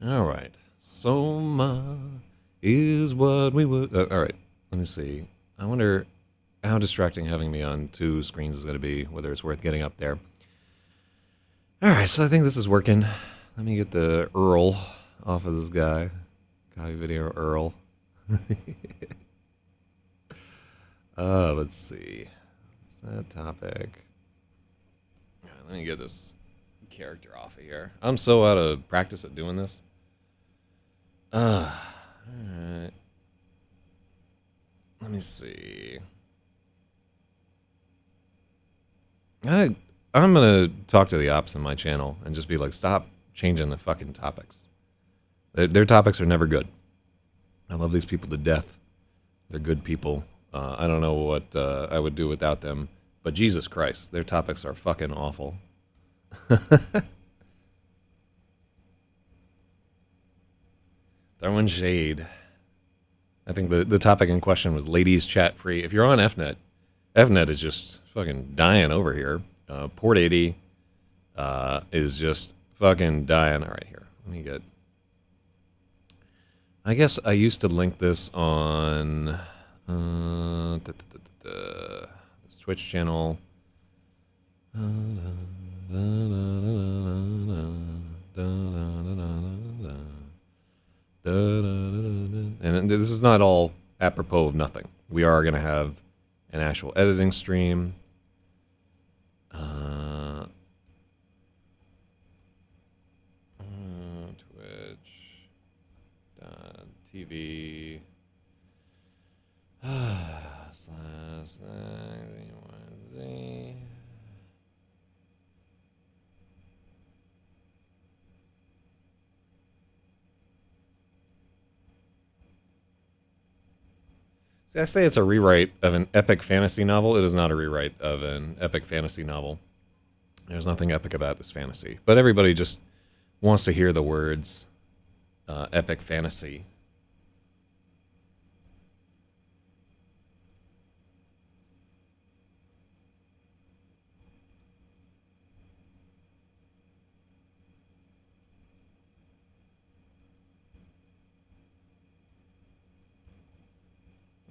All right. Soma is what we would. All right. Let me see. I wonder how distracting having me on two screens is going to be, whether it's worth getting up there. All right. So I think this is working. Let me get the Earl off of this guy. Copy video Earl. Let's see. What's that topic? All right, let me get this character off of here. I'm so out of practice at doing this. Alright. Let me see. I'm gonna talk to the ops in my channel and just be like, stop changing the fucking topics. Their topics are never good. I love these people to death. They're good people. I don't know what I would do without them, but Jesus Christ, their topics are fucking awful. Throwing shade. I think the topic in question was ladies chat free. If you're on FNet, FNet is just fucking dying over here. Port 80 is just fucking dying. All right, here. Let me get... I guess I used to link this on this Twitch channel. And this is not all apropos of nothing. We are going to have an actual editing stream. Twitch.tv /Z. See, I say it's a rewrite of an epic fantasy novel. It is not a rewrite of an epic fantasy novel. There's nothing epic about this fantasy. But everybody just wants to hear the words epic fantasy.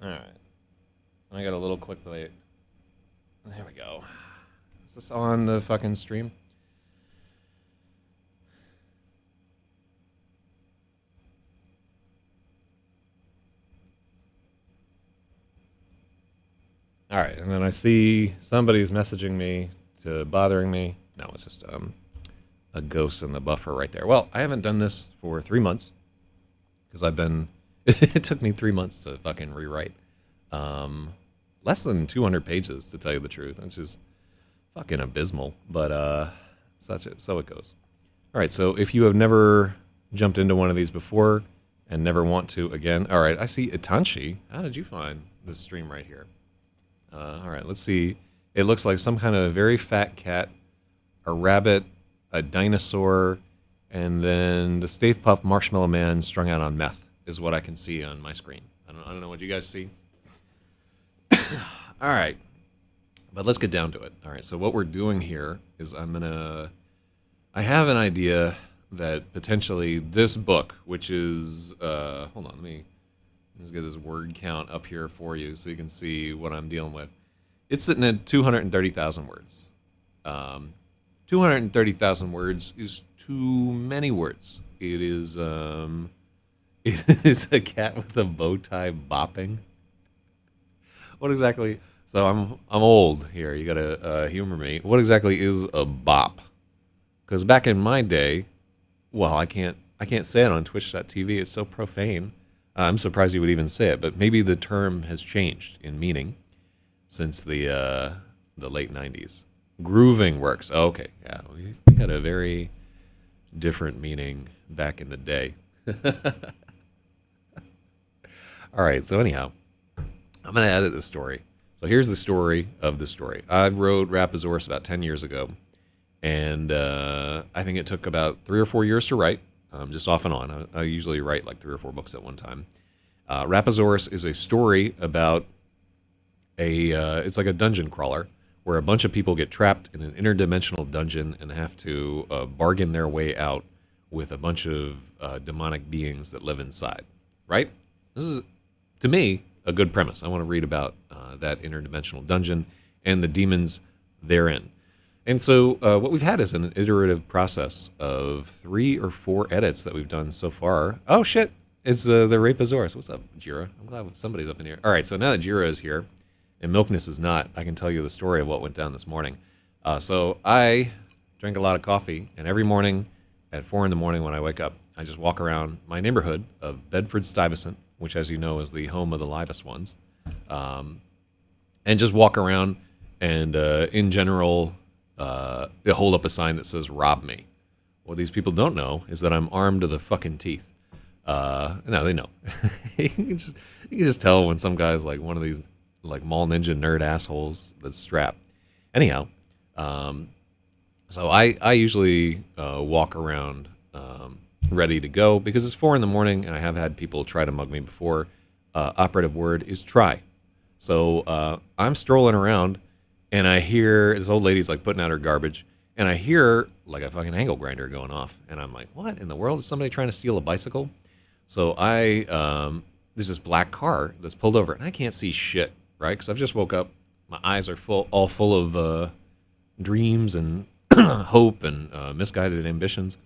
Alright. I got a little clickbait. There we go. Is this on the fucking stream? Alright, and then I see somebody's messaging me to bothering me. No, it's just a ghost in the buffer right there. Well, I haven't done this for 3 months. Because I've been... It took me 3 months to fucking rewrite. Less than 200 pages, to tell you the truth. Which is fucking abysmal. But so it goes. Alright, so if you have never jumped into one of these before and never want to again... Alright, I see Itanshi. How did you find this stream right here? Alright, let's see. It looks like some kind of very fat cat, a rabbit, a dinosaur, and then the Stay Puft Marshmallow Man strung out on meth is what I can see on my screen. I don't know what you guys see. Alright, but let's get down to it. Alright, so what we're doing here is I have an idea that potentially this book, which is, hold on, let me just get this word count up here for you so you can see what I'm dealing with. It's sitting at 230,000 words. 230,000 words is too many words. It is a cat with a bow tie bopping. What exactly? So I'm old here. You gotta humor me. What exactly is a bop? Because back in my day, well, I can't say it on Twitch.tv. It's so profane. I'm surprised you would even say it, but maybe the term has changed in meaning since the late 90s. Grooving works. Oh, okay, yeah, we had a very different meaning back in the day. All right, so anyhow, I'm going to edit this story. So here's the story of the story. I wrote RAPAXORIS about 10 years ago, and I think it took about 3 or 4 years to write. Just off and on. I usually write like 3 or 4 books at one time. RAPAXORIS is a story about it's like a dungeon crawler where a bunch of people get trapped in an interdimensional dungeon and have to bargain their way out with a bunch of demonic beings that live inside, right? This is, to me, a good premise. I want to read about that interdimensional dungeon and the demons therein. And so what we've had is an iterative process of 3 or 4 edits that we've done so far. Oh, shit. It's the RAPAXORIS. What's up, Jira? I'm glad somebody's up in here. All right, so now that Jira is here and Milkness is not, I can tell you the story of what went down this morning. So I drink a lot of coffee, and every morning at 4 in the morning when I wake up, I just walk around my neighborhood of Bedford-Stuyvesant, which, as you know, is the home of the livest ones, and just walk around and, in general, hold up a sign that says, "Rob me." What these people don't know is that I'm armed to the fucking teeth. No, they know. you can just tell when some guy's like one of these like mall ninja nerd assholes that's strapped. Anyhow, so I usually walk around ready to go because it's 4 in the morning and I have had people try to mug me before. Operative word is try. So I'm strolling around and I hear this old lady's like putting out her garbage and I hear like a fucking angle grinder going off and I'm like, what in the world? Is somebody trying to steal a bicycle? So there's this black car that's pulled over, and I can't see shit, right? Because I've just woke up. My eyes are all full of dreams and hope and misguided ambitions.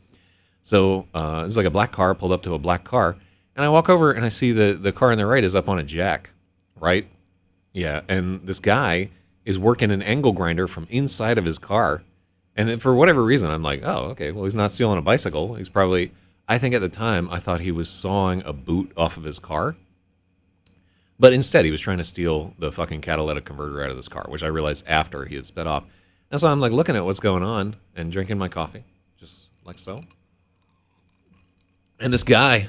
So it's like a black car pulled up to a black car, and I walk over, and I see the car on the right is up on a jack, right? Yeah, and this guy is working an angle grinder from inside of his car, and then for whatever reason, I'm like, oh, okay, well, he's not stealing a bicycle. He's probably... I think at the time, I thought he was sawing a boot off of his car. But instead, he was trying to steal the fucking catalytic converter out of this car, which I realized after he had sped off. And so I'm like looking at what's going on and drinking my coffee, just like so. And this guy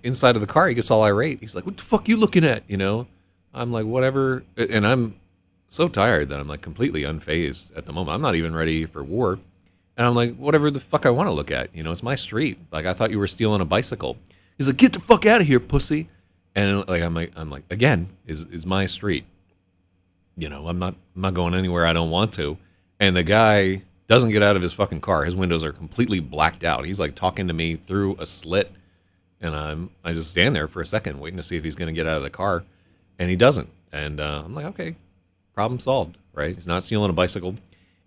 inside of the car, he gets all irate. He's like, what the fuck you looking at, you know? I'm like, whatever. And I'm so tired that I'm like completely unfazed at the moment. I'm not even ready for war. And I'm like, whatever the fuck I want to look at. You know, it's my street. Like, I thought you were stealing a bicycle. He's like, get the fuck out of here, pussy. And like, I'm like, again, is my street. You know, I'm not going anywhere I don't want to. And the guy doesn't get out of his fucking car. His windows are completely blacked out. He's like talking to me through a slit. And I just stand there for a second waiting to see if he's going to get out of the car. And he doesn't. And I'm like, okay, problem solved, right? He's not stealing a bicycle.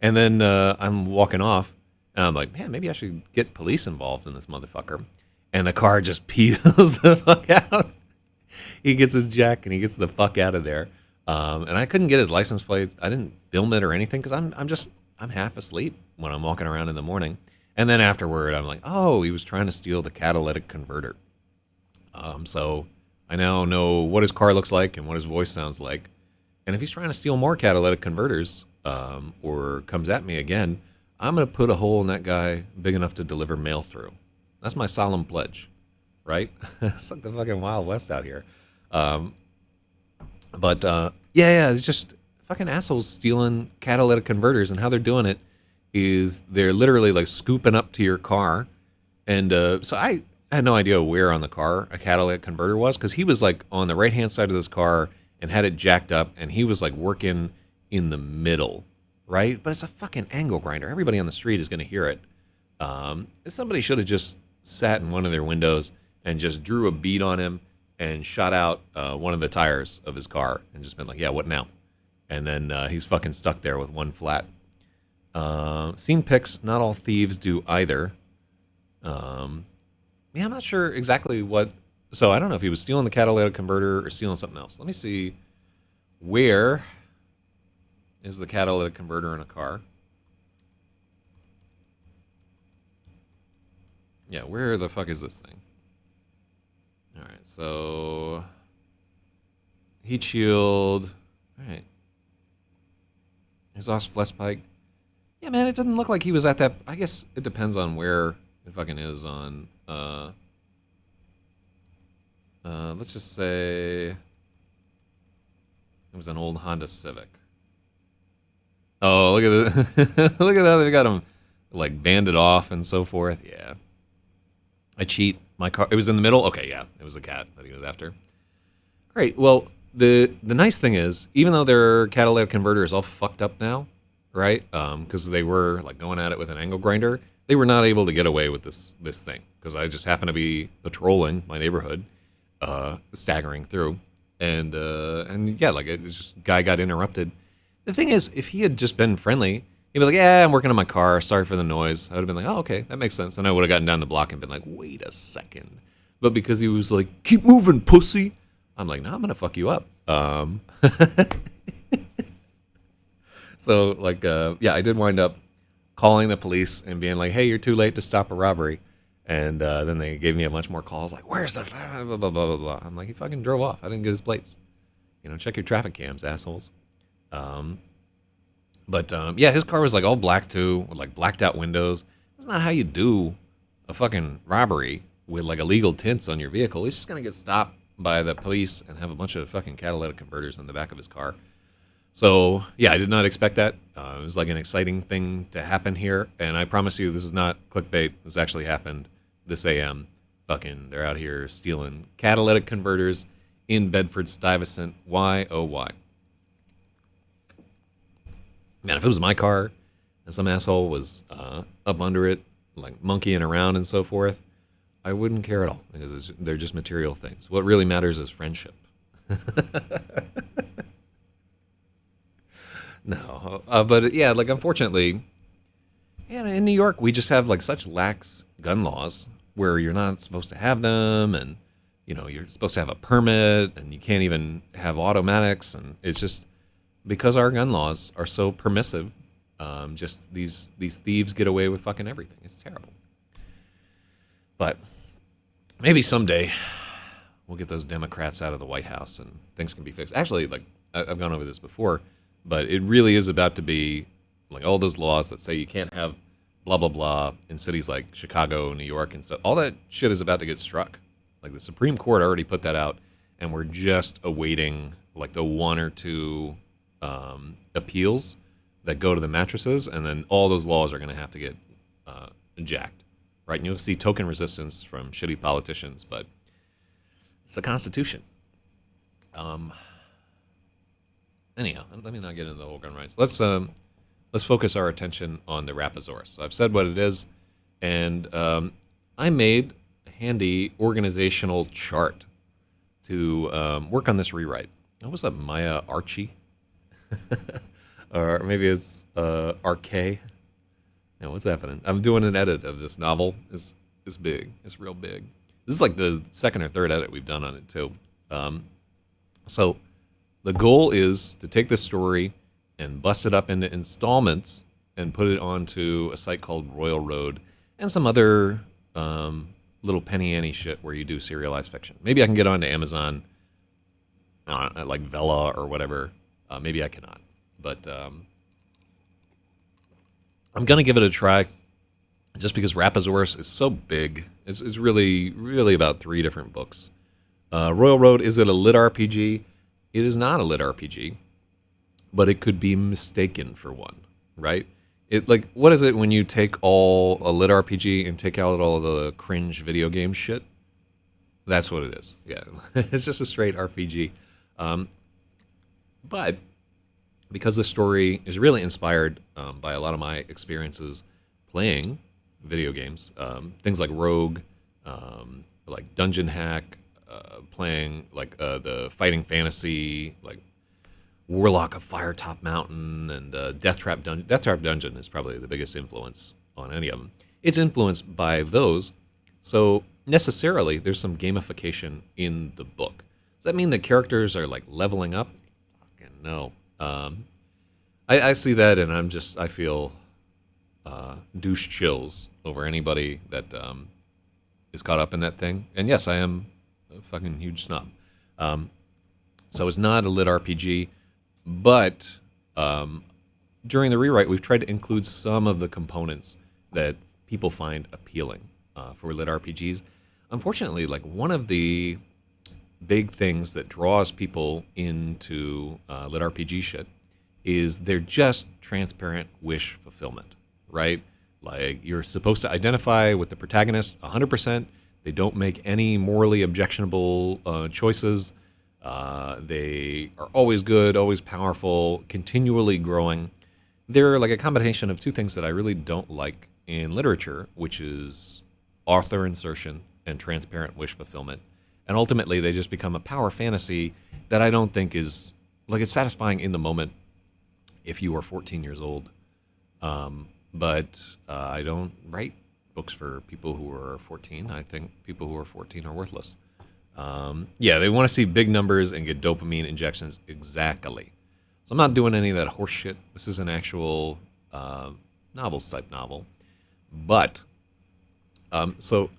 And then I'm walking off, and I'm like, man, maybe I should get police involved in this motherfucker. And the car just peels the fuck out. He gets his jack, and he gets the fuck out of there. And I couldn't get his license plate. I didn't film it or anything because I'm half asleep when I'm walking around in the morning. And then afterward, I'm like, oh, he was trying to steal the catalytic converter. So I now know what his car looks like and what his voice sounds like. And if he's trying to steal more catalytic converters, or comes at me again, I'm going to put a hole in that guy big enough to deliver mail through. That's my solemn pledge, right? It's like the fucking Wild West out here. Yeah, it's just fucking assholes stealing catalytic converters, and how they're doing it is they're literally like scooping up to your car. And so I had no idea where on the car a catalytic converter was, because he was like on the right-hand side of this car and had it jacked up, and he was like working in the middle, right? But it's a fucking angle grinder. Everybody on the street is going to hear it. Somebody should have just sat in one of their windows and just drew a bead on him and shot out one of the tires of his car and just been like, yeah, what now? And then he's fucking stuck there with one flat. Scene pics, not all thieves do either. I'm not sure exactly what... So I don't know if he was stealing the catalytic converter or stealing something else. Let me see where... is the catalytic converter in a car. Yeah, where the fuck is this thing? All right, so heat shield. All right, exhaust flex pipe. Yeah, man, it doesn't look like he was at that. I guess it depends on where it fucking is on. Let's just say it was an old Honda Civic. Oh, look at the look at that! They got him like banded off and so forth. Yeah, I cheat. My car. It was in the middle. Okay, yeah, it was a cat that he was after. Great. Well, the nice thing is, even though their catalytic converter is all fucked up now, right? Because they were like going at it with an angle grinder. they were not able to get away with this thing because I just happened to be patrolling my neighborhood, staggering through, and yeah, like it's just guy got interrupted. The thing is, if he had just been friendly, he'd be like, "Yeah, I'm working on my car. Sorry for the noise." I would have been like, "Oh, okay, that makes sense." And I would have gotten down the block and been like, "Wait a second." But because he was like, "Keep moving, pussy," I'm like, "No, I'm gonna fuck you up." So like, yeah, I did wind up calling the police and being like, "Hey, you're too late to stop a robbery." And then they gave me a bunch more calls like, "Where's the blah, blah, blah, blah, blah." I'm like, he fucking drove off. I didn't get his plates. Check your traffic cams, assholes. But yeah, his car was like all black too, with like blacked out windows. That's not how you do a fucking robbery with like illegal tints on your vehicle. He's just gonna get stopped by the police and have a bunch of fucking catalytic converters in the back of his car. So yeah, I did not expect that. It was like an exciting thing to happen here, and I promise you, this is not clickbait. This actually happened this AM. Fucking, they're out here stealing catalytic converters in Bedford-Stuyvesant. Why? Oh, why? Man, if it was my car and some asshole was up under it, like monkeying around and so forth, I wouldn't care at all because they're just material things. What really matters is friendship. No, but yeah, like unfortunately, yeah, in New York we just have like such lax gun laws where you're not supposed to have them, and you're supposed to have a permit, and you can't even have automatics, and it's just because our gun laws are so permissive. Just these thieves get away with fucking everything. It's terrible. But maybe someday we'll get those Democrats out of the White House and things can be fixed. Actually, like I've gone over this before. But it really is about to be like all those laws that say you can't have blah, blah, blah in cities like Chicago, New York, and stuff. All that shit is about to get struck. Like the Supreme Court already put that out, and we're just awaiting like the one or two appeals that go to the mattresses, and then all those laws are going to have to get jacked, right? And you'll see token resistance from shitty politicians, but it's the Constitution. Anyhow, let me not get into the whole gun rights. Let's focus our attention on the RAPAXORIS. So I've said what it is, and I made a handy organizational chart to work on this rewrite. What was that, Maya Archie? Or maybe it's RK. Yeah, what's happening? I'm doing an edit of this novel. It's big. It's real big. This is like the second or third edit we've done on it too. So the goal is to take this story and bust it up into installments and put it onto a site called Royal Road and some other little penny ante shit where you do serialized fiction. Maybe I can get onto Amazon, like Vela or whatever. Maybe I cannot. But I'm going to give it a try just because RAPAXORIS is so big. It's really, really about 3 different books. Royal Road, is it a lit RPG? It is not a lit RPG, but it could be mistaken for one, right? It like, what is it when you take all a lit RPG and take out all the cringe video game shit? That's what it is. Yeah, it's just a straight RPG. But because the story is really inspired by a lot of my experiences playing video games, things like Rogue, like Dungeon Hack, playing like the fighting fantasy, like Warlock of Firetop Mountain, and Death Trap Dungeon. Death Trap Dungeon is probably the biggest influence on any of them. It's influenced by those, so necessarily there's some gamification in the book. Does that mean the characters are like leveling up? Fucking no. I see that, and I feel douche chills over anybody that is caught up in that thing. And yes, I am a fucking huge snob. So it's not a lit RPG, but during the rewrite, we've tried to include some of the components that people find appealing for lit RPGs. Unfortunately, like one of the big things that draws people into lit RPG shit is they're just transparent wish fulfillment, right? Like you're supposed to identify with the protagonist 100%. They don't make any morally objectionable choices. They are always good, always powerful, continually growing. they're like a combination of two things that I really don't like in literature, which is author insertion and transparent wish fulfillment. And ultimately, they just become a power fantasy that I don't think is like it's satisfying in the moment if you are 14 years old. But I don't write books for people who are 14. I think people who are 14 are worthless. Yeah, they want to see big numbers and get dopamine injections exactly. So I'm not doing any of that horse shit. This is an actual novels type novel. But so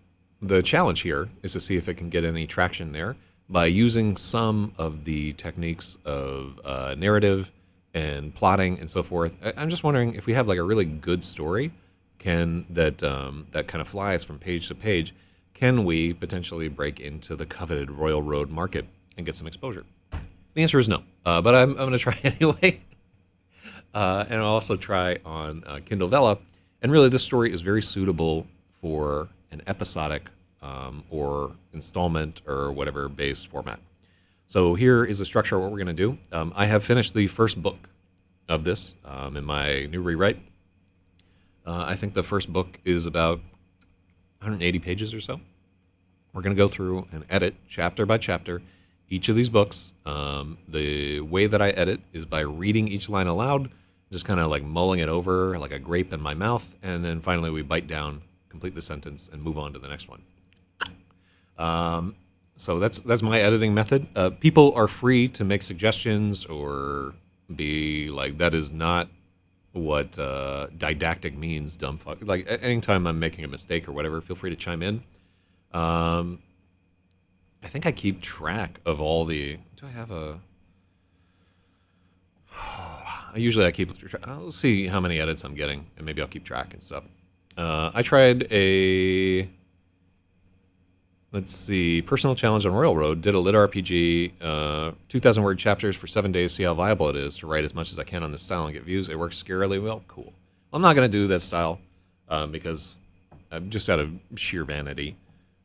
the challenge here is to see if it can get any traction there by using some of the techniques of narrative and plotting and so forth. I'm just wondering if we have like a really good story that kind of flies from page to page, can we potentially break into the coveted Royal Road market and get some exposure? The answer is no, but I'm going to try anyway. And I'll also try on Kindle Vella. And really, this story is very suitable for an episodic or installment or whatever based format. So here is the structure of what we're going to do. I have finished the first book of this in my new rewrite. I think the first book is about 180 pages or so. We're going to go through and edit chapter by chapter each of these books. The way that I edit is by reading each line aloud, just kind of like mulling it over like a grape in my mouth, and then finally we bite down, complete the sentence, and move on to the next one. So that's my editing method. People are free to make suggestions or be like, that is not what didactic means, dumb fuck. Like anytime I'm making a mistake or whatever, feel free to chime in. I think I keep track of all the. Do I have a? Usually I keep track. I'll see how many edits I'm getting, and maybe I'll keep track and stuff. I tried a. Let's see, personal challenge on Royal Road. Did a lit RPG, 2,000 word chapters for 7 days. See how viable it is to write as much as I can on this style and get views. It works scarily well. Cool. I'm not going to do that style because I'm just out of sheer vanity.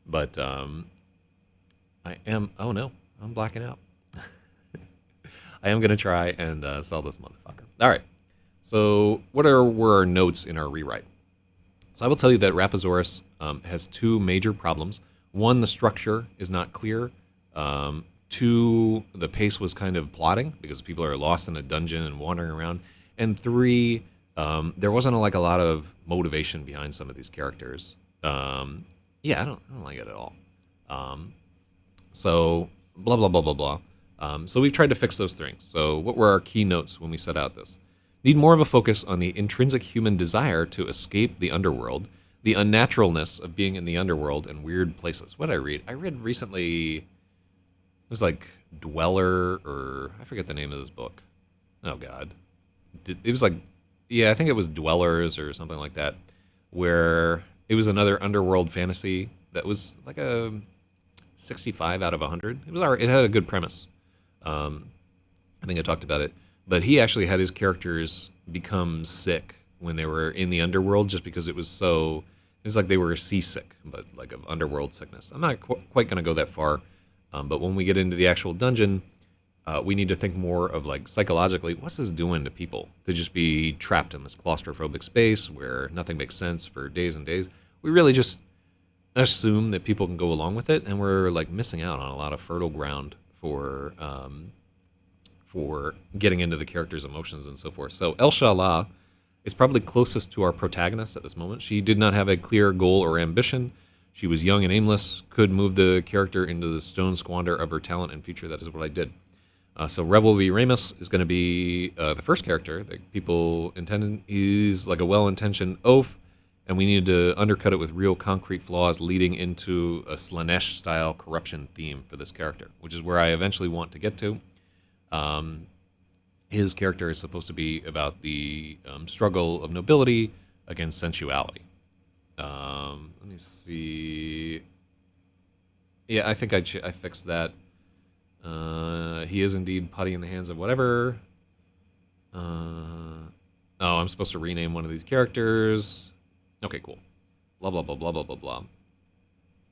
But I am. Oh no, I'm blacking out. I am going to try and sell this motherfucker. All right. So were our notes in our rewrite? So I will tell you that RAPAXORIS has two major problems. One, the structure is not clear. Two, the pace was kind of plotting because people are lost in a dungeon and wandering around. And three, there wasn't like a lot of motivation behind some of these characters. Yeah, I don't like it at all. So blah blah blah blah blah. So we've tried to fix those things. So what were our key notes when we set out this? Need more of a focus on the intrinsic human desire to escape the underworld, the unnaturalness of being in the underworld and weird places. What did I read? I read recently, it was like Dweller, or I forget the name of this book. Oh, God. It was like, yeah, I think it was Dwellers or something like that, where it was another underworld fantasy that was like a 65 out of 100. It was all right. It had a good premise. I think I talked about it. But he actually had his characters become sick when they were in the underworld just because it was like they were seasick, but like of underworld sickness. I'm not quite going to go that far, but when we get into the actual dungeon, we need to think more of like psychologically, what's this doing to people to just be trapped in this claustrophobic space where nothing makes sense for days and days. We really just assume that people can go along with it, and we're like missing out on a lot of fertile ground for getting into the character's emotions and so forth. So El Shala is probably closest to our protagonist at this moment. She did not have a clear goal or ambition. She was young and aimless, could move the character into the stone squander of her talent and future. That is what I did. So Revel V. Ramus is going to be the first character that people intended. He's like a well-intentioned oaf, and we needed to undercut it with real concrete flaws leading into a Slanesh-style corruption theme for this character, which is where I eventually want to get to. His character is supposed to be about the struggle of nobility against sensuality. Let me see. Yeah, I think I fixed that. He is indeed putty in the hands of whatever. Oh, I'm supposed to rename one of these characters. Okay, cool. Blah, blah, blah, blah, blah, blah,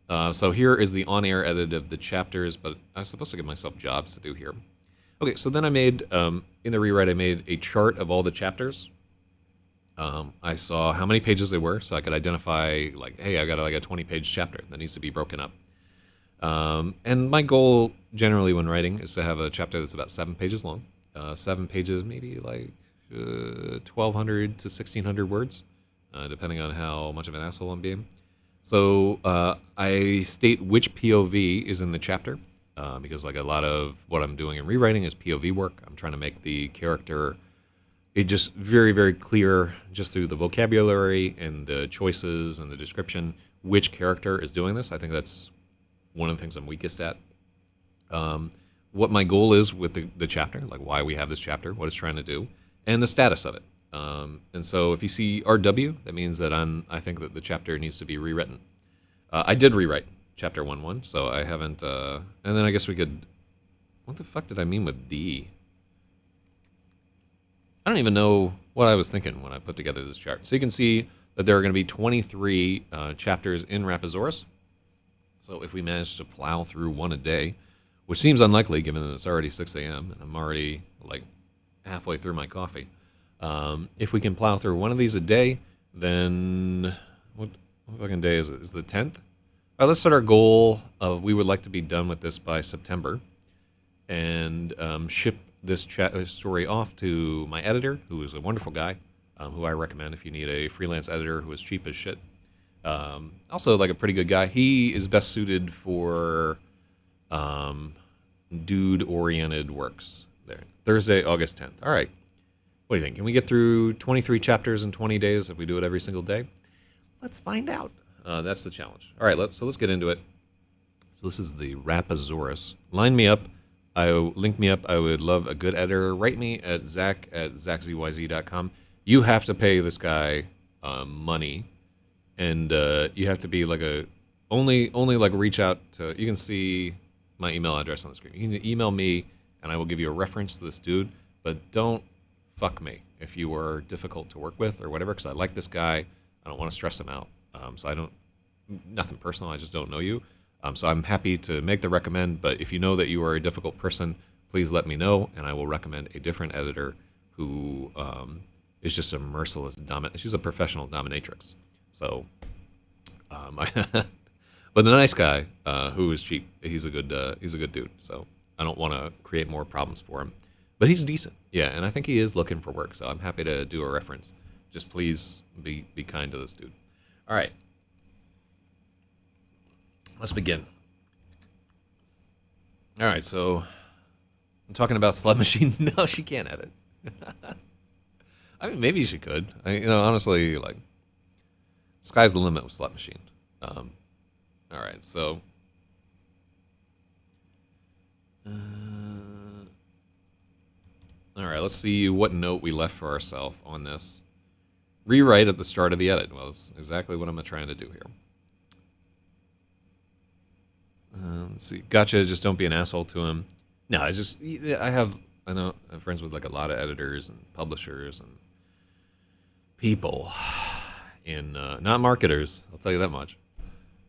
blah. So here is the on-air edit of the chapters, but I was supposed to give myself jobs to do here. Okay, so then I made, in the rewrite, I made a chart of all the chapters. I saw how many pages they were, so I could identify, like, hey, I got like a 20-page chapter that needs to be broken up. And my goal generally when writing is to have a chapter that's about 7 pages long. 7 pages, maybe like 1,200 to 1,600 words, depending on how much of an asshole I'm being. So I state which POV is in the chapter, because like a lot of what I'm doing in rewriting is POV work. I'm trying to make the character it just very, very clear just through the vocabulary and the choices and the description which character is doing this. I think that's one of the things I'm weakest at. What my goal is with the chapter, like why we have this chapter, what it's trying to do, and the status of it. And so if you see RW, that means that I think that the chapter needs to be rewritten. I did rewrite chapter 1.1, so I haven't, and then I guess we could, what the fuck did I mean with D? I don't even know what I was thinking when I put together this chart. So you can see that there are going to be 23 chapters in RAPAXORIS. So if we manage to plow through one a day, which seems unlikely given that it's already 6 a.m. and I'm already like halfway through my coffee. If we can plow through one of these a day, then what fucking day is it? Is it the 10th? All right, let's set our goal of we would like to be done with this by September and ship this story off to my editor, who is a wonderful guy, who I recommend if you need a freelance editor who is cheap as shit. Also, like a pretty good guy. He is best suited for dude-oriented works. There, Thursday, August 10th. All right. What do you think? Can we get through 23 chapters in 20 days if we do it every single day? Let's find out. That's the challenge. All right, let's get into it. So this is the RAPAXORIS. Line me up. Link me up. I would love a good editor. Write me at zach@zachzyz.com. You have to pay this guy money, and you have to be like only like reach out to. You can see my email address on the screen. You can email me, and I will give you a reference to this dude. But don't fuck me if you are difficult to work with or whatever, because I like this guy. I don't want to stress him out. So I don't. Nothing personal. I just don't know you. So I'm happy to make the recommend, but if you know that you are a difficult person, please let me know, and I will recommend a different editor who is just a merciless She's a professional dominatrix. So, but the nice guy who is cheap, he's a good dude. So I don't want to create more problems for him, but he's decent, yeah, and I think he is looking for work. So I'm happy to do a reference. Just please be kind to this dude. All right. Let's begin. All right, so I'm talking about Slut Machine. No, she can't edit. I mean, maybe she could. Honestly, like, sky's the limit with Slut Machine. All right, so. All right, let's see what note we left for ourselves on this. Rewrite at the start of the edit. Well, that's exactly what I'm trying to do here. Let's see. Gotcha. Just don't be an asshole to him. No, I know I'm friends with like a lot of editors and publishers and people in not marketers. I'll tell you that much.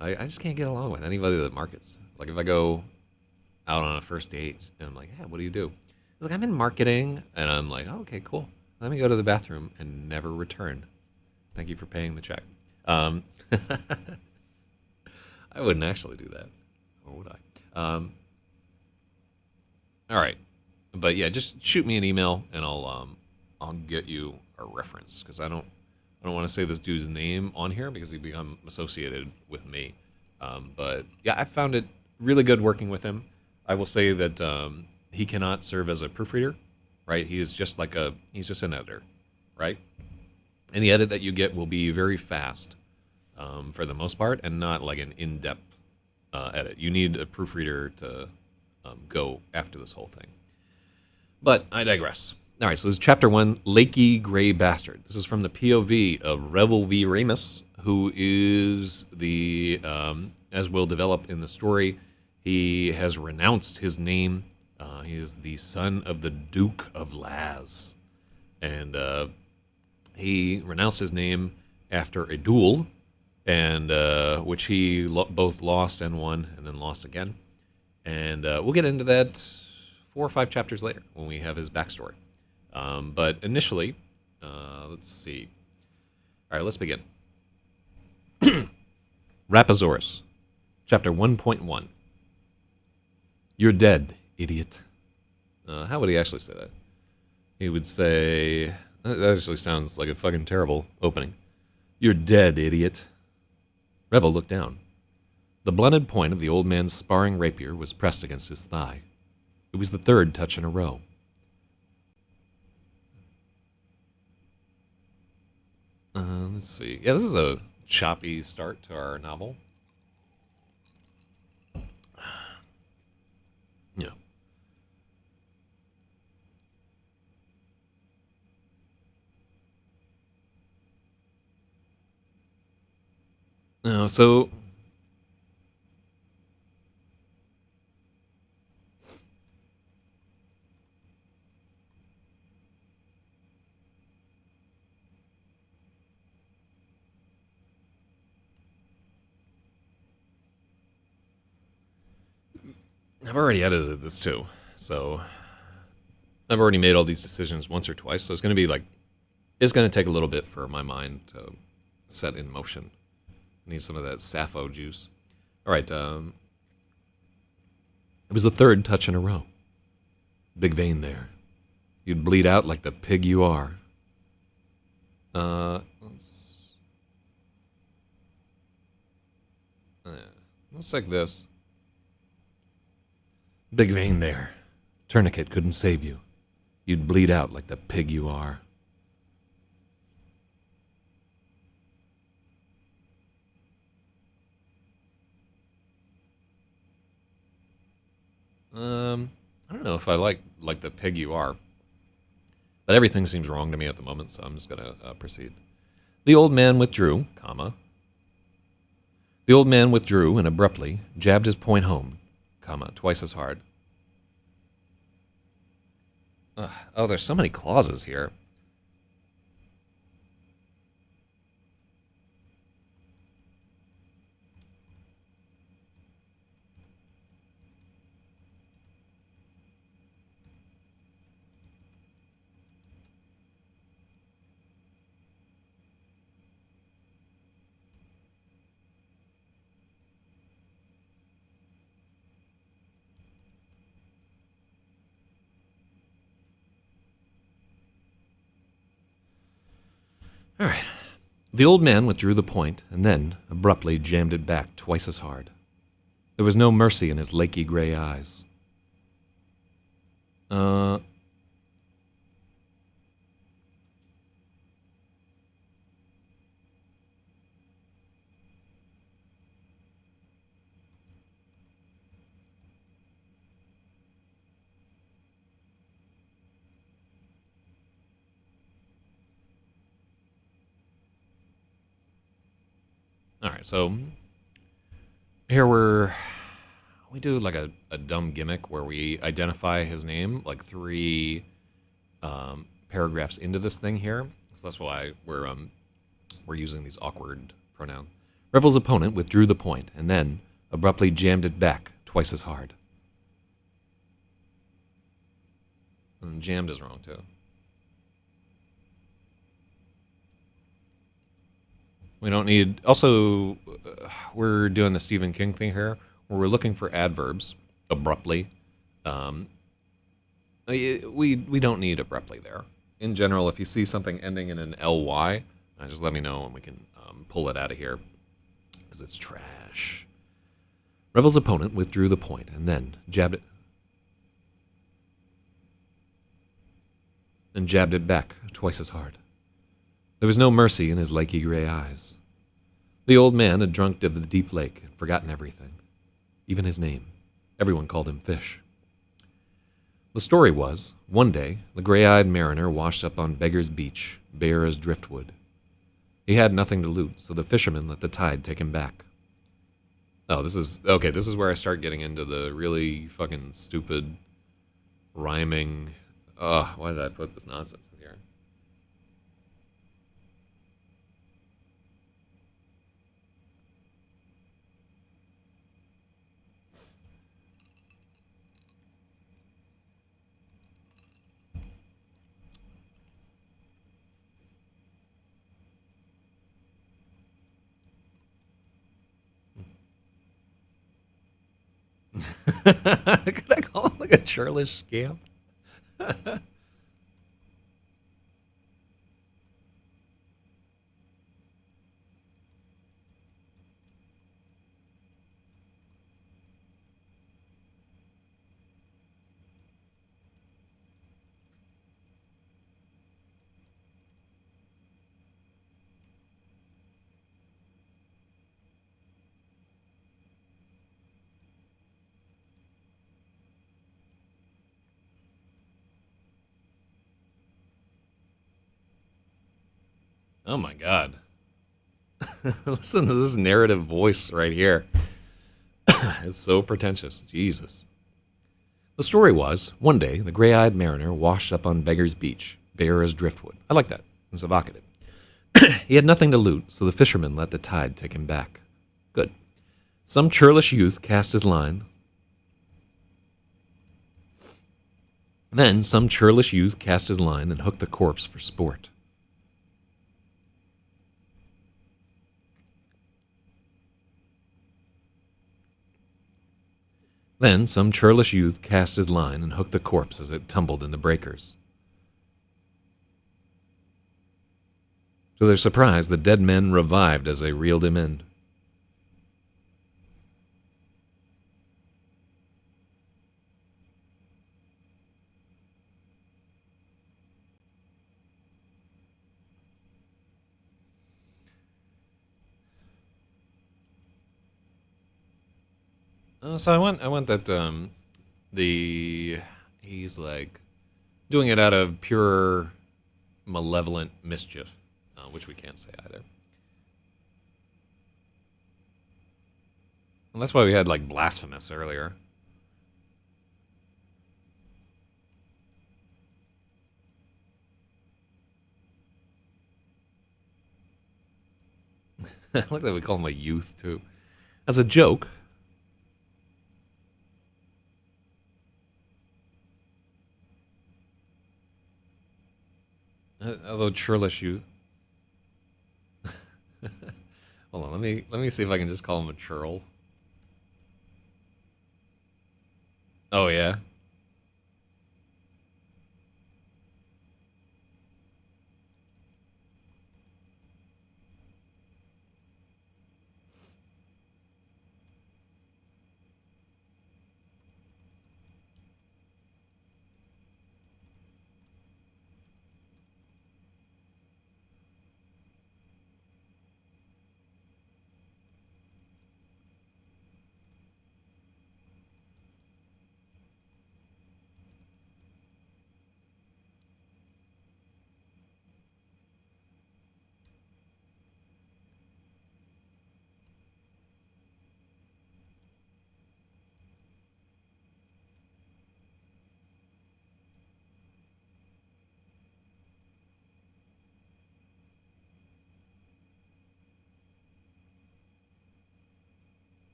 I just can't get along with anybody that markets. Like if I go out on a first date and I'm like, "Yeah, what do you do?" He's like, "I'm in marketing," and I'm like, "Oh, okay, cool. Let me go to the bathroom and never return. Thank you for paying the check." I wouldn't actually do that. Or would I? All right, but yeah, just shoot me an email and I'll get you a reference because I don't want to say this dude's name on here because he become associated with me. But yeah, I found it really good working with him. I will say that he cannot serve as a proofreader, right? He is just he's just an editor, right? And the edit that you get will be very fast for the most part and not like an in-depth edit. You need a proofreader to go after this whole thing. But I digress. All right, so this is Chapter 1, Lakey Gray Bastard. This is from the POV of Revel V. Ramus, who is the, as will develop in the story, he has renounced his name. He is the son of the Duke of Laz. And he renounced his name after a duel, and which he both lost and won, and then lost again. And we'll get into that 4 or 5 chapters later when we have his backstory. But initially, let's see. All right, let's begin. RAPAXORIS, Chapter 1.1. You're dead, idiot. How would he actually say that? He would say... That actually sounds like a fucking terrible opening. You're dead, idiot. Revel looked down. The blunted point of the old man's sparring rapier was pressed against his thigh. It was the third touch in a row. Let's see. Yeah, this is a choppy start to our novel. Yeah. So... I've already edited this too, so I've already made all these decisions once or twice, so it's going to be like, it's going to take a little bit for my mind to set in motion. I need some of that sappho juice. All right, it was the third touch in a row. Big vein there. You'd bleed out like the pig you are. Let's take this. Big vein there. Tourniquet couldn't save you. You'd bleed out like the pig you are. I don't know if I like the pig you are. But everything seems wrong to me at the moment, so I'm just going to proceed. The old man withdrew, comma. The old man withdrew and abruptly jabbed his point home, comma, twice as hard. Oh, there's so many clauses here. All right. The old man withdrew the point and then abruptly jammed it back twice as hard. There was no mercy in his laky gray eyes. All right, so here we do like a dumb gimmick where we identify his name like 3 paragraphs into this thing here. So that's why we're using these awkward pronouns. Revel's opponent withdrew the point and then abruptly jammed it back twice as hard. And jammed is wrong too. We don't need... Also, we're doing the Stephen King thing here, where we're looking for adverbs, abruptly. We don't need abruptly there. In general, if you see something ending in an ly, just let me know and we can pull it out of here, because it's trash. Revel's opponent withdrew the point and then jabbed it back twice as hard. There was no mercy in his laky gray eyes. The old man had drunk of the deep lake and forgotten everything, even his name. Everyone called him Fish. The story was, one day, the gray-eyed mariner washed up on Beggar's Beach, bare as driftwood. He had nothing to loot, so the fisherman let the tide take him back. Oh, this is where I start getting into the really fucking stupid rhyming... why did I put this nonsense in here? Could I call him like a churlish scamp? Oh my god. Listen to this narrative voice right here. It's so pretentious. Jesus. The story was one day the gray eyed mariner washed up on Beggar's Beach, bare as driftwood. I like that. It's evocative. He had nothing to loot, so the fisherman let the tide take him back. Good. Some churlish youth cast his line. Then some churlish youth cast his line and hooked the corpse for sport. Then some churlish youth cast his line and hooked the corpse as it tumbled in the breakers. To their surprise, the dead men revived as they reeled him in. So I went that the he's like doing it out of pure malevolent mischief, which we can't say either. And that's why we had like blasphemous earlier. I like that we call him a youth too, as a joke. Although churlish youth. Hold on, let me see if I can just call him a churl. Oh yeah.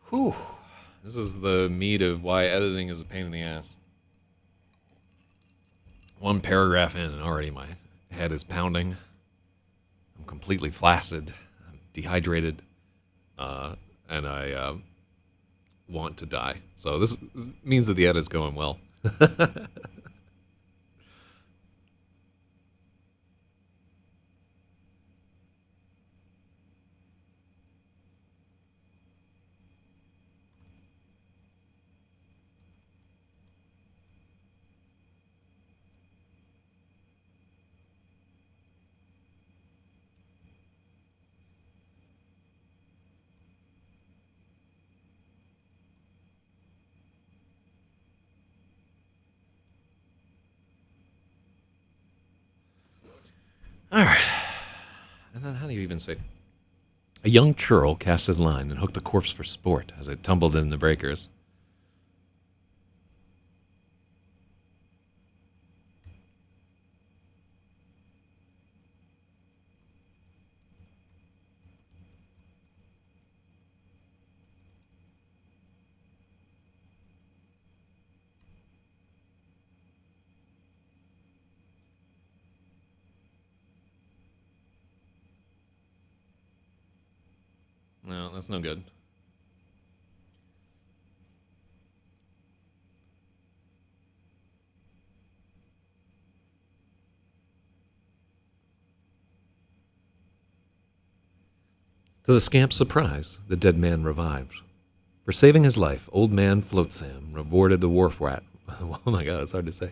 Whew. This is the meat of why editing is a pain in the ass. One paragraph in, and already my head is pounding. I'm completely flaccid. I'm dehydrated. And I want to die. So this means that the edit's going well. All right. And then how do you even say? A young churl cast his line and hooked the corpse for sport as it tumbled in the breakers. No, that's no good. To the scamp's surprise, the dead man revived. For saving his life, old man Flotsam rewarded the wharf rat. Oh my god, it's hard to say.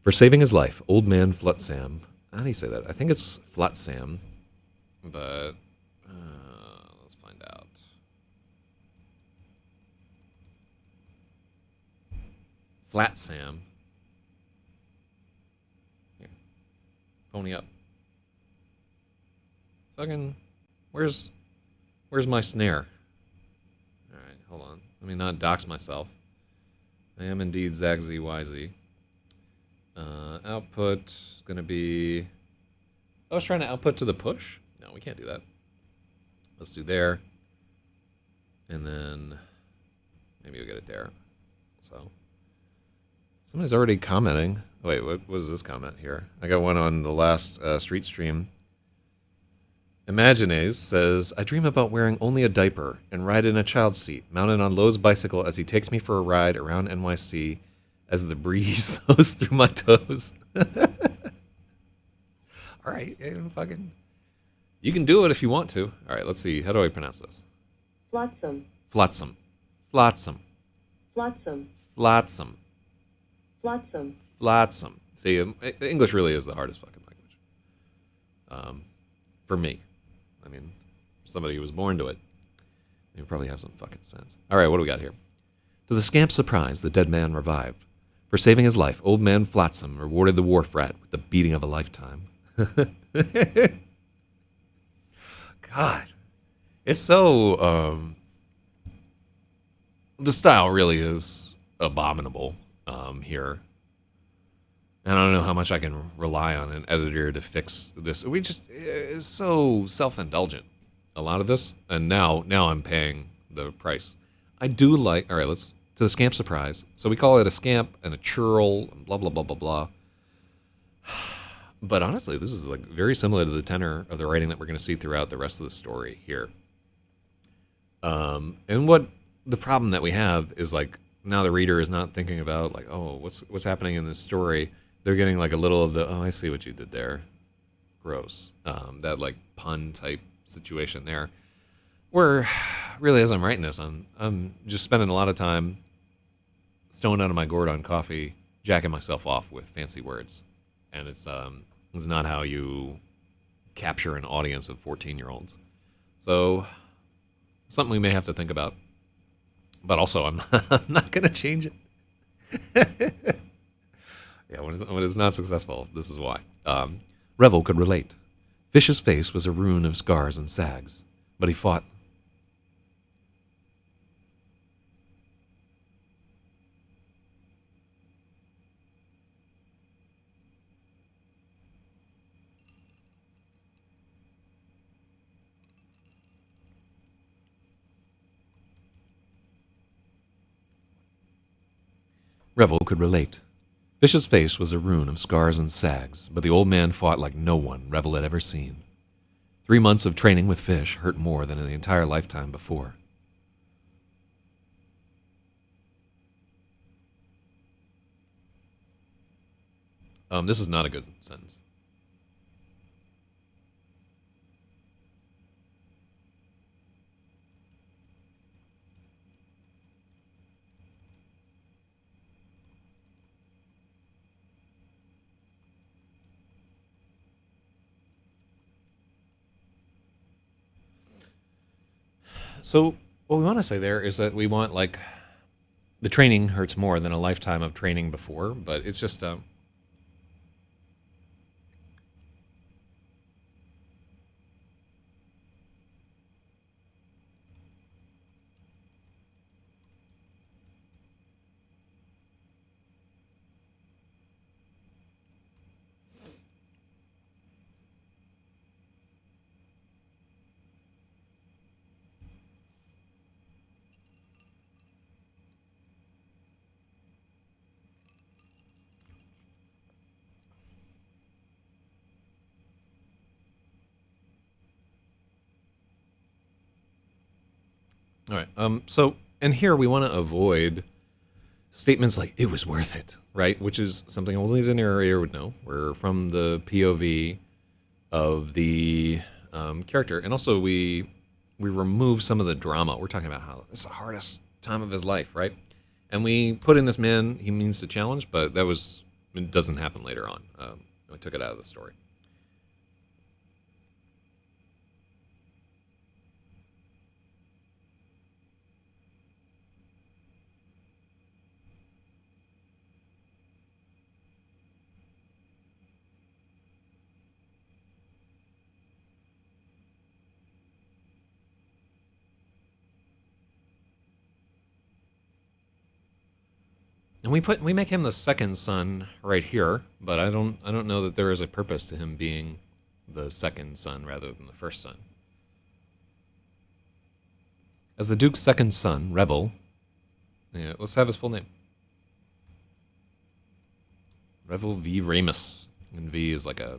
For saving his life, old man Flotsam. How do you say that? I think it's Flotsam, but let's find out. Flotsam. Here. Pony up. Fucking, where's my snare? Alright, hold on. Let me not dox myself. I am indeed Zach ZYZ. Output is going to be... I was trying to output to the push? No, we can't do that. Let's do there. And then maybe we'll get it there. So, somebody's already commenting. Oh, wait, what was this comment here? I got one on the last street stream. Imagines says, I dream about wearing only a diaper and ride in a child's seat, mounted on Lowe's bicycle as he takes me for a ride around NYC as the breeze flows through my toes. All right, fucking, you can do it if you want to. All right, let's see. How do I pronounce this? Flotsam. Flotsam. Flotsam. Flotsam. Flotsam. Flotsam. Flotsam. See, English really is the hardest fucking language. For me. I mean, somebody who was born to it. You probably have some fucking sense. All right, what do we got here? To the scamp's surprise, the dead man revived. For saving his life, old man Flotsam rewarded the wharf rat with the beating of a lifetime. God. It's so, the style really is abominable here. And I don't know how much I can rely on an editor to fix this. It's so self-indulgent, a lot of this. And now I'm paying the price. I do like, all right, let's, to the scamp surprise. So we call it a scamp and a churl and blah, blah, blah, blah, blah. But honestly, this is like very similar to the tenor of the writing that we're going to see throughout the rest of the story here. And what the problem that we have is like, now the reader is not thinking about like, oh, what's happening in this story. They're getting like a little of the, oh, I see what you did there. Gross. That like pun type situation there. Where really as I'm writing this, I'm just spending a lot of time stoned out of my gourd on coffee, jacking myself off with fancy words. And it's not how you capture an audience of 14-year-olds. So something we may have to think about. But also I'm not going to change it. Yeah, when it's not successful, this is why. Revel could relate. Fish's face was a ruin of scars and sags, but he fought. Revel could relate. Fish's face was a ruin of scars and sags, but the old man fought like no one Revel had ever seen. 3 months of training with Fish hurt more than in the entire lifetime before. This is not a good sentence. So what we want to say there is that we want, like, the training hurts more than a lifetime of training before, but it's just all right. So, and here we want to avoid statements like "it was worth it," right? Which is something only the narrator would know. We're from the POV of the character, and also we remove some of the drama. We're talking about how it's the hardest time of his life, right? And we put in this man he means to challenge, but it doesn't happen later on. We took it out of the story. And we make him the second son right here, but I don't know that there is a purpose to him being the second son rather than the first son. As the Duke's second son, Revel, yeah, let's have his full name. Revel V. Ramus. And V is like a.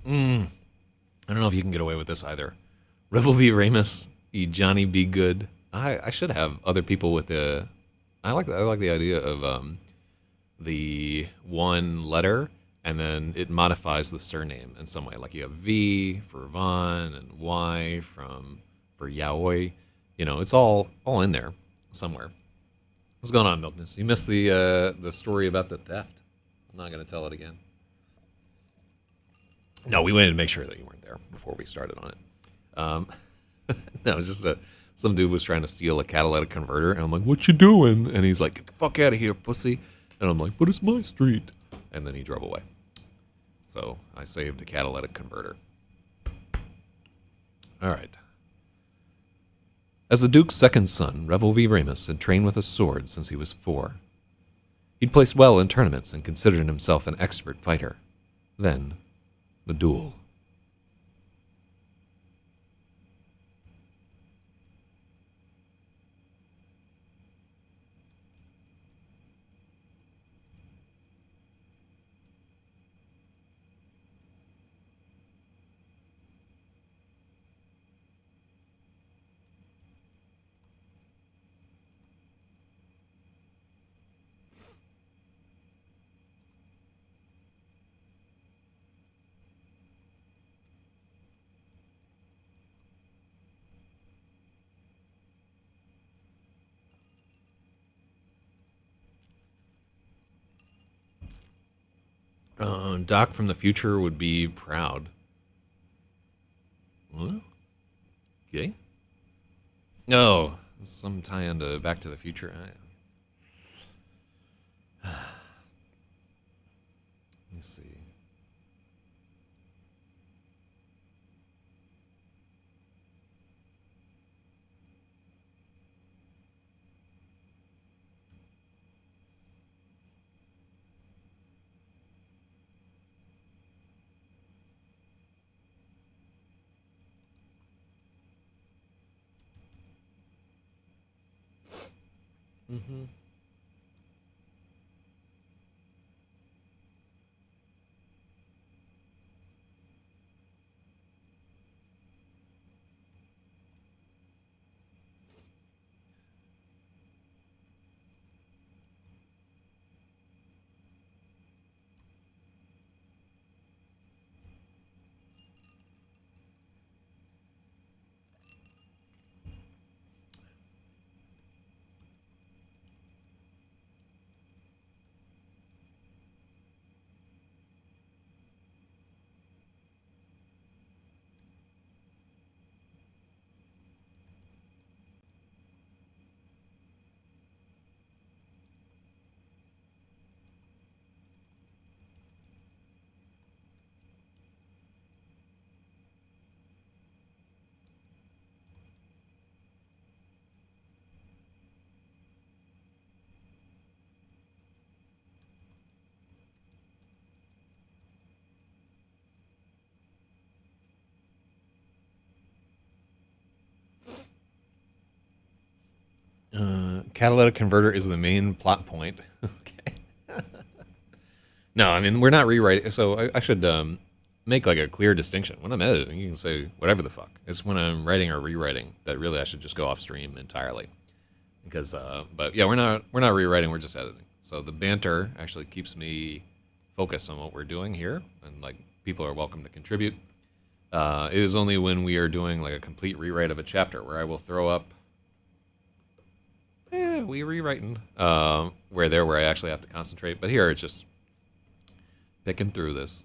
I don't know if you can get away with this either. Revel V. Ramus, E. Johnny B. Good. I should have other people with the. I like the idea of the one letter and then it modifies the surname in some way. Like you have V for Von and Y for Yaoi. It's all in there somewhere. What's going on, Milkness? You missed the story about the theft. I'm not going to tell it again. No, we wanted to make sure that you weren't there before we started on it. No, it's just some dude was trying to steal a catalytic converter, and I'm like, "What you doing?" And he's like, "Get the fuck out of here, pussy!" And I'm like, "But it's my street." And then he drove away. So I saved a catalytic converter. All right. As the Duke's second son, Revel V. Ramus had trained with a sword since he was 4. He'd placed well in tournaments and considered himself an expert fighter. Then, the duel. Doc from the future would be proud. What? Okay. No, some tie into Back to the Future. Let me see. Mm-hmm. catalytic converter is the main plot point. Okay. No, I mean, we're not rewriting. So I should make like a clear distinction. When I'm editing, you can say whatever the fuck. It's when I'm writing or rewriting that really I should just go off stream entirely. Because, but yeah, we're not rewriting. We're just editing. So the banter actually keeps me focused on what we're doing here, and like people are welcome to contribute. It is only when we are doing like a complete rewrite of a chapter where I will throw up. We rewriting. Where I actually have to concentrate. But here it's just picking through this.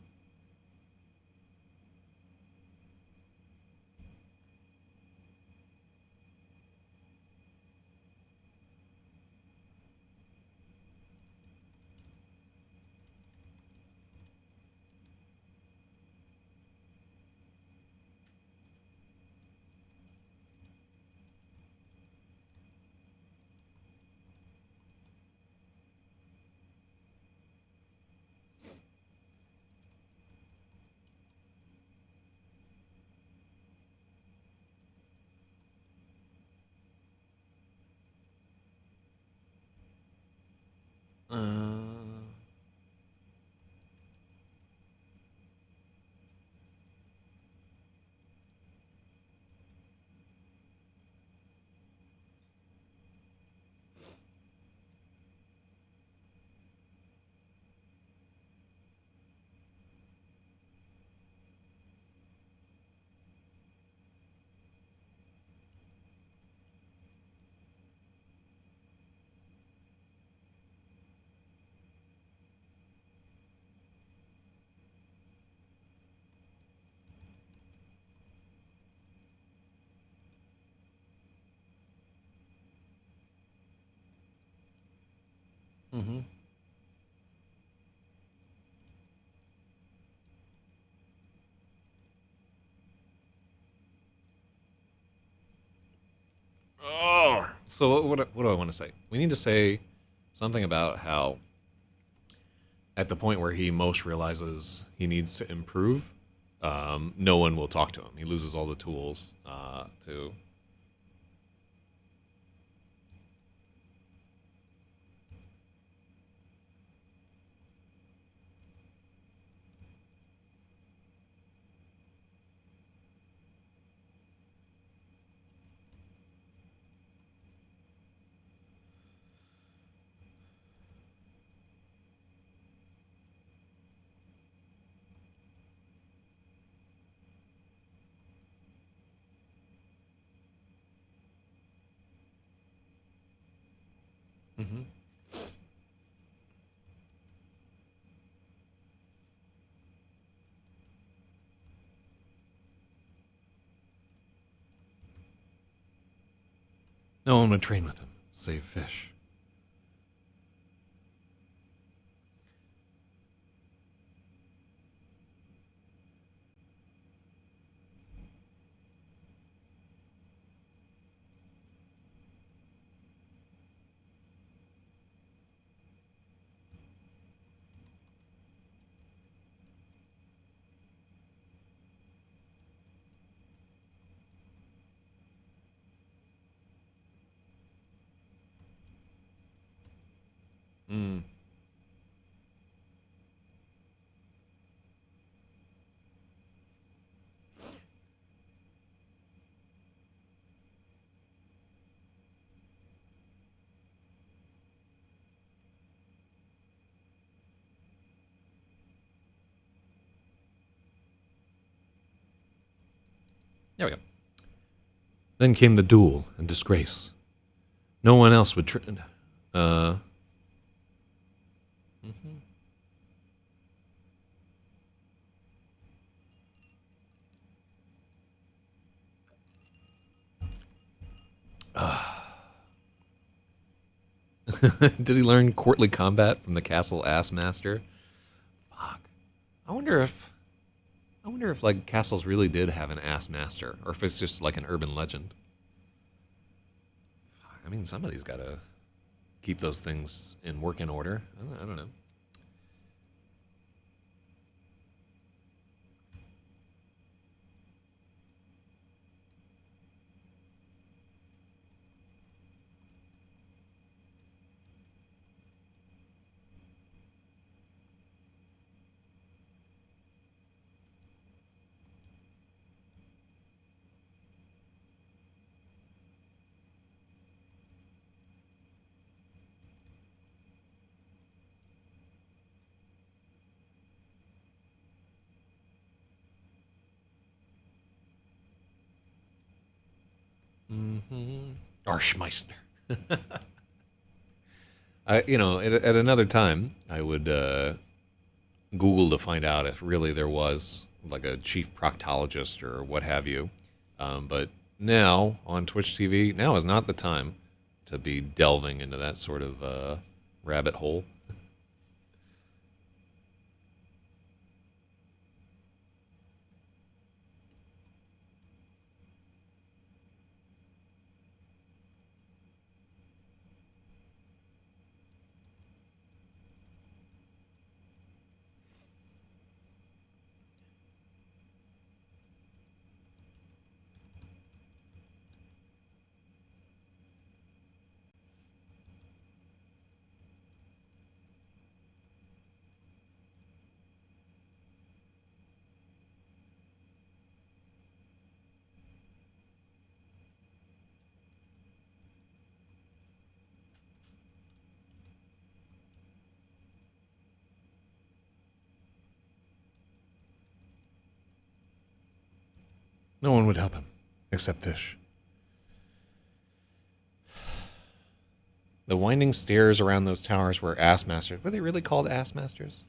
Uh, mm-hmm. Oh. So what do I want to say? We need to say something about how at the point where he most realizes he needs to improve, no one will talk to him. He loses all the tools to. Mm-hmm. No one would train with him, save fish. Mm. There we go. Then came the duel and disgrace. No one else would. Mhm. Did he learn courtly combat from the castle ass master? Fuck. I wonder if like castles really did have an ass master, or if it's just like an urban legend. I mean, somebody's got to keep those things in working order. I don't know. Mm-hmm. Arschmeister. At another time, I would Google to find out if really there was like a chief proctologist or what have you. But now on Twitch TV, now is not the time to be delving into that sort of rabbit hole. No one would help him, except Fish. The winding stairs around those towers were ass masters. Were they really called ass masters?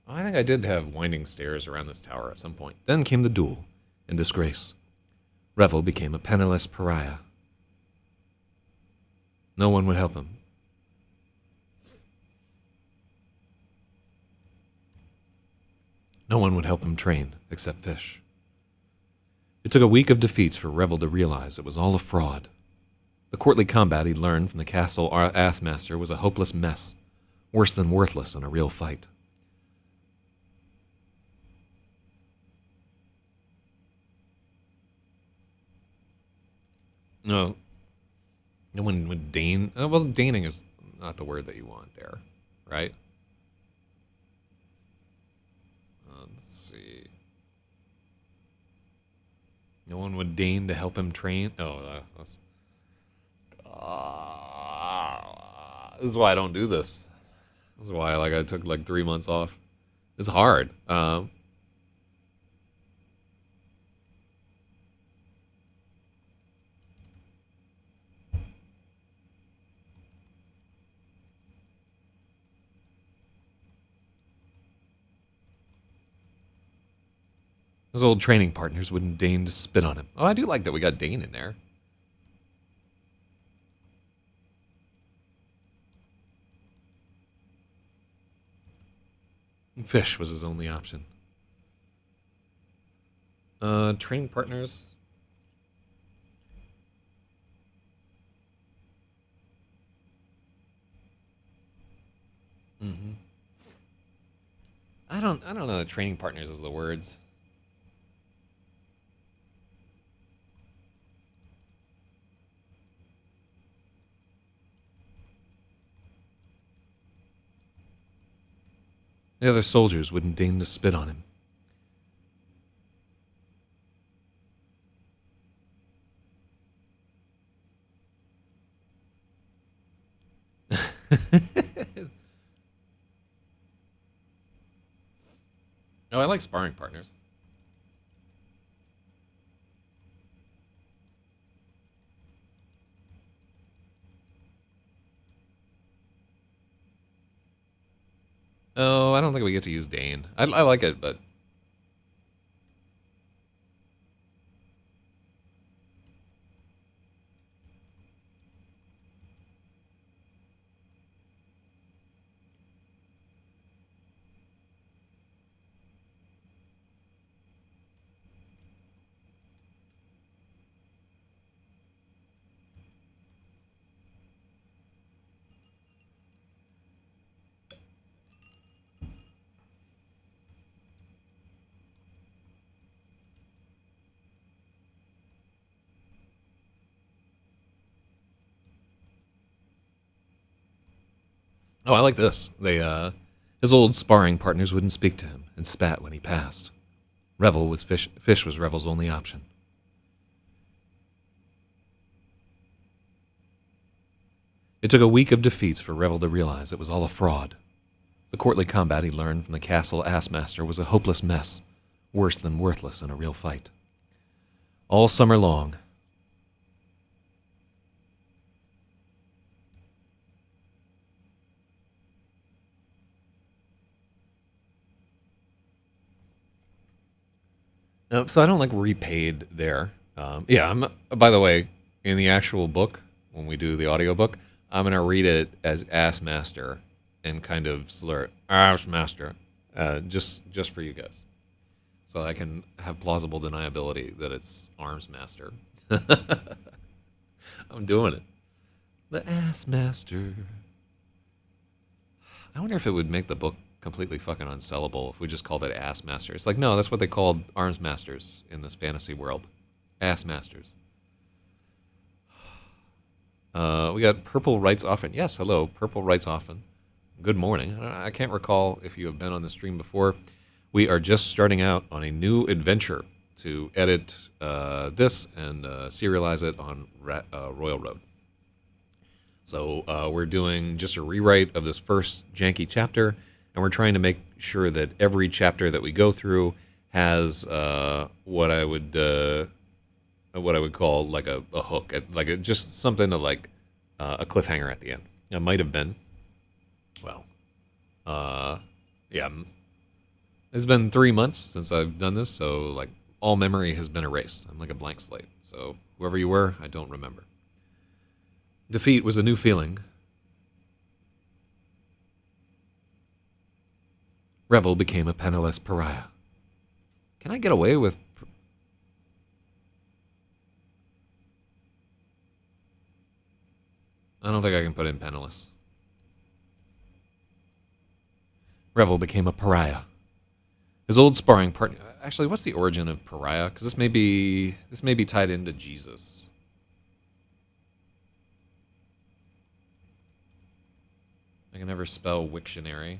I think I did have winding stairs around this tower at some point. Then came the duel and disgrace. Revel became a penniless pariah. No one would help him. No one would help him train, except Fish. It took a week of defeats for Revel to realize it was all a fraud. The courtly combat he'd learned from the castle assmaster was a hopeless mess, worse than worthless in a real fight. No one would deign. Well, deigning is not the word that you want there, right? Let's see. No one would deign to help him train. Oh, that's. This is why I don't do this. This is why, I took 3 months off. It's hard. His old training partners wouldn't deign to spit on him. Oh, I do like that we got Dane in there. Fish was his only option. Training partners. Mm-hmm. I don't know. Training partners is the words. The other soldiers wouldn't deign to spit on him. Oh, I like sparring partners. Oh, I don't think we get to use Dane. I like it, but... Oh, I like this. His old sparring partners wouldn't speak to him and spat when he passed. Revel was Fish. Fish was Revel's only option. It took a week of defeats for Revel to realize it was all a fraud. The courtly combat he learned from the castle assmaster was a hopeless mess, worse than worthless in a real fight. All summer long, So I don't like repaid there. Yeah, I'm. By the way, in the actual book, when we do the audiobook, I'm gonna read it as Ass Master and kind of slur it, Ass Master, just for you guys, so I can have plausible deniability that it's Arms Master. I'm doing it. The Ass Master. I wonder if it would make the book completely fucking unsellable if we just called it Ass Master. It's like, no, that's what they called Arms Masters in this fantasy world. Ass Masters. We got Purple Writes Often. Yes, hello, Purple Writes Often. Good morning. I can't recall if you have been on the stream before. We are just starting out on a new adventure to edit this and serialize it on Royal Road. So we're doing just a rewrite of this first janky chapter, and we're trying to make sure that every chapter that we go through has what I would call like a hook, just something to like a cliffhanger at the end. It might have been, well, yeah. It's been 3 months since I've done this, so like all memory has been erased. I'm like a blank slate. So whoever you were, I don't remember. Defeat was a new feeling. Revel became a penniless pariah. Can I get away with... I don't think I can put in penniless. Revel became a pariah. His old sparring partner... Actually, what's the origin of pariah? Because this may be tied into Jesus. I can never spell Wiktionary.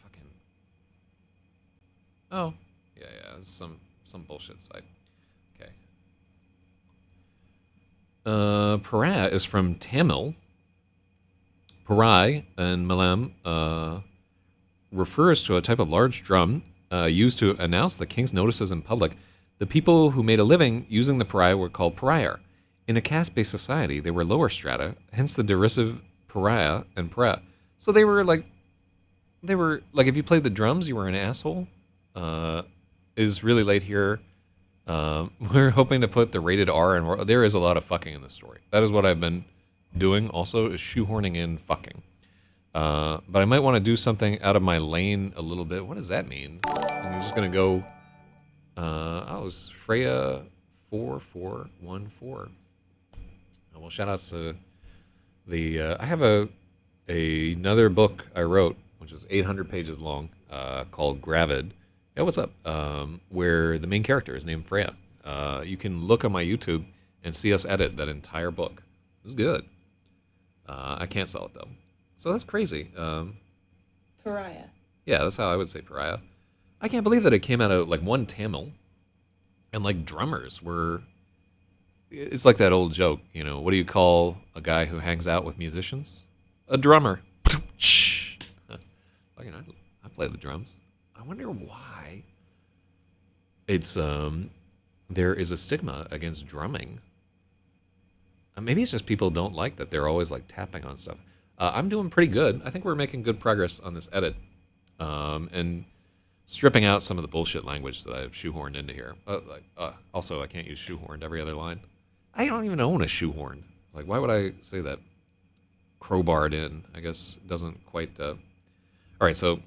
Fucking... Oh, yeah, it's some bullshit site. Okay. Pariah is from Tamil. Parai and Malam refers to a type of large drum used to announce the king's notices in public. The people who made a living using the pariah were called pariah. In a caste-based society, they were lower strata, hence the derisive pariah and pariah. So they were like, if you played the drums, you were an asshole. Is really late here. We're hoping to put the rated R, and there is a lot of fucking in this story. That is what I've been doing also, is shoehorning in fucking. But I might want to do something out of my lane a little bit. What does that mean? I'm just going to go... it was Freya 4414. Well, shout outs to the... I have another book I wrote, which is 800 pages long, called Gravid. Yeah, what's up? Where the main character is named Freya. You can look on my YouTube and see us edit that entire book. It was good. I can't sell it, though. So that's crazy. Pariah. Yeah, that's how I would say pariah. I can't believe that it came out of, like, one Tamil. And, like, drummers were... It's like that old joke, you know, what do you call a guy who hangs out with musicians? A drummer. I play the drums. I wonder why it's there is a stigma against drumming. Maybe it's just people don't like that they're always like tapping on stuff. I'm doing pretty good. I think we're making good progress on this edit, and stripping out some of the bullshit language that I've shoehorned into here. Also, I can't use shoehorned every other line. I don't even own a shoehorn. Like, why would I say that? Crowbarred in, I guess, doesn't quite... All right, so...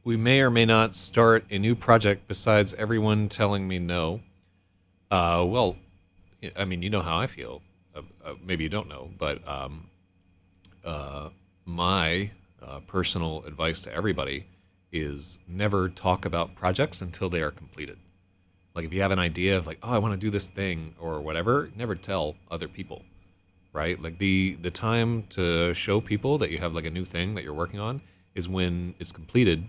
We may or may not start a new project besides everyone telling me no. Well, I mean, you know how I feel. Maybe you don't know, but my personal advice to everybody is never talk about projects until they are completed. Like, if you have an idea of like, oh, I want to do this thing or whatever, never tell other people. right? Like the time to show people that you have like a new thing that you're working on is when it's completed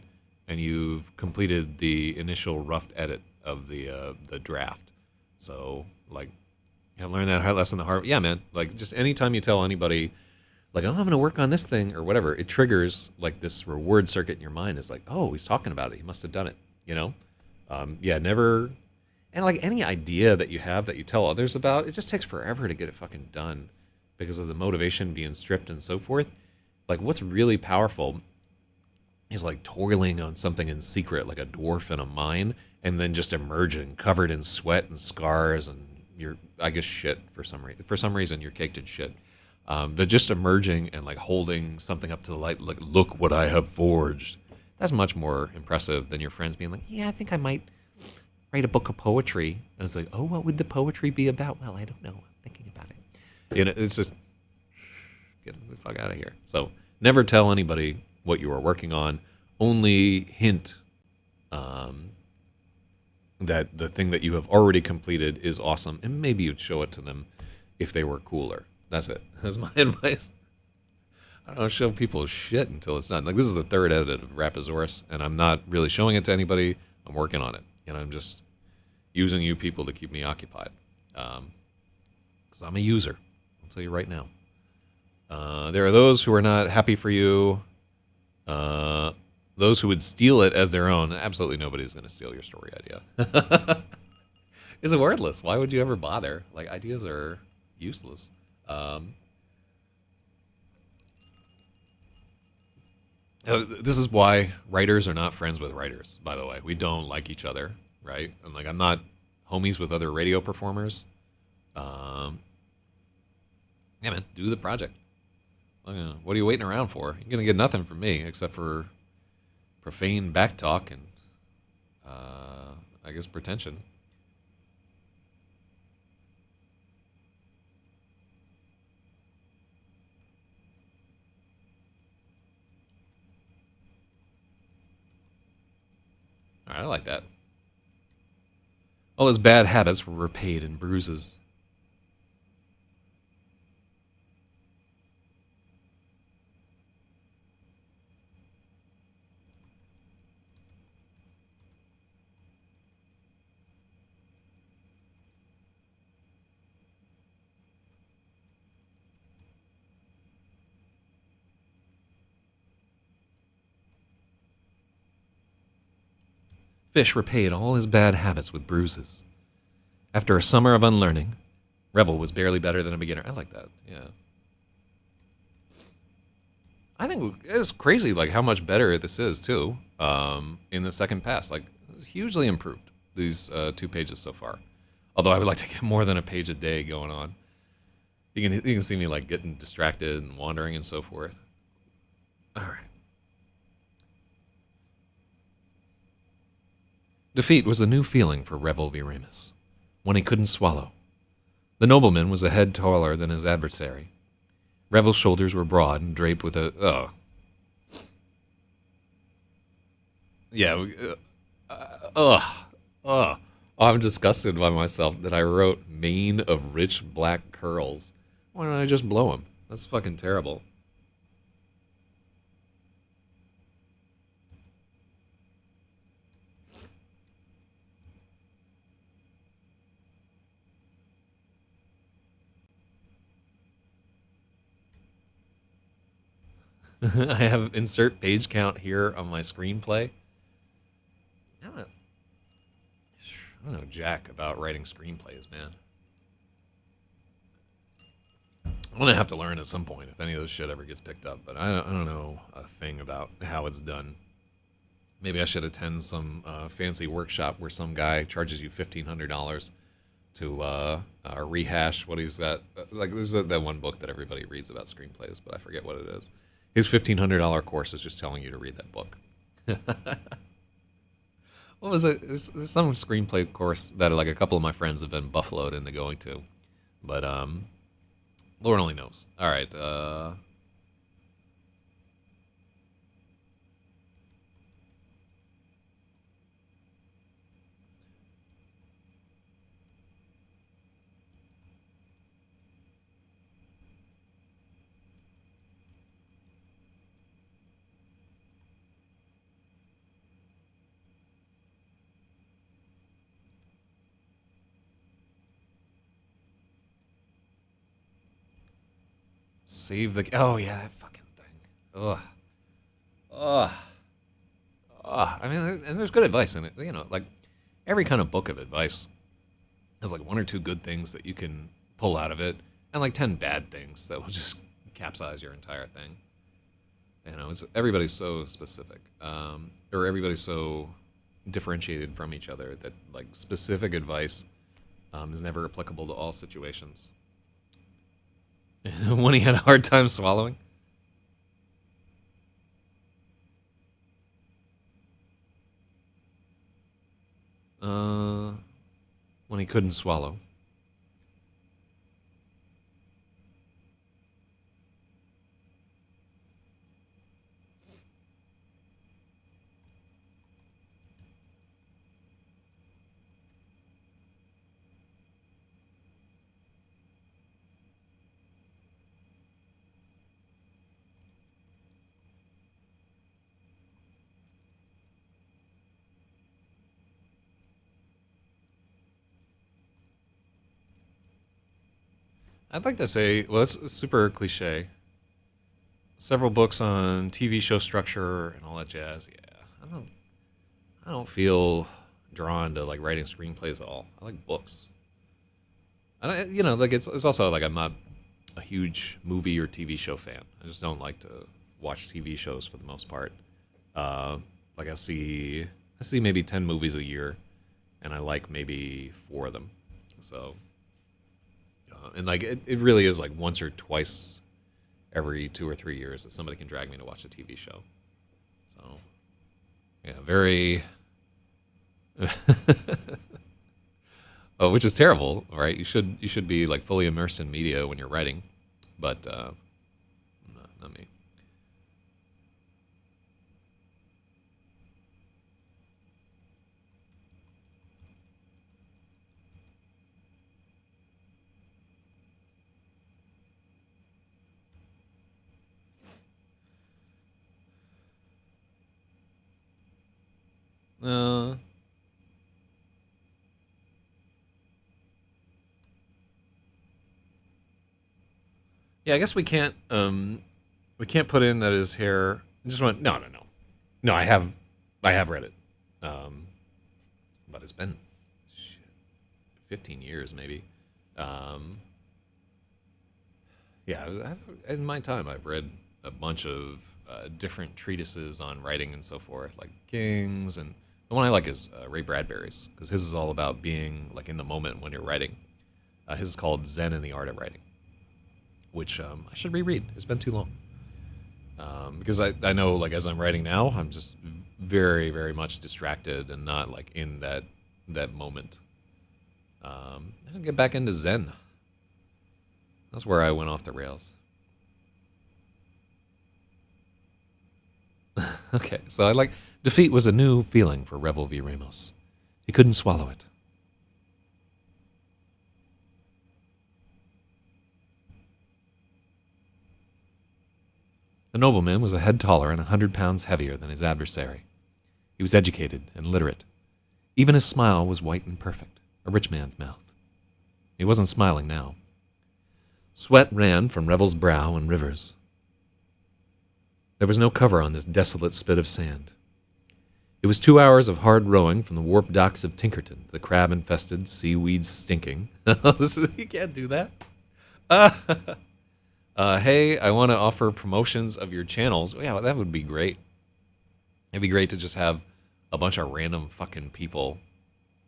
and you've completed the initial rough edit of the draft. So like, you learn that hard lesson the hard. Yeah, man. Like just anytime you tell anybody like, oh, I'm going to work on this thing or whatever, it triggers like this reward circuit in your mind. Is like, oh, he's talking about it. He must have done it. You know? Yeah, never. And like any idea that you have that you tell others about, it just takes forever to get it fucking done because of the motivation being stripped and so forth. Like, what's really powerful is like toiling on something in secret, like a dwarf in a mine, and then just emerging covered in sweat and scars, and you're, I guess, shit for some reason. For some reason, you're caked in shit. But just emerging and like holding something up to the light, like, look what I have forged. That's much more impressive than your friends being like, yeah, I think I might write a book of poetry. And it's like, oh, what would the poetry be about? Well, I don't know. I'm thinking about it. You know, it's just, get the fuck out of here. So never tell anybody what you are working on. Only hint that the thing that you have already completed is awesome, and maybe you'd show it to them if they were cooler. That's it. That's my advice. I don't show people shit until it's done. Like, this is the third edit of RAPAXORIS, and I'm not really showing it to anybody. I'm working on it, and I'm just using you people to keep me occupied. Because I'm a user. I'll tell you right now. There are those who are not happy for you. Those who would steal it as their own. Absolutely nobody's going to steal your story idea. It's worthless. Why would you ever bother? Like, ideas are useless. This is why writers are not friends with writers, by the way. We don't like each other, right? And like, I'm not homies with other radio performers. Yeah, man, do the project. What are you waiting around for? You're going to get nothing from me except for profane backtalk and, I guess, pretension. All right, I like that. All his bad habits were repaid in bruises. Fish repaid all his bad habits with bruises. After a summer of unlearning, Rebel was barely better than a beginner. I like that, yeah. I think it's crazy, like, how much better this is, too, in the second pass. Like, it's hugely improved, these 2 pages so far. Although I would like to get more than a page a day going on. You can see me, like, getting distracted and wandering and so forth. All right. Defeat was a new feeling for Revel V. Remus, one he couldn't swallow. The nobleman was a head taller than his adversary. Revel's shoulders were broad and draped with a... Yeah. I'm disgusted by myself that I wrote mane of rich black curls. Why don't I just blow them? That's fucking terrible. I have insert page count here on my screenplay. I don't know jack about writing screenplays, man. I'm gonna have to learn at some point if any of this shit ever gets picked up, but I don't know a thing about how it's done. Maybe I should attend some fancy workshop where some guy charges you $1,500 to rehash what he's got. Like, there's that one book that everybody reads about screenplays, but I forget what it is. His $1,500 course is just telling you to read that book. What was it? There's some screenplay course that like a couple of my friends have been buffaloed into going to, but Lord only knows. All right. Save the. Oh yeah, that fucking thing. Ugh. Ugh. Ugh. I mean, and there's good advice in it. You know, like every kind of book of advice has like one or two good things that you can pull out of it, and like 10 bad things that will just capsize your entire thing. You know, everybody's so specific, or everybody's so differentiated from each other that like specific advice is never applicable to all situations. When he had a hard time swallowing. When he couldn't swallow. I'd like to say, well, it's super cliche. Several books on TV show structure and all that jazz. Yeah, I don't feel drawn to like writing screenplays at all. I like books. I don't, you know, like it's also like I'm not a huge movie or TV show fan. I just don't like to watch TV shows for the most part. Like I see maybe 10 movies a year, and I like maybe 4 of them. So, and like it really is like once or twice every 2 or 3 years that somebody can drag me to watch a TV show. So, yeah, very. Oh, which is terrible, right? You should be like fully immersed in media when you're writing, but not me. Uh, yeah, I guess we can't put in that his hair just went no. I have read it, um, but it's been shit, 15 years maybe. Um, yeah, in my time I've read a bunch of different treatises on writing and so forth, like King's, and the one I like is Ray Bradbury's because his is all about being like in the moment when you're writing. His is called Zen in the Art of Writing, which I should reread. It's been too long. Because I know like as I'm writing now, I'm just very very much distracted and not like in that moment. I can get back into Zen. That's where I went off the rails. Okay, so I like defeat was a new feeling for Revel V. Ramos. He couldn't swallow it. The nobleman was a head taller and 100 pounds heavier than his adversary. He was educated and literate. Even his smile was white and perfect, a rich man's mouth. He wasn't smiling now. Sweat ran from Revel's brow in rivers. There was no cover on this desolate spit of sand. It was 2 hours of hard rowing from the warped docks of Tinkerton, the crab-infested, seaweed stinking. You can't do that. Hey, I want to offer promotions of your channels. Yeah, that would be great. It'd be great to just have a bunch of random fucking people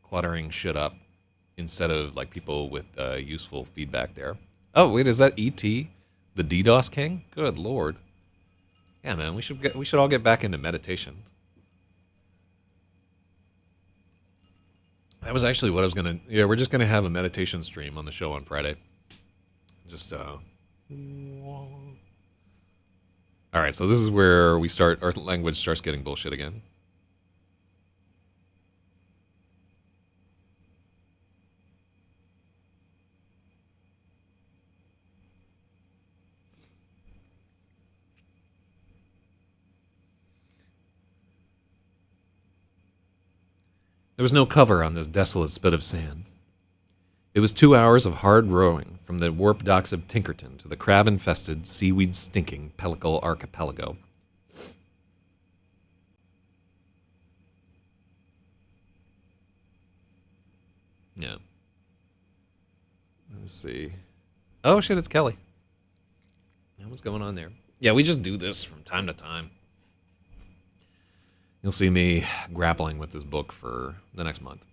cluttering shit up instead of like people with useful feedback there. Oh, wait, is that E.T., the DDoS king? Good lord. Yeah, man, we should all get back into meditation. That was actually what I was gonna. Yeah, we're just gonna have a meditation stream on the show on Friday. Just All right, so this is where we start. Our language starts getting bullshit again. There was no cover on this desolate spit of sand. It was 2 hours of hard rowing from the warp docks of Tinkerton to the crab-infested, seaweed-stinking Pellicle Archipelago. Yeah. Let me see. Oh, shit, it's Kelly. What's going on there? Yeah, we just do this from time to time. You'll see me grappling with this book for the next month.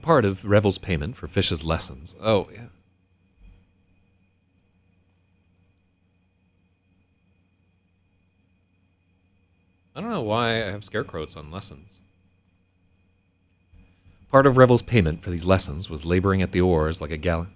Part of Revel's payment for Fish's lessons. Oh, yeah. I don't know why I have scarecrows on lessons. Part of Revel's payment for these lessons was laboring at the oars like a galley.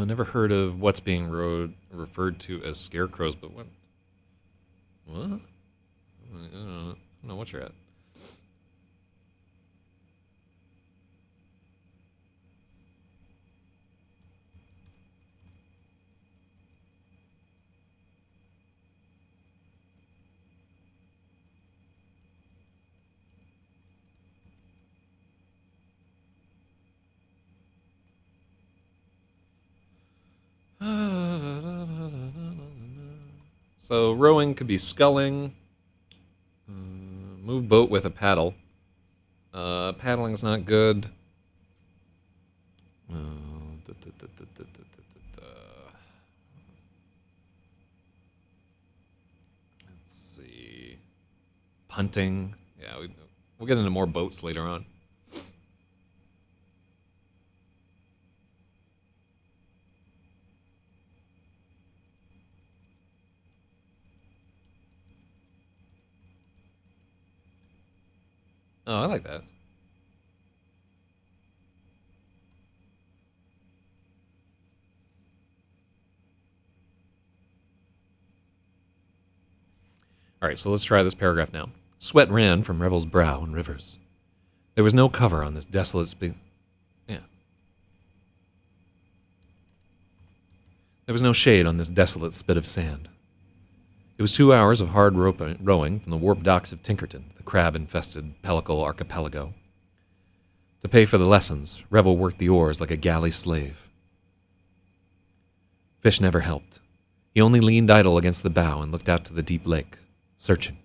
Never heard of what's being referred to as scarecrows, but what? What? I don't know what you're at. So rowing could be sculling. Move boat with a paddle. Paddling's not good. Let's see. Punting. Yeah, we'll get into more boats later on. Oh, I like that. All right, so let's try this paragraph now. Sweat ran from Revel's brow in rivers. There was no cover on this desolate Yeah. There was no shade on this desolate spit of sand. It was 2 hours of hard rowing from the warp docks of Tinkerton, the crab-infested Pellicle Archipelago. To pay for the lessons, Revel worked the oars like a galley slave. Fish never helped. He only leaned idle against the bow and looked out to the deep lake, searching.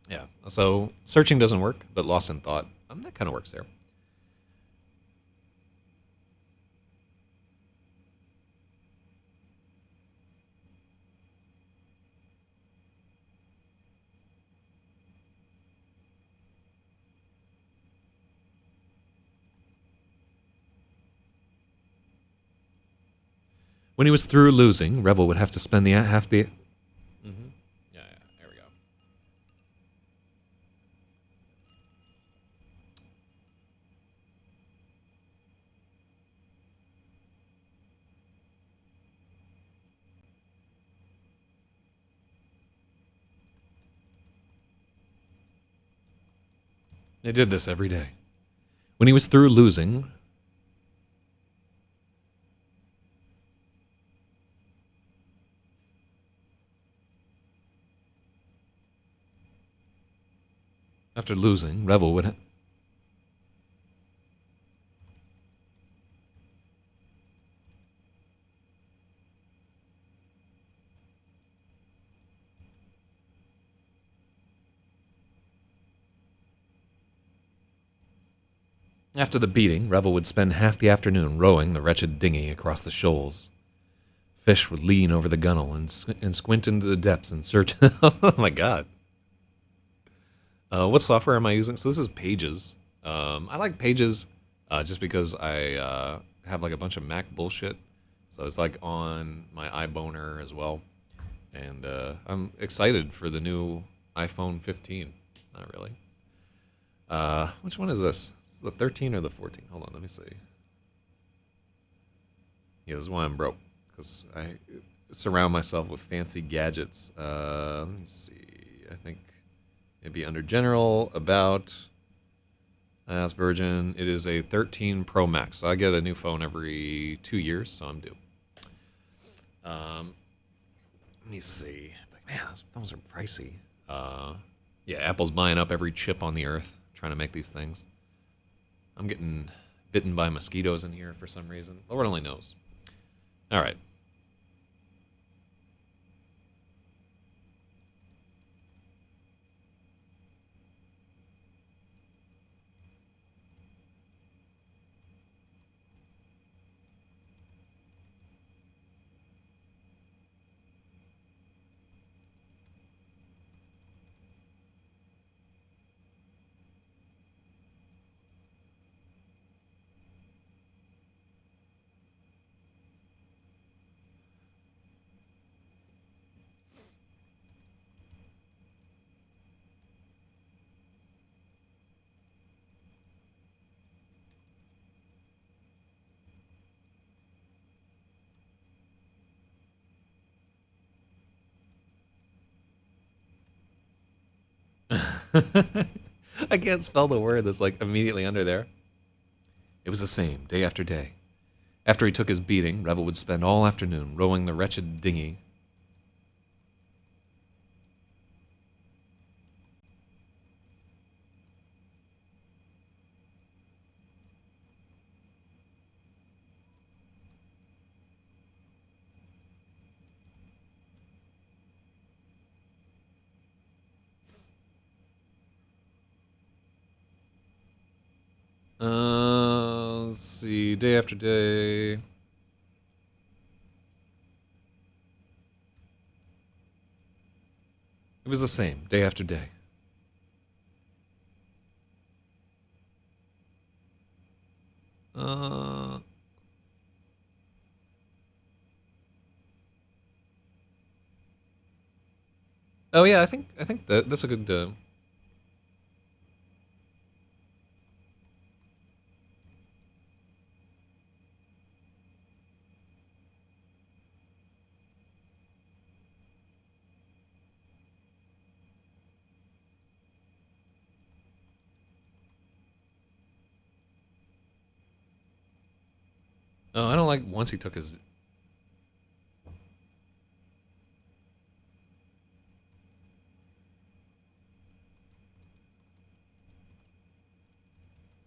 Yeah, so searching doesn't work, but lost in thought, that kind of works there. When he was through losing, Revel would have to spend the half the... Mm-hmm. Yeah, there we go. They did this every day. When he was through losing... After losing, Revel would... After the beating, Revel would spend half the afternoon rowing the wretched dinghy across the shoals. Fish would lean over the gunnel and squint into the depths in search. Oh my god. What software am I using? So this is Pages. I like Pages just because I have like a bunch of Mac bullshit. So it's like on my iBoner as well. And I'm excited for the new iPhone 15. Not really. Which one is this? Is the 13 or the 14? Hold on, let me see. Yeah, this is why I'm broke. Because I surround myself with fancy gadgets. Let me see. I think maybe under General, About, last version. It is a 13 Pro Max. So I get a new phone every 2 years, so I'm due. Let me see. Like, man, those phones are pricey. Yeah, Apple's buying up every chip on the earth, trying to make these things. I'm getting bitten by mosquitoes in here for some reason. Lord only knows. All right. I can't spell the word that's like immediately under there. It was the same, day after day. After he took his beating, Revel would spend all afternoon rowing the wretched dinghy. Let's see, day after day. It was the same, day after day. Uh, oh yeah, I think that's a good. Oh, I don't like once he took his.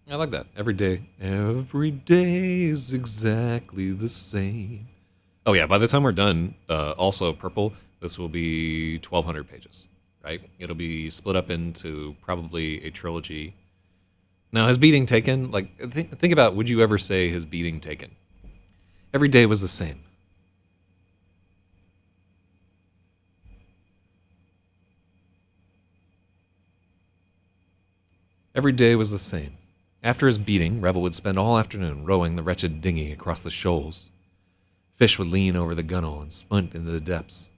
I like that every day. Every day is exactly the same. Oh yeah, by the time we're done, also purple. This will be 1,200 pages, right? It'll be split up into probably a trilogy. Now, his beating taken. Like, think about. Would you ever say his beating taken? Every day was the same. Every day was the same. After his beating, Revel would spend all afternoon rowing the wretched dinghy across the shoals. Fish would lean over the gunwale and squint into the depths.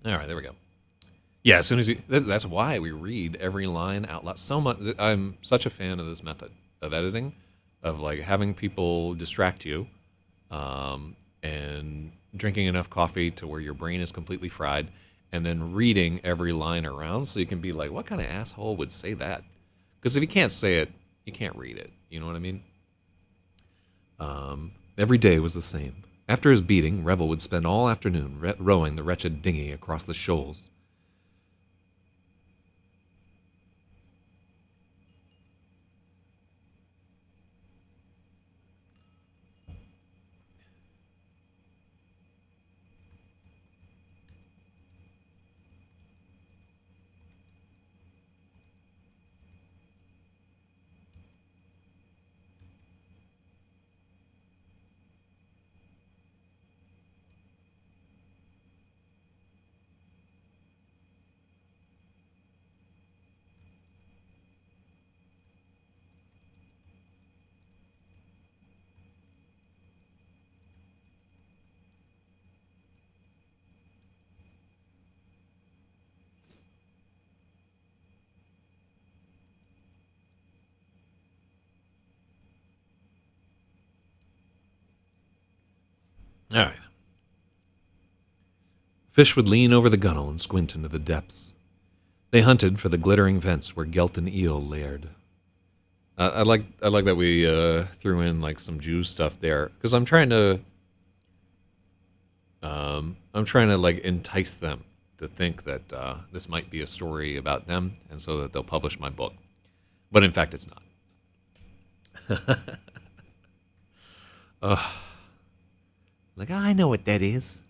All right, there we go. Yeah, as soon as you, that's why we read every line out loud. So much. I'm such a fan of this method of editing, of like having people distract you, and drinking enough coffee to where your brain is completely fried, and then reading every line around so you can be like, what kind of asshole would say that? Because if you can't say it, you can't read it. You know what I mean? Every day was the same. After his beating, Revel would spend all afternoon rowing the wretched dinghy across the shoals. All right. Fish would lean over the gunwale and squint into the depths. They hunted for the glittering vents where gelt and eel laired. I like that we threw in like some Jew stuff there because I'm trying to like entice them to think that this might be a story about them, and so that they'll publish my book. But in fact, it's not. Like, I know what that is.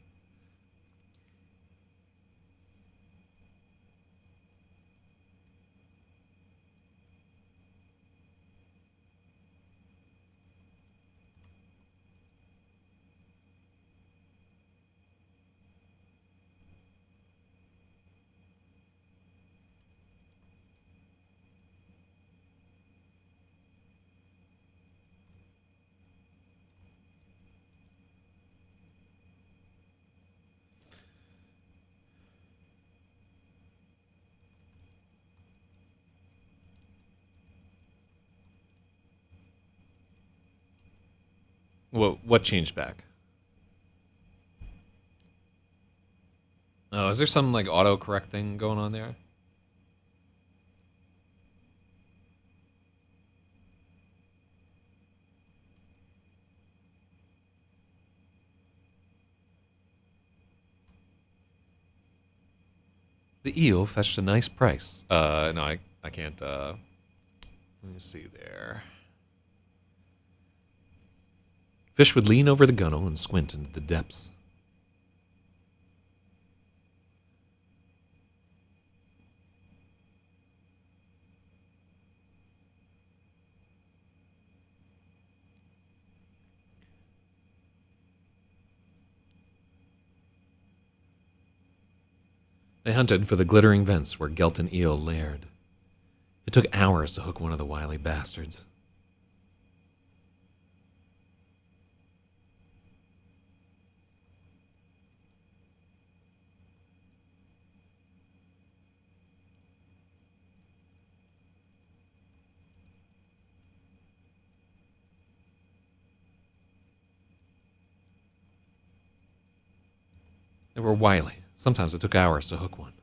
What changed back? Oh, is there some like autocorrect thing going on there? The eel fetched a nice price. No, I can't. Let me see there. Fish would lean over the gunwale and squint into the depths. They hunted for the glittering vents where gelt and eel laired. It took hours to hook one of the wily bastards. They were wily. Sometimes it took hours to hook one.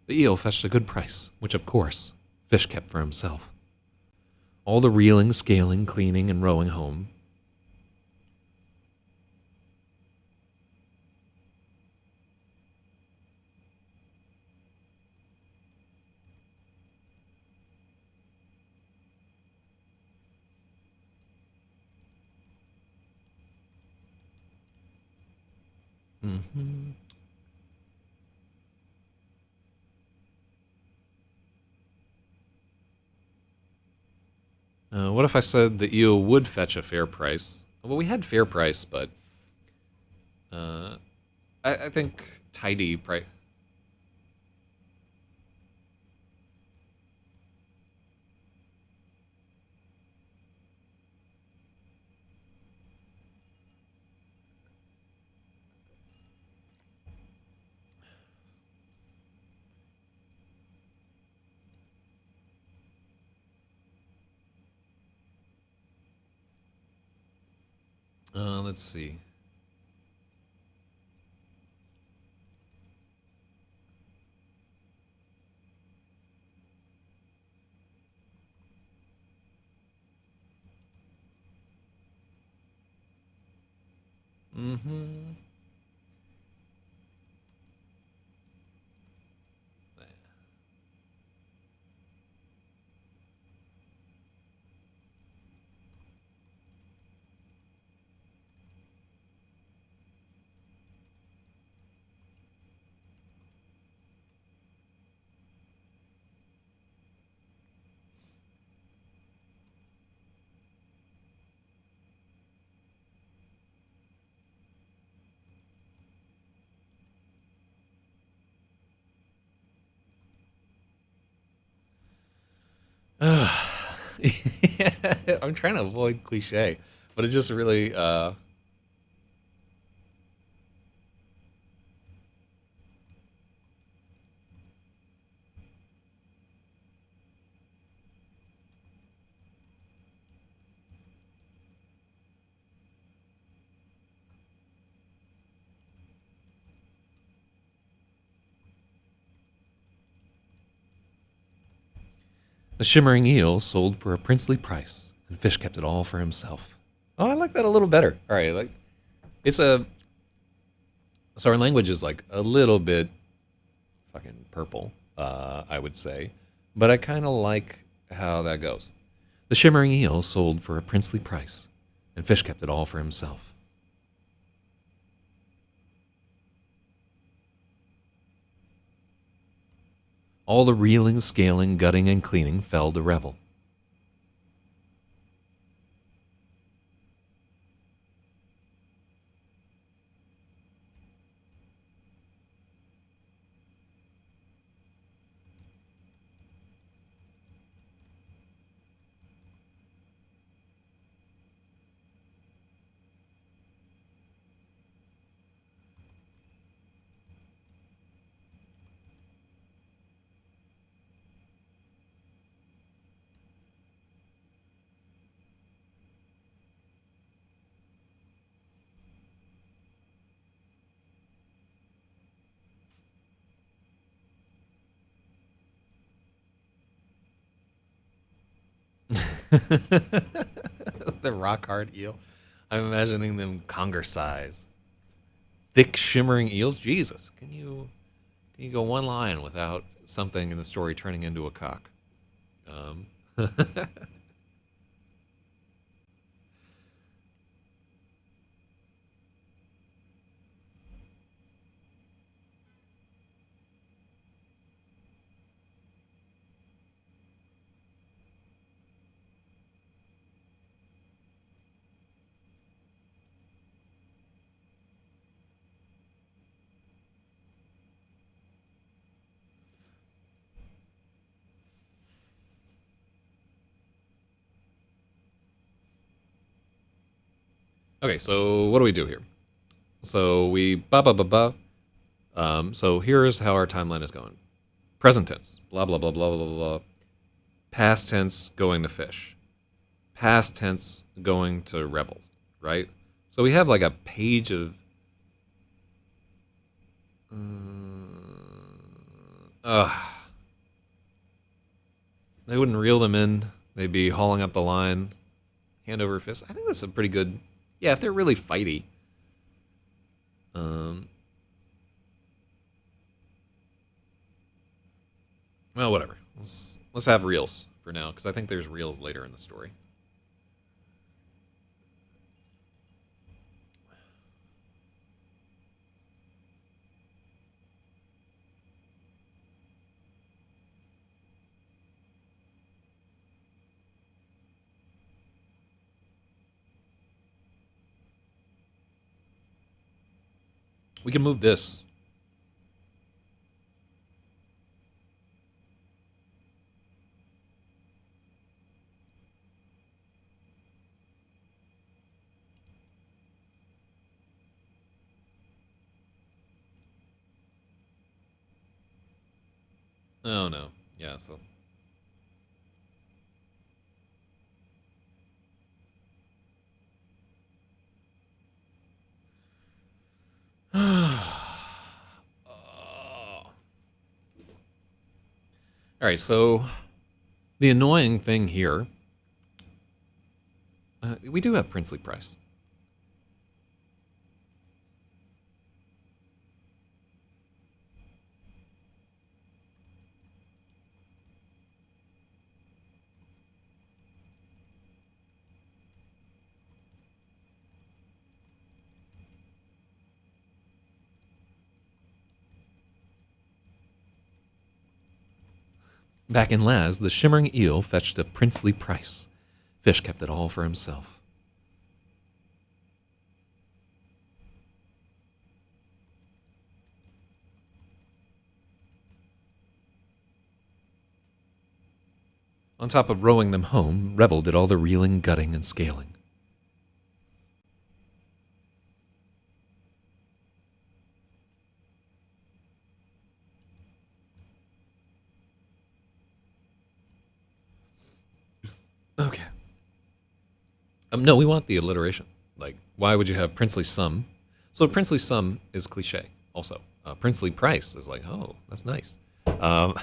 The eel fetched a good price, which, of course, Fish kept for himself. All the reeling, scaling, cleaning, and rowing home. Mm-hmm. What if I said the eel would fetch a fair price? Well, we had fair price, but uh, I think tidy price. Let's see. Mm-hmm. I'm trying to avoid cliche, but it just really. The shimmering eel sold for a princely price, and fish kept it all for himself. Oh, I like that a little better. All right, like it's a so our language is like a little bit fucking purple, I would say, but I kind of like how that goes. The shimmering eel sold for a princely price, and fish kept it all for himself. All the reeling, scaling, gutting, and cleaning fell to revel. The rock hard eel. I'm imagining them conger size. Thick shimmering eels. Jesus, can you go one line without something in the story turning into a cock? Um, okay, so what do we do here? So we ba ba ba ba. So here's how our timeline is going. Present tense, blah blah blah blah blah blah. Past tense, going to fish. Past tense, going to revel. Right. So we have like a page of. They wouldn't reel them in. They'd be hauling up the line, hand over fist. I think that's a pretty good. Yeah, if they're really fighty. Um. Well, whatever. Let's have reels for now, because I think there's reels later in the story. We can move this. Oh no. Yeah, so Oh. All right, so the annoying thing here, we do have princely price. Back in Laz, the shimmering eel fetched a princely price. Fish kept it all for himself. On top of rowing them home, Revel did all the reeling, gutting, and scaling. Okay. No, we want the alliteration. Like, why would you have princely sum? So princely sum is cliche. Also, princely price is like, oh, that's nice. Um,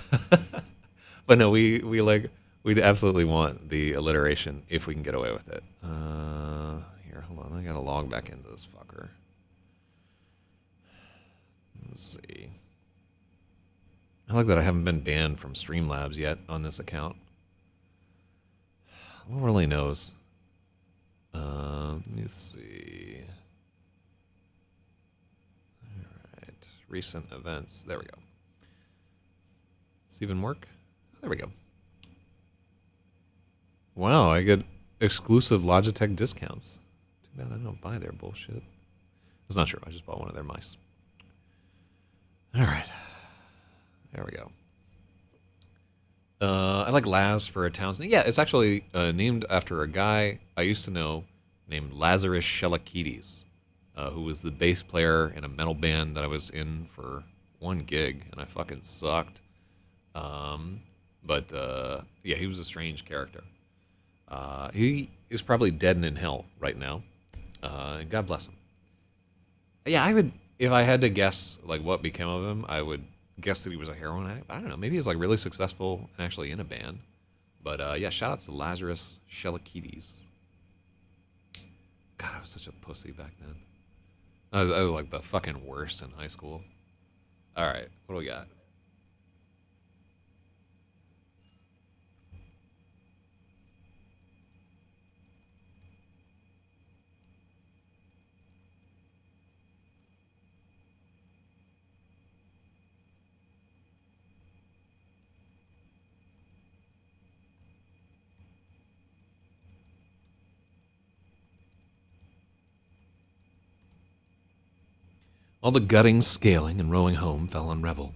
but no, we like We'd absolutely want the alliteration if we can get away with it. Here, hold on. I gotta log back into this fucker. Let's see. I like that I haven't been banned from Streamlabs yet on this account. Who really knows? Let me see. Alright. Recent events. There we go. Does it even work? There we go. Wow, I get exclusive Logitech discounts. Too bad I don't buy their bullshit. That's not true. I just bought one of their mice. Alright. There we go. I like Laz for a town's name. Yeah, it's actually named after a guy I used to know named Lazarus Shelakides, who was the bass player in a metal band that I was in for one gig, and I fucking sucked. But yeah, he was a strange character. He is probably dead and in hell right now. And God bless him. Yeah, I would, if I had to guess like what became of him, I would guess that he was a heroin addict. I don't know. Maybe he's like really successful and actually in a band. But yeah, shout outs to Lazarus Shelakides. God, I was such a pussy back then. I was like the fucking worst in high school. All right, what do we got? All the gutting, scaling, and rowing home fell on Revel.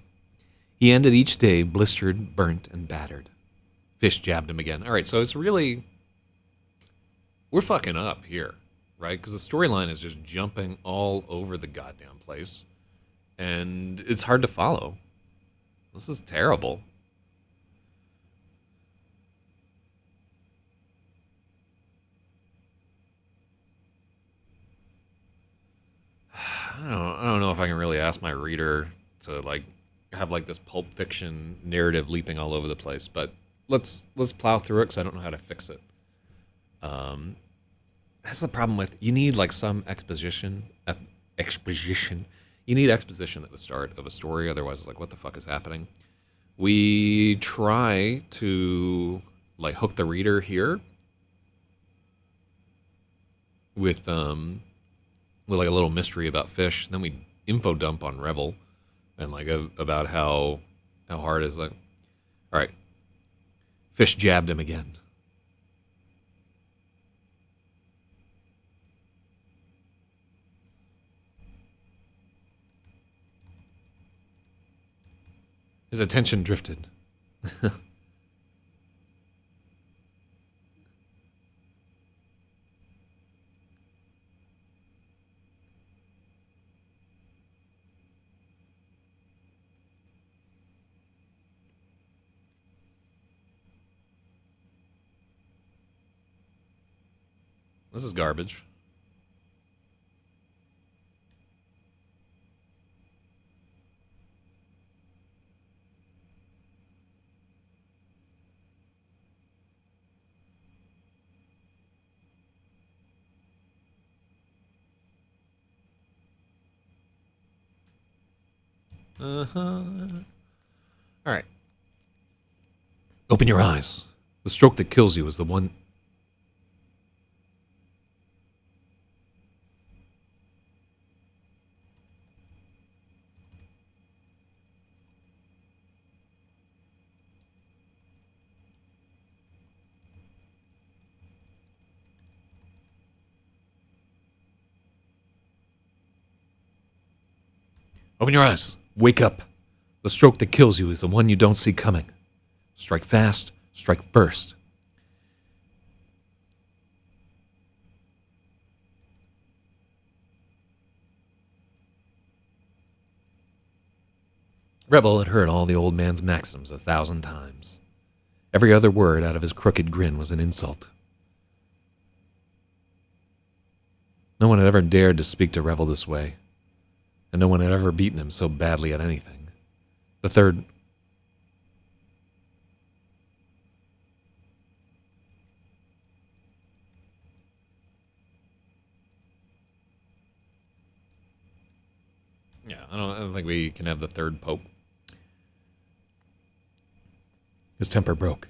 He ended each day blistered, burnt, and battered. Fish jabbed him again. All right, so it's really... We're fucking up here, right? Because the storyline is just jumping all over the goddamn place. And it's hard to follow. This is terrible. I don't know if I can really ask my reader to like have like this Pulp Fiction narrative leaping all over the place, but let's plow through it because I don't know how to fix it. That's the problem with, you need like some exposition. You need exposition at the start of a story, otherwise it's like, what the fuck is happening? We try to like hook the reader here with like a little mystery about Fish. Then we info dump on Revel and like about how hard is like, all right, Fish jabbed him again. His attention drifted. This is garbage. All right. Open your eyes. The stroke that kills you is the one... Open your eyes. Wake up. The stroke that kills you is the one you don't see coming. Strike fast. Strike first. Revel had heard all the old man's maxims 1,000 times. Every other word out of his crooked grin was an insult. No one had ever dared to speak to Revel this way, and no one had ever beaten him so badly at anything. The third... Yeah, I don't think we can have the third pope. His temper broke.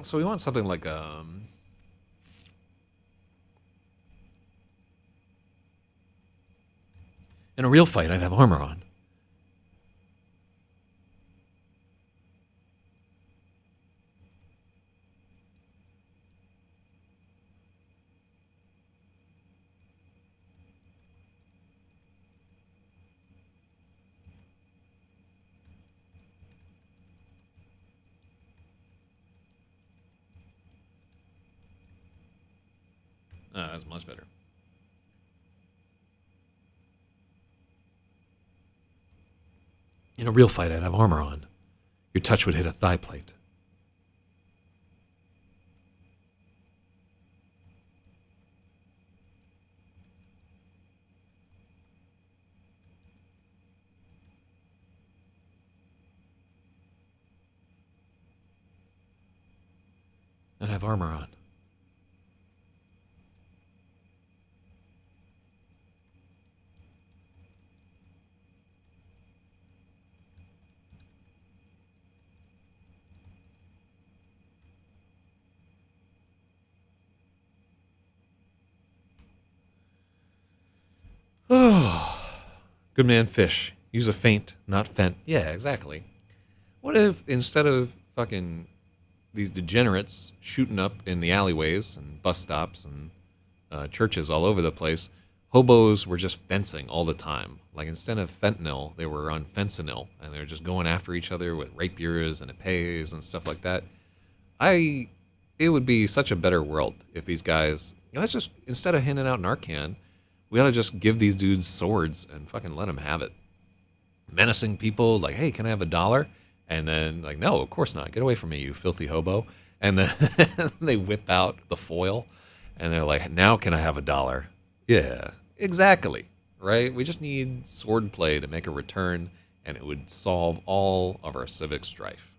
So we want something like in a real fight, I'd have armor on. That's much better. In a real fight, I'd have armor on. Your touch would hit a thigh plate. I'd have armor on. Oh, good man, fish. Use a feint, not fent. Yeah, exactly. What if instead of fucking these degenerates shooting up in the alleyways and bus stops and churches all over the place, hobos were just fencing all the time. Like instead of fentanyl, they were on fentanyl, and they were just going after each other with rapiers and epées and stuff like that. It would be such a better world if these guys, let's just instead of handing out Narcan, we ought to just give these dudes swords and fucking let them have it. Menacing people like, hey, can I have $1? And then like, no, of course not. Get away from me, you filthy hobo. And then they whip out the foil, and they're like, now can I have $1? Yeah, exactly. Right? We just need swordplay to make a return, and it would solve all of our civic strife.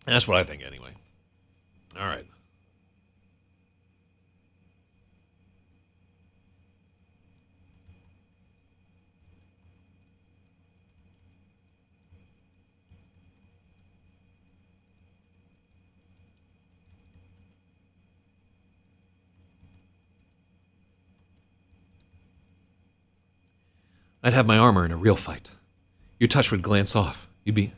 That's what I think, anyway. All right. I'd have my armor in a real fight. Your touch would glance off. You'd be.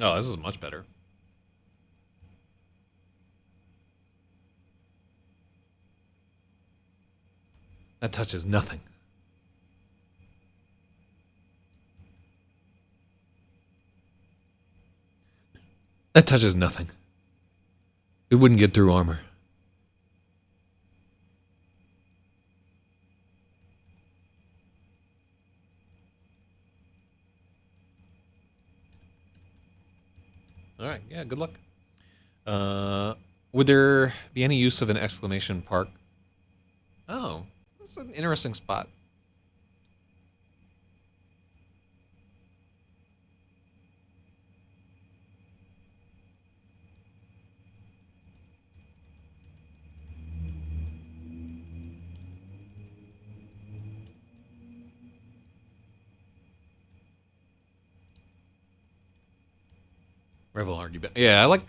Oh, this is much better. That touches nothing. That touches nothing. It wouldn't get through armor. All right. Yeah, good luck. Would there be any use of an exclamation park? Oh, that's an interesting spot. Revel argue back. Yeah, I like.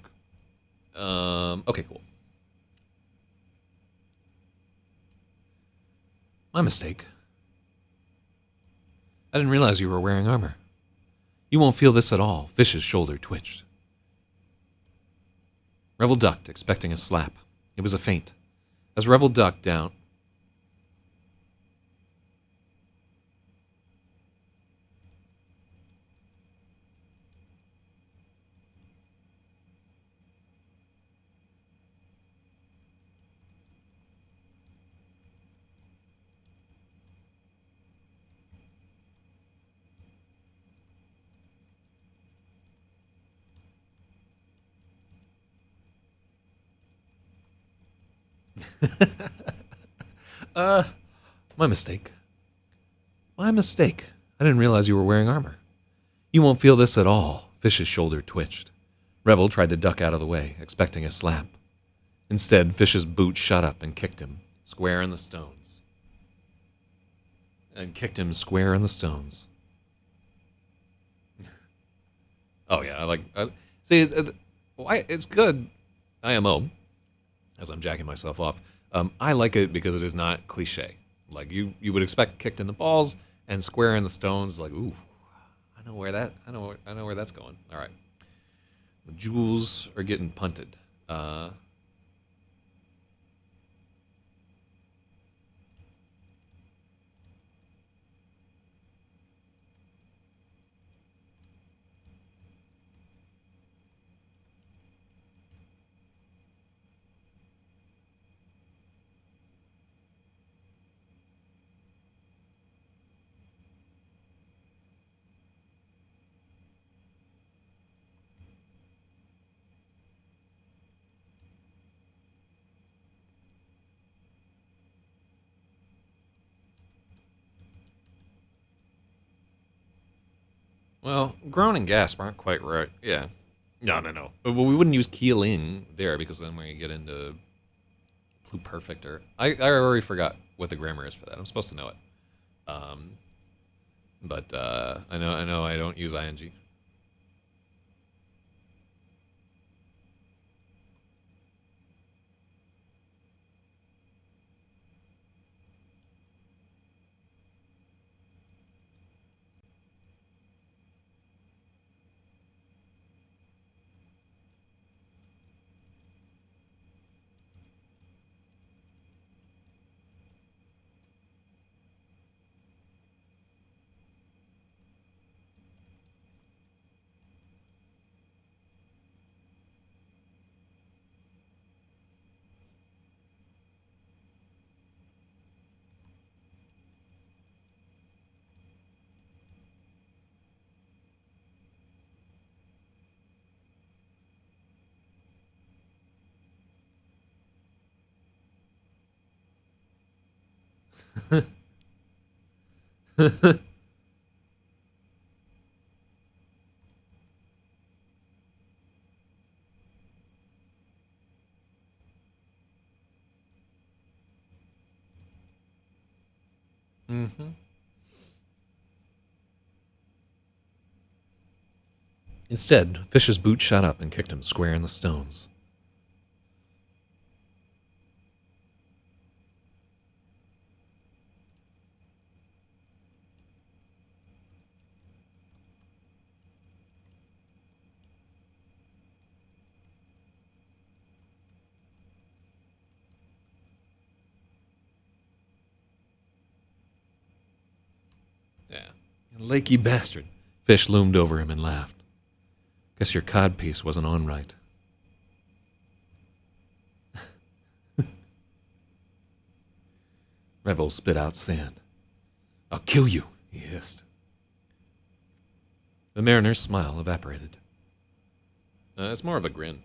Okay, cool. My mistake. I didn't realize you were wearing armor. You won't feel this at all. Fish's shoulder twitched. Revel ducked, expecting a slap. It was a feint. As Revel ducked down. uh, my mistake. My mistake. I didn't realize you were wearing armor. You won't feel this at all. Fish's shoulder twitched. Revel tried to duck out of the way, expecting a slap. Instead, Fish's boot shot up and kicked him square in the stones. Oh yeah, I like. See, why it's good. IMO, as I'm jacking myself off. I like it because it is not cliche. Like you would expect kicked in the balls and square in the stones. Like ooh, I know where that's going. All right, the jewels are getting punted. Well, groan and gasp aren't quite right. Yeah. No. Well, we wouldn't use keeling there because then we get into pluperfect or I already forgot what the grammar is for that. I'm supposed to know it. Um, but I know I don't use ing. Mm-hmm. Instead, Fish's boot shot up and kicked him square in the stones. Yeah. Lakey bastard. Fish loomed over him and laughed. Guess your codpiece wasn't on right. Revel spit out sand. I'll kill you, he hissed. The mariner's smile evaporated. It's more of a grin.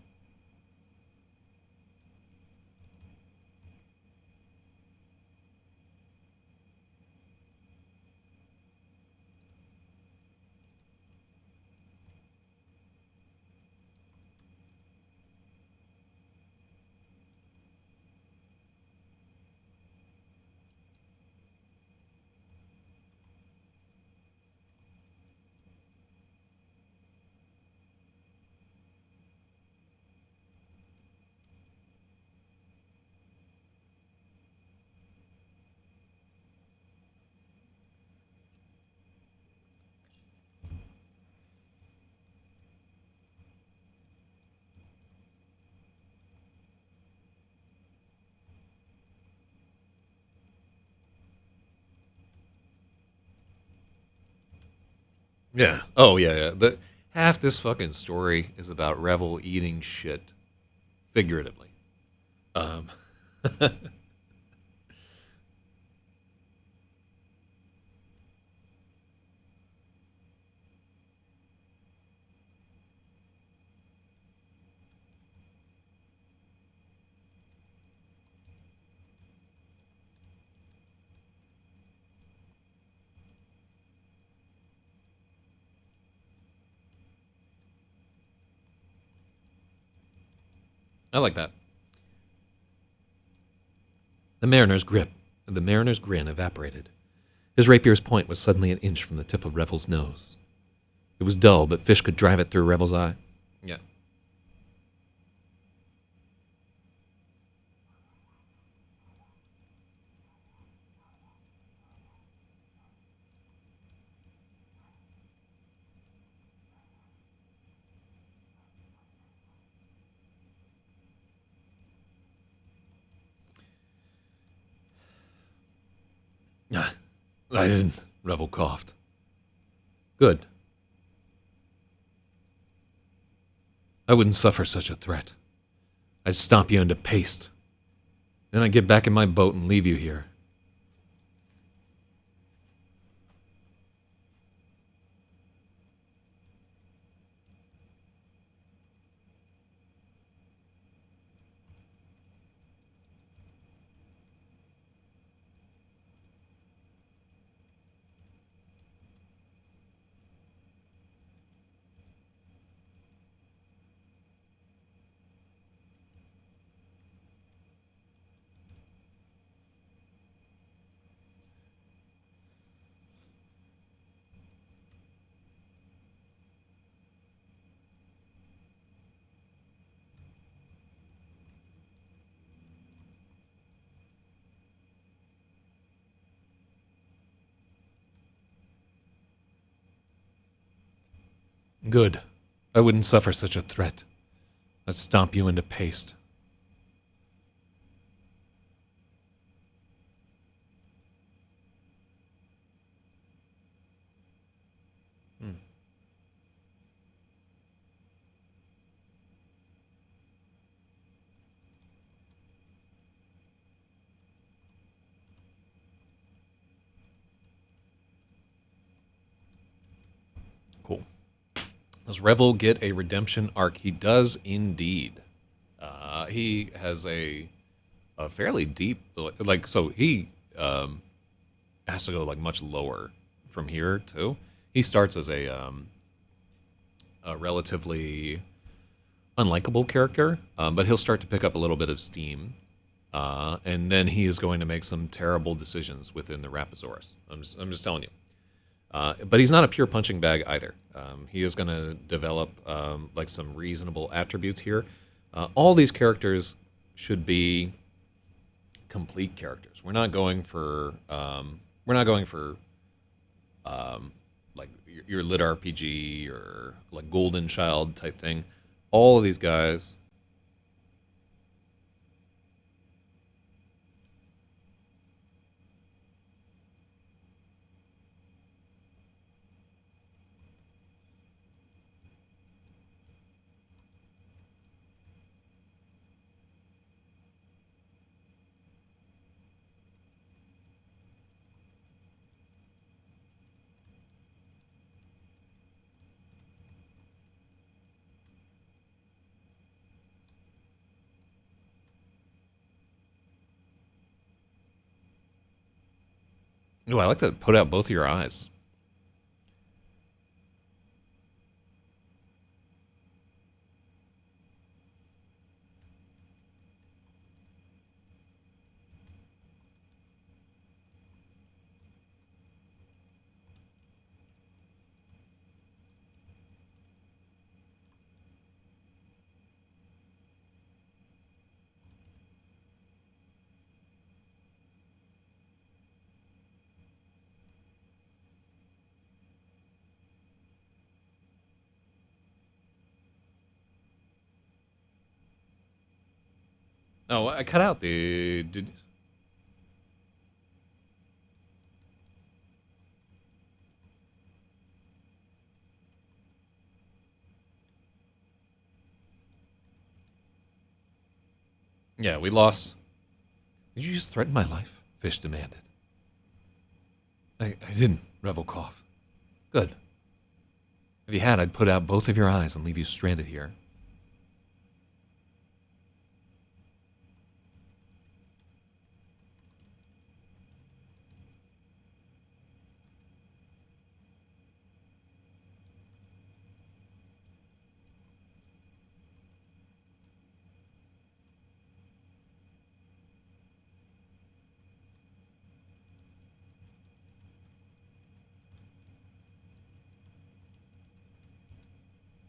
Yeah. Oh yeah, yeah. The half this fucking story is about Revel eating shit figuratively. Um, I like that. The mariner's grin evaporated. His rapier's point was suddenly an inch from the tip of Revel's nose. It was dull, but Fish could drive it through Revel's eye. Yeah. Ah, I didn't. Revel coughed. Good. I wouldn't suffer such a threat. I'd stomp you into paste. Then I'd get back in my boat and leave you here. Good. I wouldn't suffer such a threat. I'd stomp you into paste. Hmm. Cool. Does Revel get a redemption arc? He does indeed. He has a fairly deep, like, so he has to go like much lower from here too. He starts as a relatively unlikable character, but he'll start to pick up a little bit of steam, and then he is going to make some terrible decisions within the Rapasaurus. I'm just telling you. But he's not a pure punching bag either. He is going to develop like some reasonable attributes here. All these characters should be complete characters. We're not going for like your lit RPG or like Golden Child type thing. All of these guys. Ooh, I like to put out both of your eyes. Oh, I cut out the. Did Yeah, we lost. Did you just threaten my life? Fish demanded. I didn't, Revelkov. Good. If you had, I'd put out both of your eyes and leave you stranded here.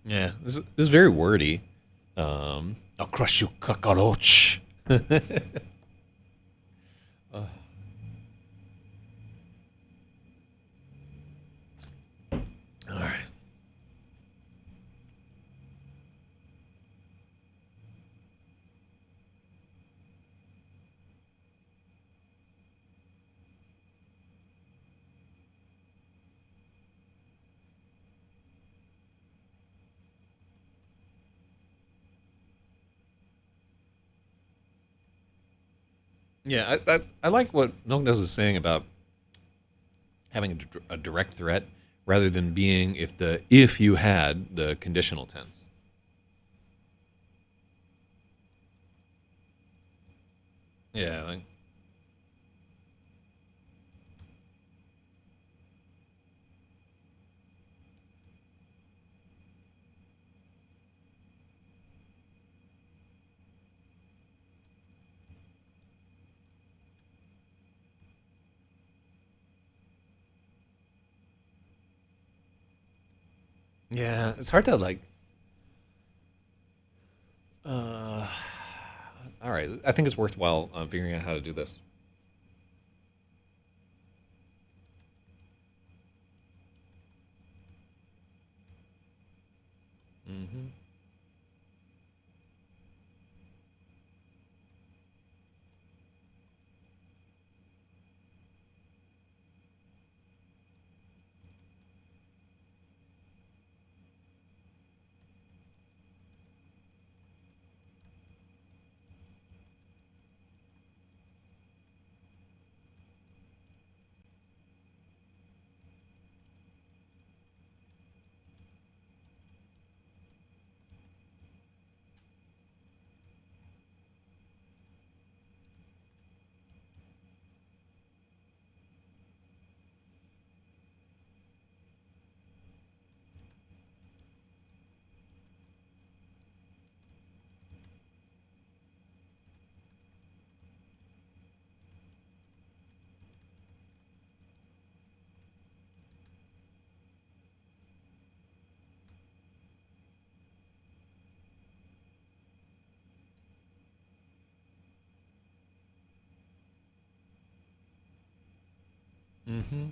Yeah, this is very wordy. I'll crush you, cockroach. All right. Yeah, I like what Nognes is saying about having a direct threat rather than being if you had the conditional tense. Yeah, like, yeah, it's hard to like. Uh, all right, I think it's worthwhile figuring out how to do this. Hmm. Hmm.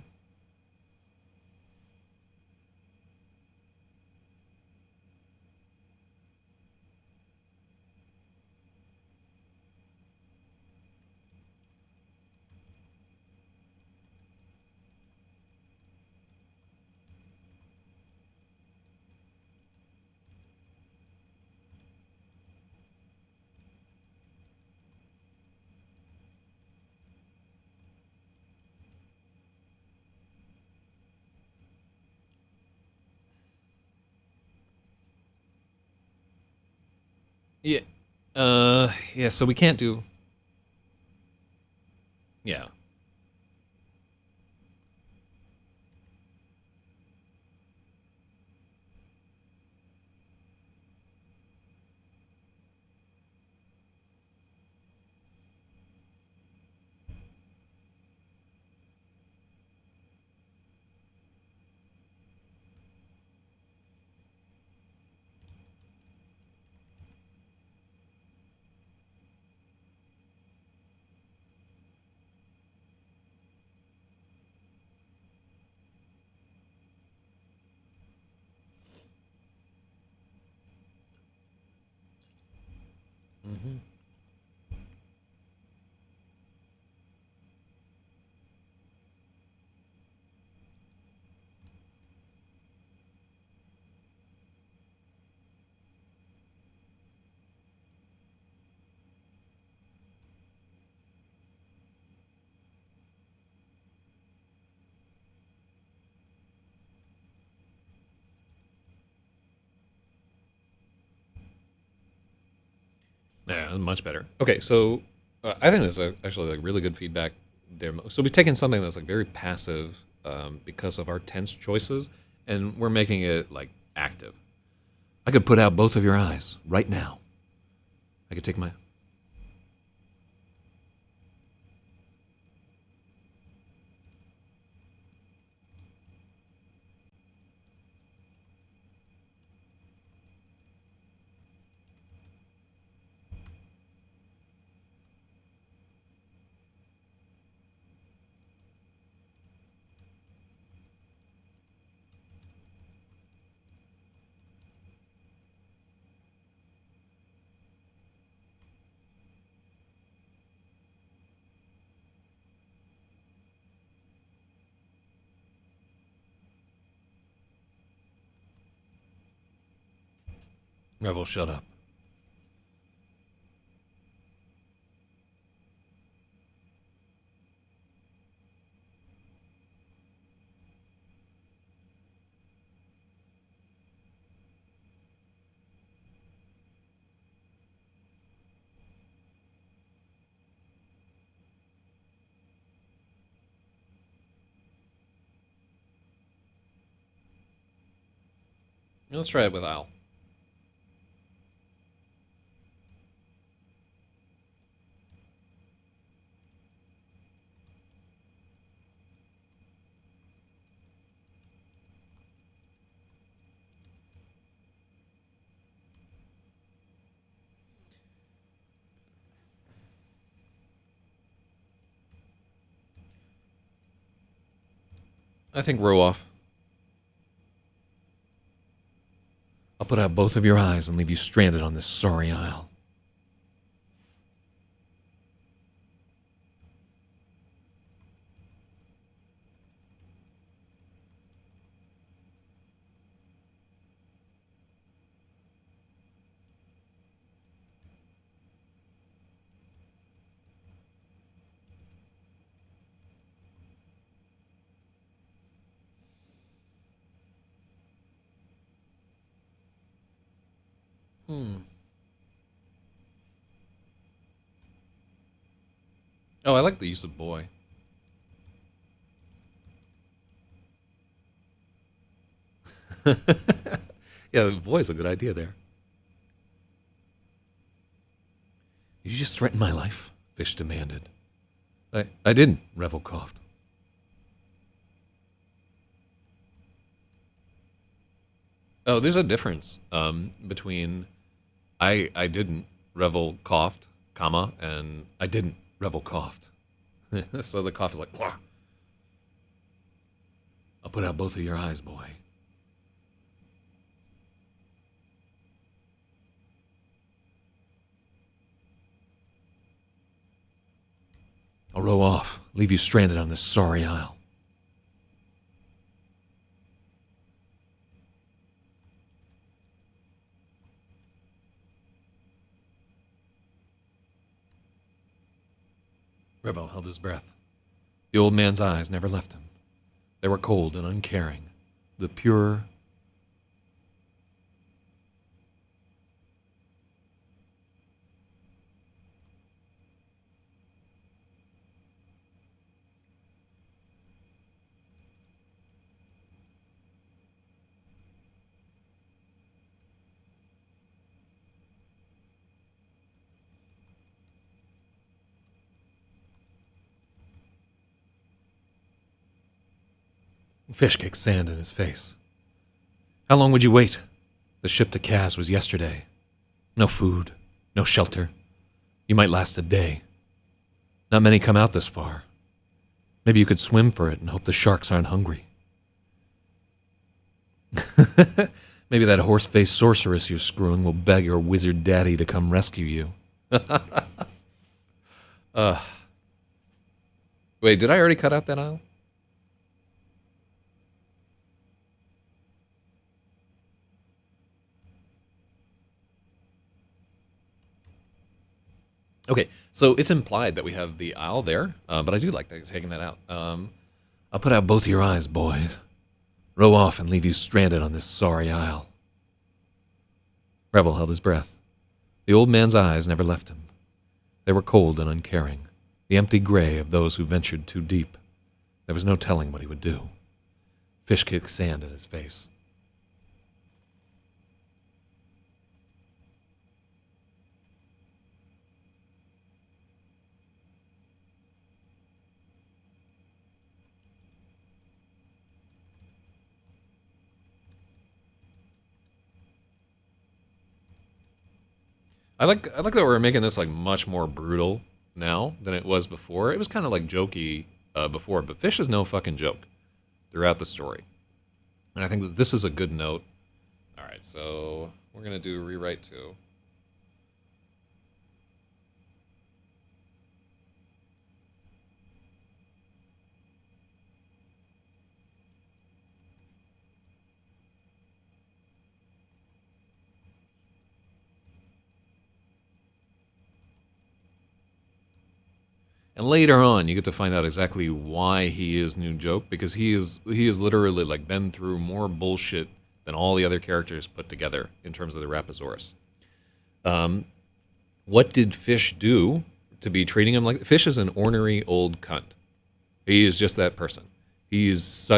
Yeah. Yeah. So we can't do. Yeah. Hmm. Yeah, much better. Okay, so I think that's actually like really good feedback there. So we've taken something that's like very passive because of our tense choices, and we're making it like active. I could put out both of your eyes right now. I could take my. Revel, shut up. Let's try it with Al. I think row off. I'll put out both of your eyes and leave you stranded on this sorry isle. Oh, I like the use of boy. Yeah, boy is a good idea there. Did you just threaten my life? Fish demanded. I didn't, Revel coughed. Oh, there's a difference between I didn't, Revel coughed, comma, and I didn't, Revel coughed. So the cough is like, "Wah." I'll put out both of your eyes, boy. I'll row off, leave you stranded on this sorry isle. Revel held his breath. The old man's eyes never left him. They were cold and uncaring. The pure. Fish kicked sand in his face. How long would you wait? The ship to Kaz was yesterday. No food, no shelter. You might last a day. Not many come out this far. Maybe you could swim for it and hope the sharks aren't hungry. Maybe that horse-faced sorceress you're screwing will beg your wizard daddy to come rescue you. Wait, did I already cut out that aisle? Okay, so it's implied that we have the aisle there, but I do like taking that out. I'll put out both your eyes, boys. Row off and leave you stranded on this sorry isle. Revel held his breath. The old man's eyes never left him. They were cold and uncaring, the empty gray of those who ventured too deep. There was no telling what he would do. Fish kicked sand in his face. I like that we're making this like much more brutal now than it was before. It was kind of like jokey before, but Fish is no fucking joke throughout the story. And I think that this is a good note. All right, so we're going to do rewrite 2. And later on, you get to find out exactly why he is new joke, because he is literally like been through more bullshit than all the other characters put together in terms of the RAPAXORIS. What did Fish do to be treating him like? Fish is an ornery old cunt. He is just that person. He is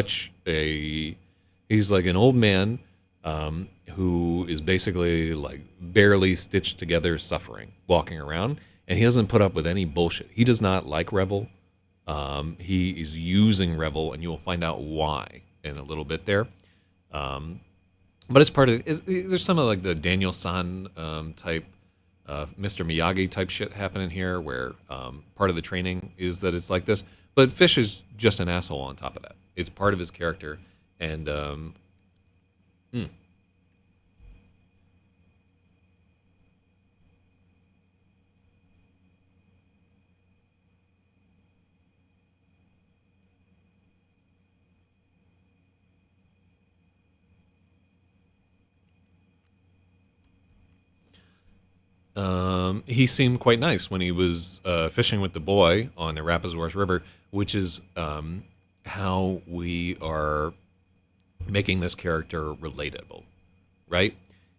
he's like an old man who is basically like barely stitched together, suffering, walking around. And he doesn't put up with any bullshit. He does not like Revel. He is using Revel, and you will find out why in a little bit there. But it's part of there's some of like the Daniel San type, Mr. Miyagi type shit happening here, where part of the training is that it's like this. But Fish is just an asshole on top of that. It's part of his character, and he seemed quite nice when he was fishing with the boy on the RAPAXORIS River, which is how we are making this character relatable, right?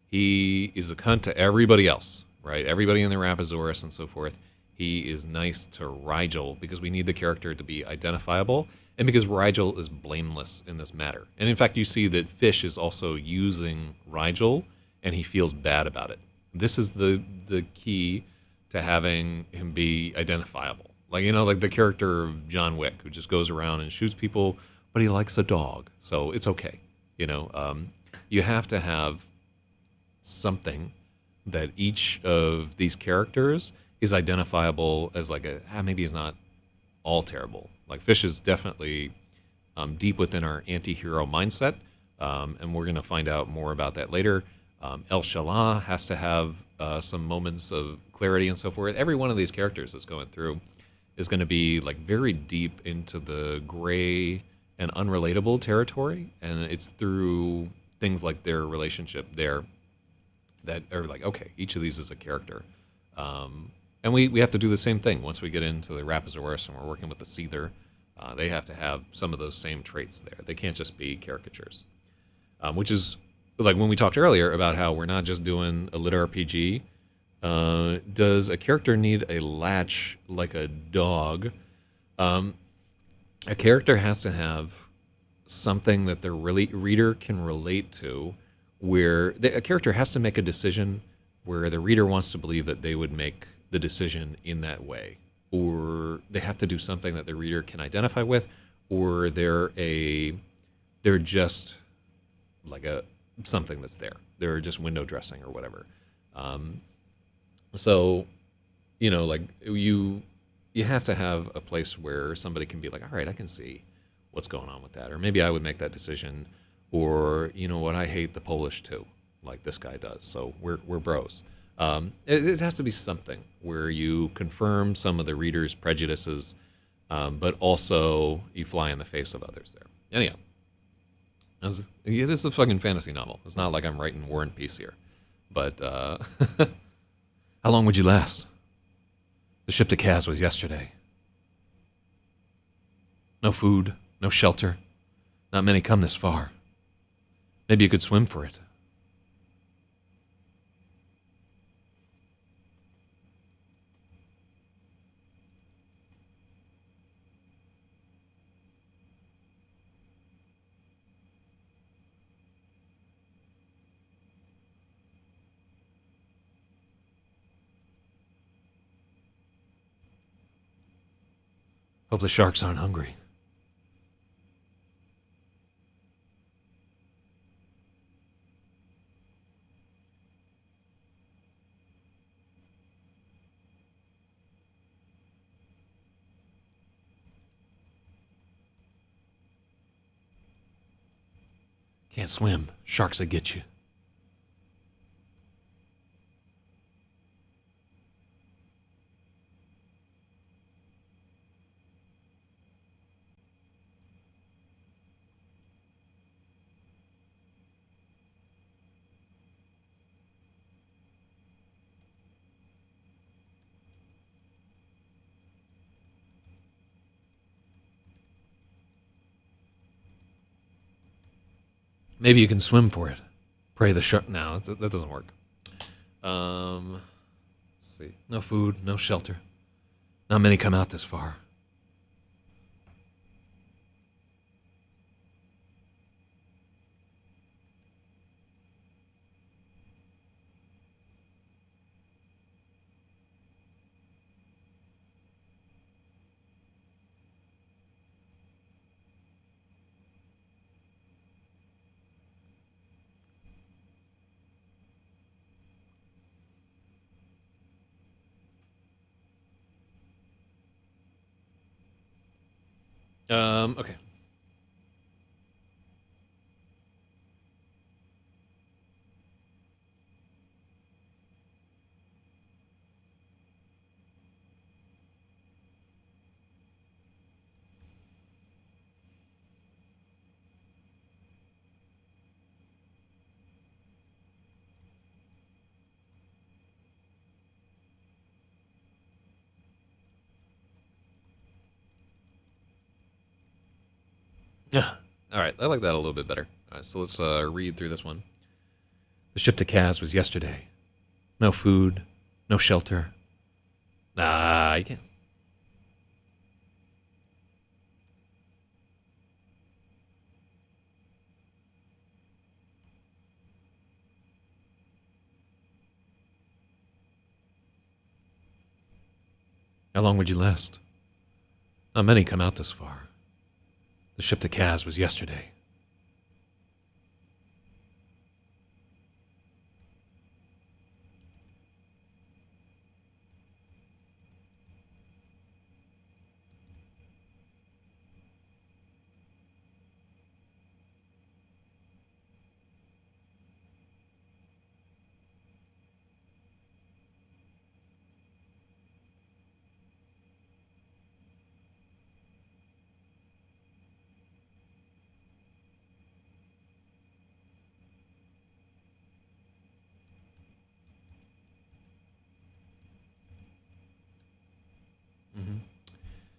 He is a cunt to everybody else, right? Everybody in the RAPAXORIS and so forth. He is nice to Rigel because we need the character to be identifiable, and because Rigel is blameless in this matter. And in fact, you see that Fish is also using Rigel, and he feels bad about it. This is the key to having him be identifiable. Like, you know, like the character of John Wick, who just goes around and shoots people, but he likes a dog, so it's okay. You know, you have to have something that each of these characters is identifiable as like maybe he's not all terrible. Like Fish is definitely deep within our anti-hero mindset, and we're going to find out more about that later. El Shalah has to have some moments of clarity and so forth. Every one of these characters that's going through is going to be like very deep into the gray and unrelatable territory, and it's through things like their relationship there that are like, okay, each of these is a character. And we have to do the same thing once we get into the RAPAXORIS and we're working with the Seether. They have to have some of those same traits there. They can't just be caricatures, which is like when we talked earlier about how we're not just doing a lit RPG. Does a character need a latch like a dog? A character has to have something that the reader can relate to, where a character has to make a decision where the reader wants to believe that they would make the decision in that way, or they have to do something that the reader can identify with, or they're just like something that's there. They're just window dressing or whatever. So, you know, like you have to have a place where somebody can be like, all right, I can see what's going on with that, or maybe I would make that decision, or you know what, I hate the Polish too, like this guy does. So we're bros. It has to be something where you confirm some of the reader's prejudices, but also you fly in the face of others there. Anyhow, this is a fucking fantasy novel. It's not like I'm writing War and Peace here. But how long would you last? The ship to Kaz was yesterday. No food, no shelter. Not many come this far. Maybe you could swim for it. Hope the sharks aren't hungry. Can't swim. Sharks will get you. Maybe you can swim for it. Pray the shark. No, that doesn't work. Let's see. No food, no shelter. Not many come out this far. Okay. Yeah. All right. I like that a little bit better. All right. So let's read through this one. The ship to Kaz was yesterday. No food, no shelter. You can't. How long would you last? Not many come out this far. The ship to Kaz was yesterday.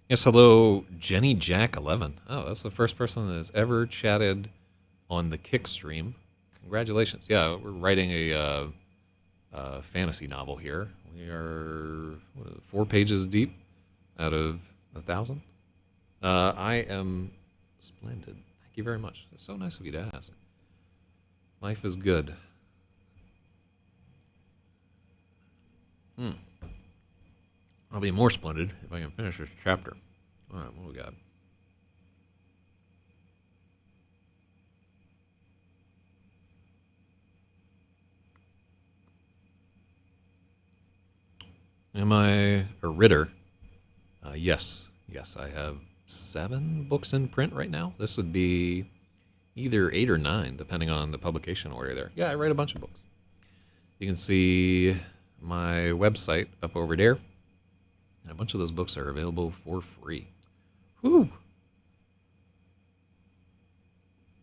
Yes, hello, Jenny Jack 11. Oh, that's the first person that has ever chatted on the Kick stream. Congratulations. Yeah, we're writing a fantasy novel here. We are 4 pages deep out of 1,000. I am splendid. Thank you very much. It's so nice of you to ask. Life is good. I'll be more splendid if I can finish this chapter. All right, what do we got? Am I a Ritter? Yes. Yes, I have 7 books in print right now. This would be either 8 or 9, depending on the publication order there. Yeah, I write a bunch of books. You can see my website up over there. And a bunch of those books are available for free. Whew.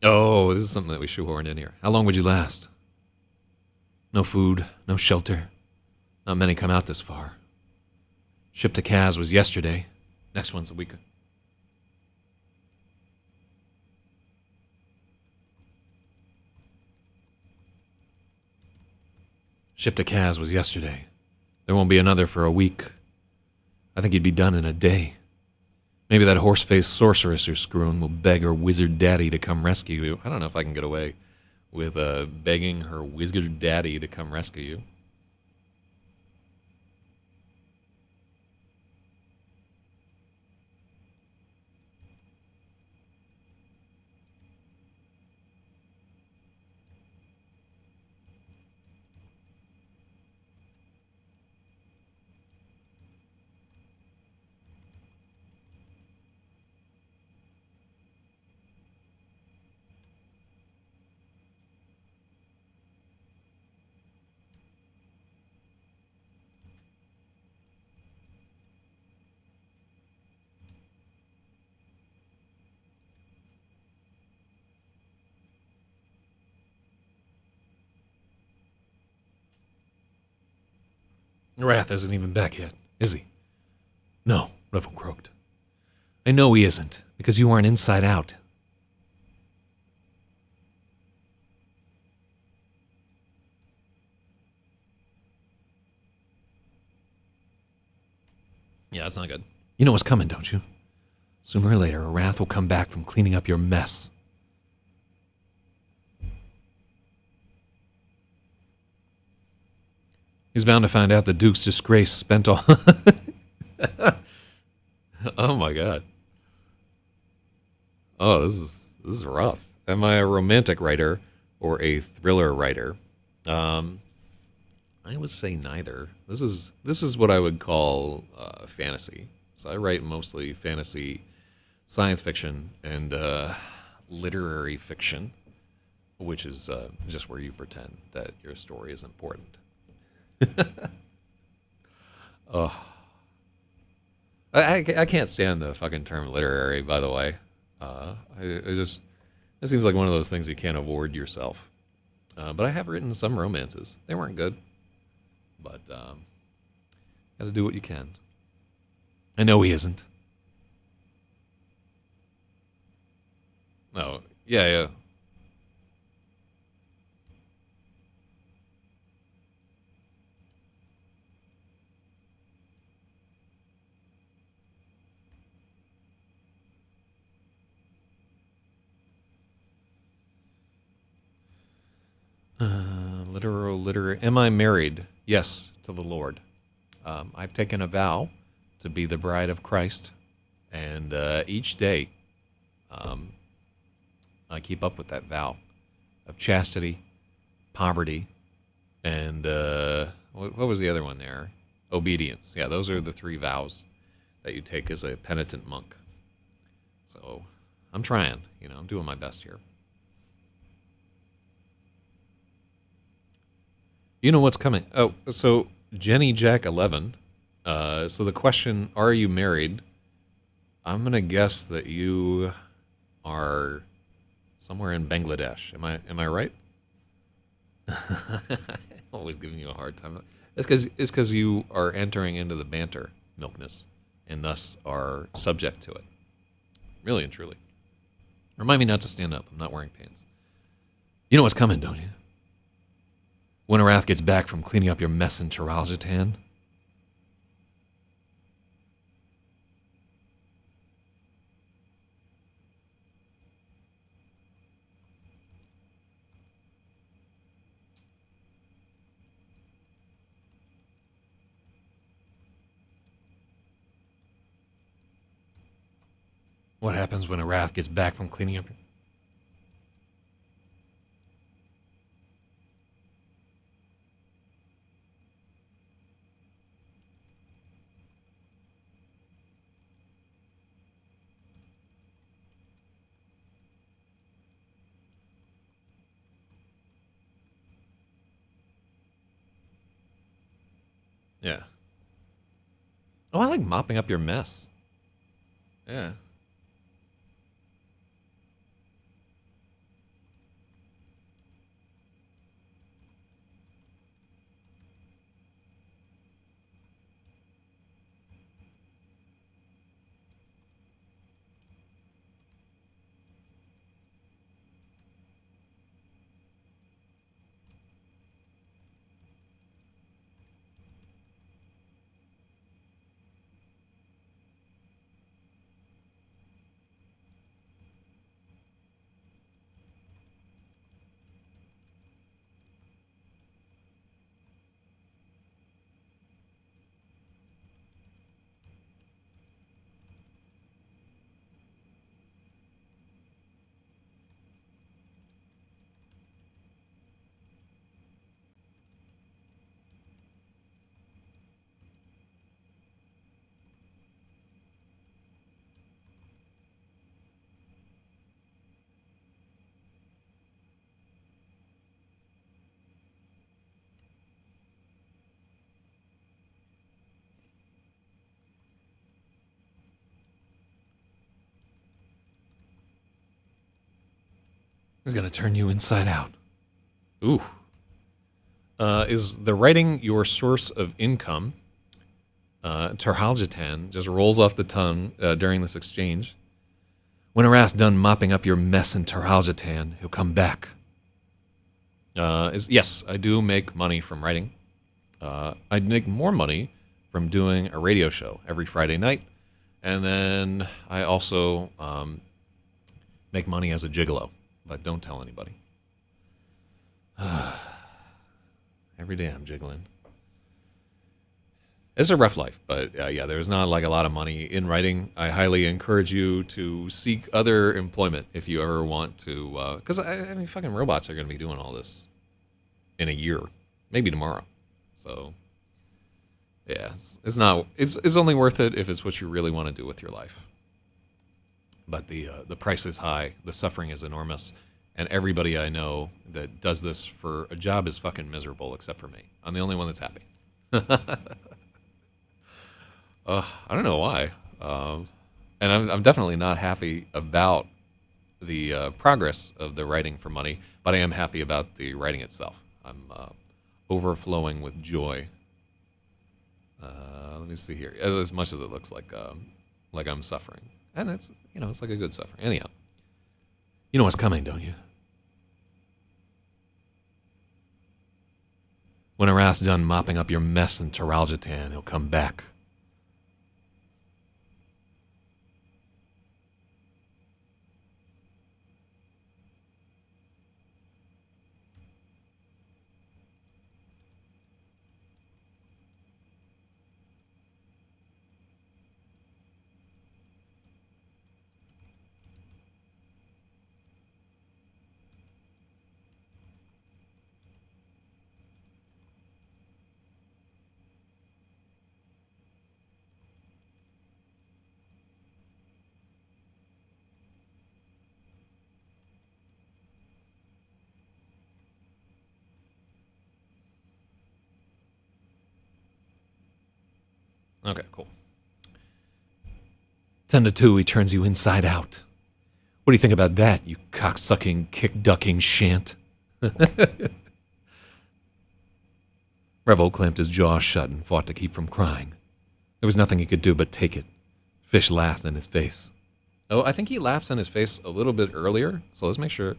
Oh, this is something that we shoehorned in here. How long would you last? No food, no shelter. Not many come out this far. Ship to Kaz was yesterday. Next one's a week. Ship to Kaz was yesterday. There won't be another for a week. I think he'd be done in a day. Maybe that horse-faced sorceress you're screwing will beg her wizard daddy to come rescue you. I don't know if I can get away with begging her wizard daddy to come rescue you. Wrath isn't even back yet, is he? No, Revel croaked. I know he isn't, because you aren't inside out. Yeah, that's not good. You know what's coming, don't you? Sooner or later, Wrath will come back from cleaning up your mess. He's bound to find out the Duke's disgrace spent all... Oh my god. Oh, this is rough. Am I a romantic writer or a thriller writer? I would say neither. This is what I would call fantasy. So I write mostly fantasy, science fiction, and literary fiction, which is just where you pretend that your story is important. Oh, I can't stand the fucking term literary. By the way, it seems like one of those things you can't award yourself. But I have written some romances. They weren't good, but got to do what you can. I know he isn't. Oh, yeah. Literary. Am I married? Yes, to the Lord. I've taken a vow to be the bride of Christ, and each day I keep up with that vow of chastity, poverty, and what was the other one there? Obedience. Yeah, those are the three vows that you take as a penitent monk. So I'm trying, I'm doing my best here. You know what's coming. Oh, so Jenny Jack 11. So the question, are you married? I'm going to guess that you are somewhere in Bangladesh. Am I right? Always giving you a hard time. It's because you are entering into the banter milkness and thus are subject to it. Really and truly. Remind me not to stand up. I'm not wearing pants. You know what's coming, don't you? When Arath gets back from cleaning up your mess in Tiraljitan. What happens when Arath gets back from cleaning up your... Yeah. Oh, I like mopping up your mess. Yeah. He's gonna turn you inside out. Ooh. Is the writing your source of income? Tarhaljatan just rolls off the tongue during this exchange. When Aras done mopping up your mess in Tarhaljatan, he'll come back. Yes, I do make money from writing. I'd make more money from doing a radio show every Friday night. And then I also make money as a gigolo, but don't tell anybody. Every day I'm jiggling. It's a rough life, but yeah, there's not like a lot of money in writing. I highly encourage you to seek other employment if you ever want to, because I mean, fucking robots are going to be doing all this in a year, maybe tomorrow. So yeah, it's not. It's only worth it if it's what you really want to do with your life. But the price is high, the suffering is enormous, and everybody I know that does this for a job is fucking miserable, except for me. I'm the only one that's happy. I don't know why, and I'm definitely not happy about the progress of the writing for money, but I am happy about the writing itself. I'm overflowing with joy. Let me see here. As much as it looks like I'm suffering, and it's it's like a good suffering. Anyhow, you know what's coming, don't you? When Aras done mopping up your mess in Tarhaljatan, he'll come back. Okay, cool. 10 to 2, he turns you inside out. What do you think about that, you cocksucking, kick-ducking shant? Revel clamped his jaw shut and fought to keep from crying. There was nothing he could do but take it. Fish laughed in his face. Oh, I think he laughs in his face a little bit earlier, so let's make sure.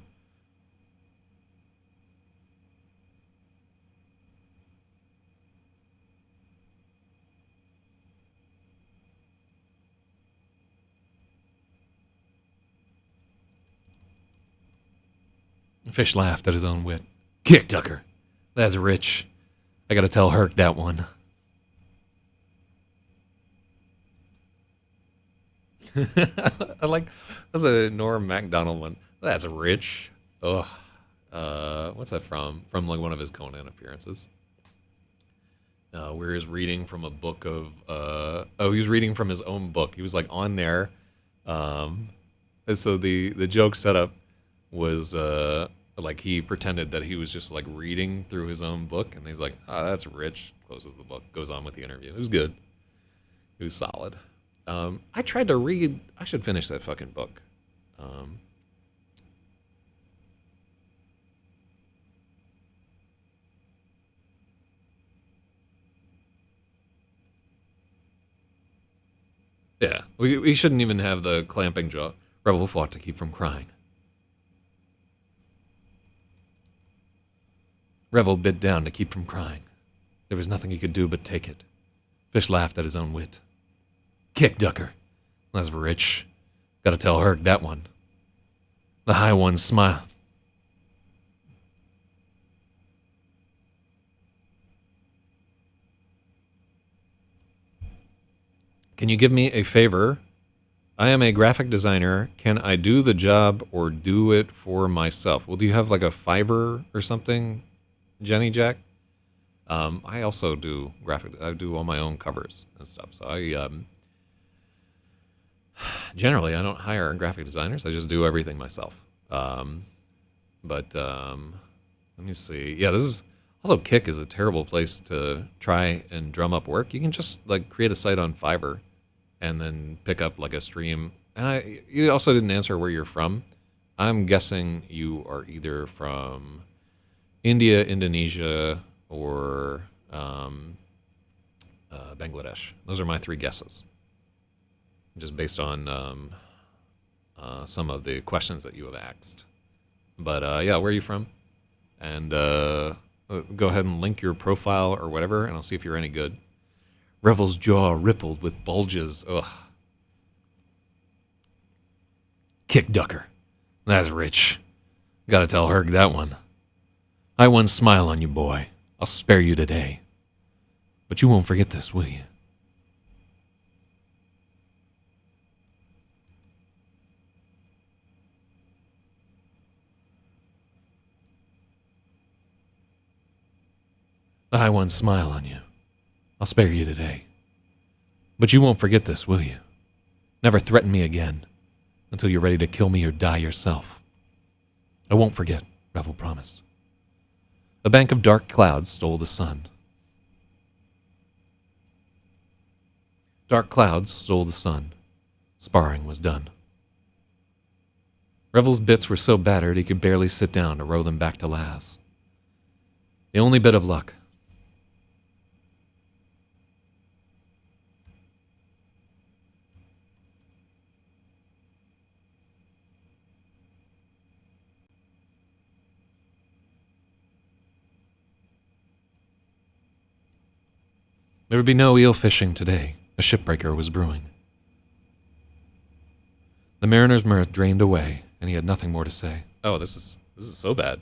Fish laughed at his own wit. Kick Ducker. That's rich. I gotta tell Herc that one. That's a Norm Macdonald one. That's rich. Ugh. What's that from? From like one of his Conan appearances. Where he's reading from a book of he was reading from his own book. He was like on there. And so the joke setup was like he pretended that he was just like reading through his own book, and he's like, that's rich. Closes the book, goes on with the interview. It was good. It was solid. I tried to read. I should finish that fucking book. Yeah, we shouldn't even have the clamping jaw. Rebel fought to keep from crying. Revel bit down to keep from crying. There was nothing he could do but take it. Fish laughed at his own wit. Kick Ducker. That's rich. Gotta tell Herc that one. The high one smiled. Can you give me a favor? I am a graphic designer. Can I do the job or do it for myself? Well, do you have like a Fiverr or something, Jenny Jack? I also do graphic. I do all my own covers and stuff. So I generally I don't hire graphic designers. I just do everything myself. But let me see. Yeah, this is also Kick is a terrible place to try and drum up work. You can just like create a site on Fiverr and then pick up like a stream. And you also didn't answer where you're from. I'm guessing you are either from India, Indonesia, or Bangladesh. Those are my three guesses, just based on some of the questions that you have asked. But yeah, where are you from? And go ahead and link your profile or whatever, and I'll see if you're any good. Revel's jaw rippled with bulges. Ugh. Kick Ducker. That's rich. Gotta tell Herg that one. I won't smile on you, boy. I'll spare you today. But you won't forget this, will you? I won't smile on you. I'll spare you today. But you won't forget this, will you? Never threaten me again until you're ready to kill me or die yourself. I won't forget, Revel promised. A bank of dark clouds stole the sun. Dark clouds stole the sun. Sparring was done. Revel's bits were so battered he could barely sit down to row them back to Laz. The only bit of luck. There would be no eel fishing today. A shipbreaker was brewing. The mariner's mirth drained away, and he had nothing more to say. Oh, this is so bad.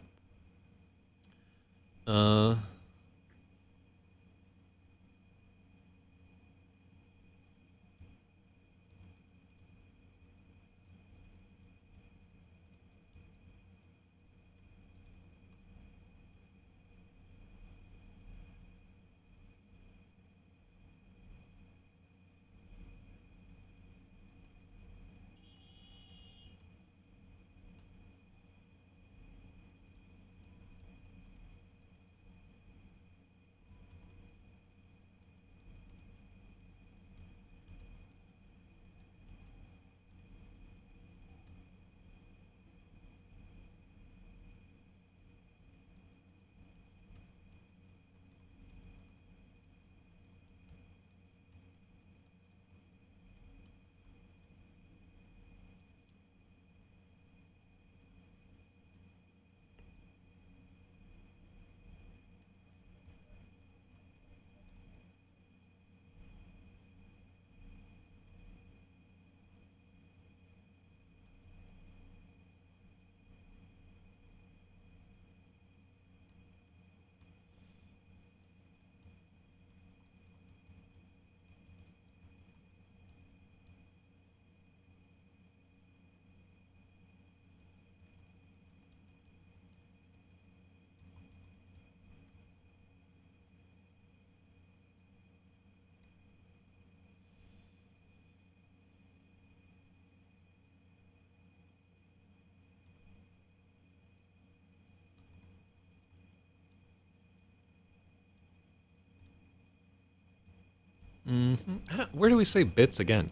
Where do we say bits again?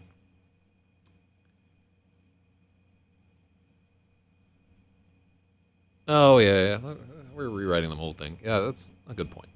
Oh, yeah. We're rewriting the whole thing. Yeah, that's a good point.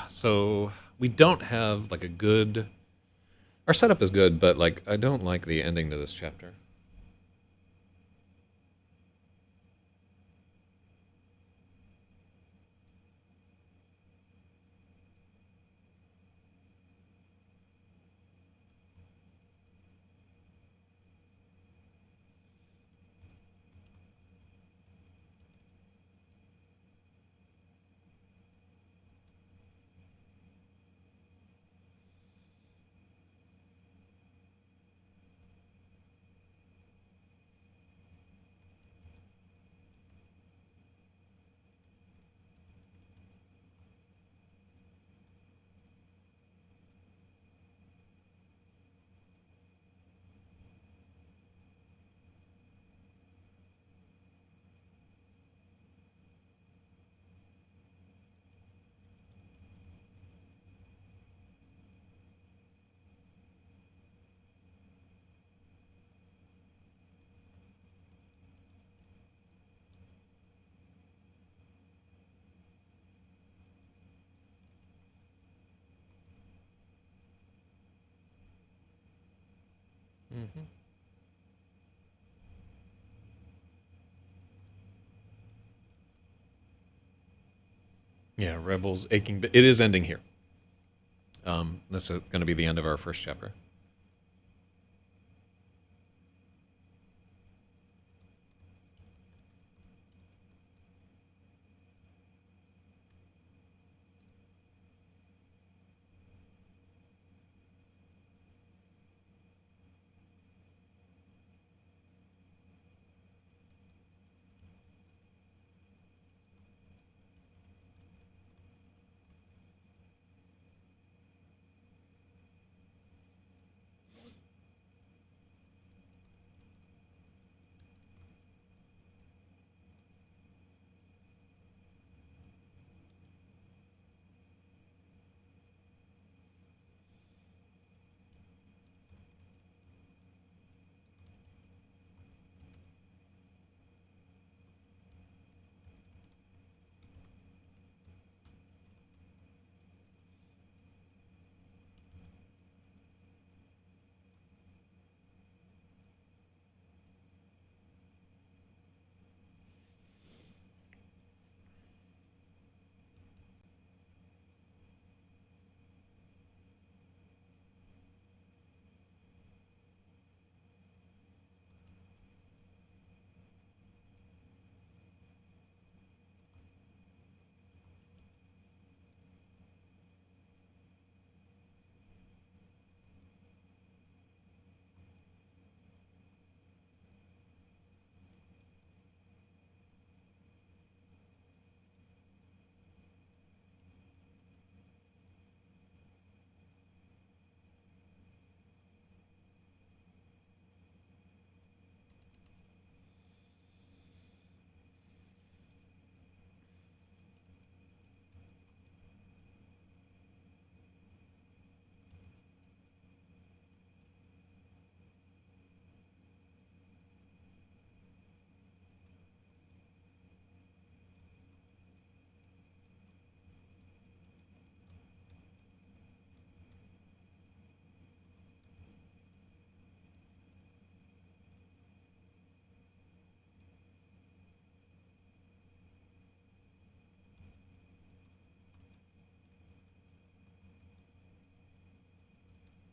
So we don't have like a good. Our setup is good, but like I don't like the ending to this chapter. Mm-hmm. Yeah, Rebels aching. It is ending here. This is going to be the end of our first chapter.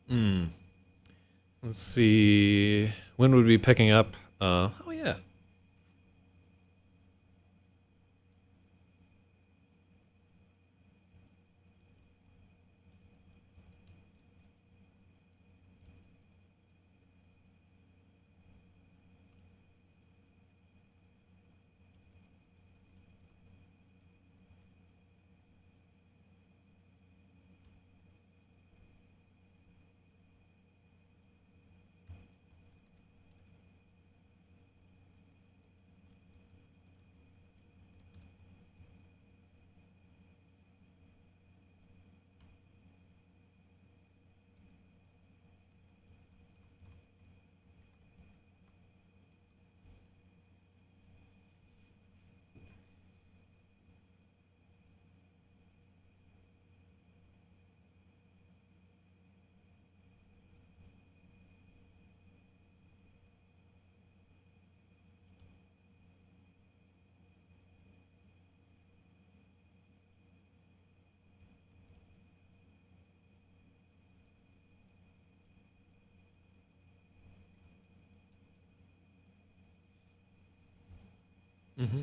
Hmm. Let's see. When would we be picking up? Oh yeah. Mm-hmm.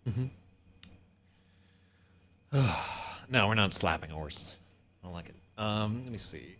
Mm-hmm. No, we're not slapping a horse. I don't like it. Let me see.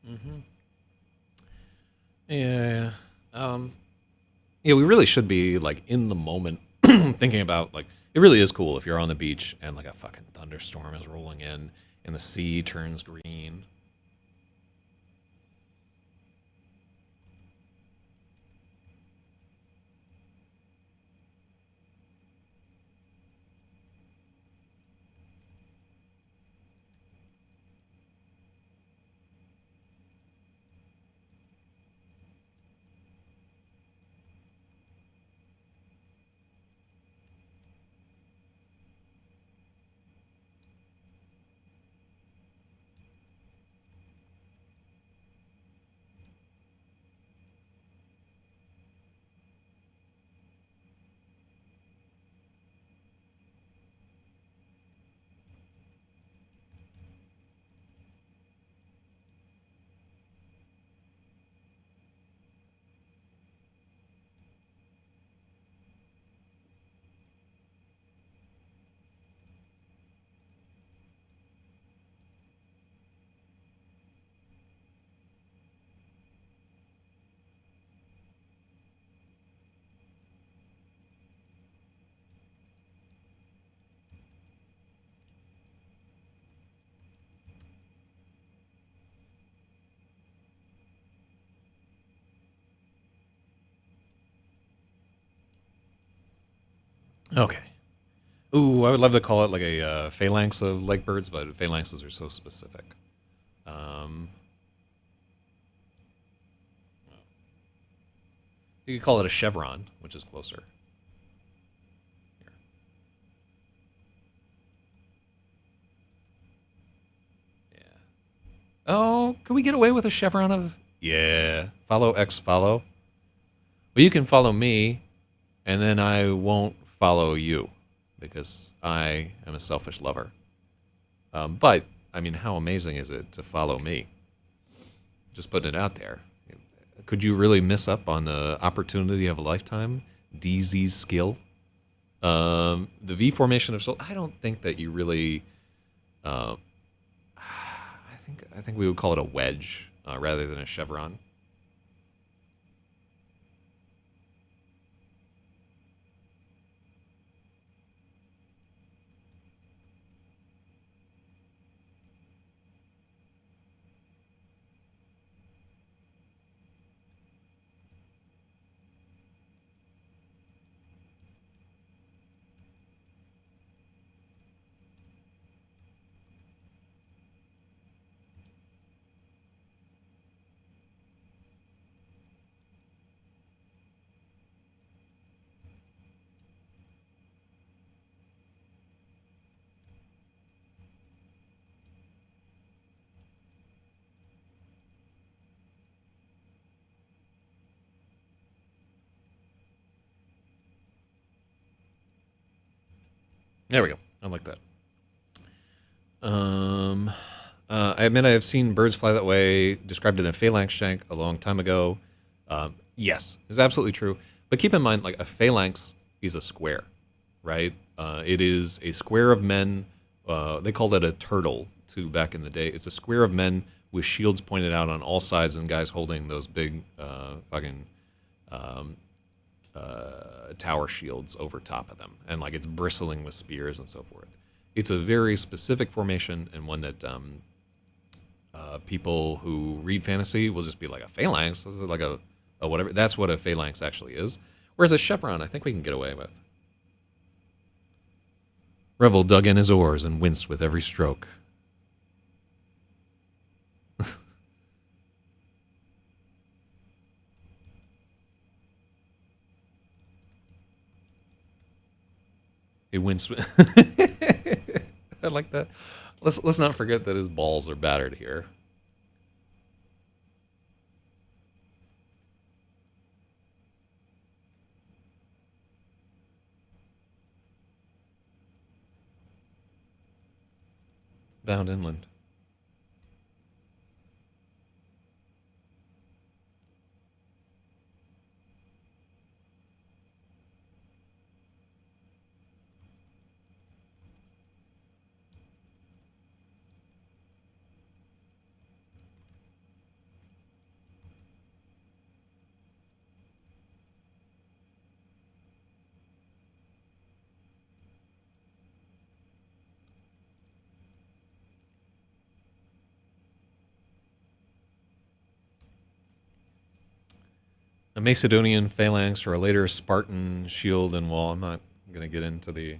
Mm-hmm. Yeah. Um, yeah, we really should be like in the moment thinking about like it really is cool if you're on the beach and like a fucking thunderstorm is rolling in and the sea turns green. Okay. Ooh, I would love to call it like a phalanx of lake birds, but phalanxes are so specific. Um, you could call it a chevron, which is closer. Here. Yeah. Oh, can we get away with a chevron of? Yeah. Follow X follow. Well, you can follow me, and then I won't follow you because I am a selfish lover. But I mean, how amazing is it to follow me? Just putting it out there. Could you really miss up on the opportunity of a lifetime? DZ's skill. The V formation of soul. I don't think that you really. Uh, I think we would call it a wedge rather than a chevron. There we go. I like that. Um, I admit I have seen birds fly that way, described in a phalanx shank a long time ago. Yes, is absolutely true. But keep in mind, like a phalanx is a square, right? It is a square of men. They called it a turtle too back in the day. It's a square of men with shields pointed out on all sides and guys holding those big fucking um, tower shields over top of them, and like it's bristling with spears and so forth. It's a very specific formation and one that people who read fantasy will just be like a phalanx. This is like a whatever. That's what a phalanx actually is. Whereas a chevron, I think we can get away with. Revel dug in his oars and winced with every stroke. He winced. I like that. Let's not forget that his balls are battered here. Bound inland. A Macedonian phalanx or a later Spartan shield and wall. I'm not going to get into the.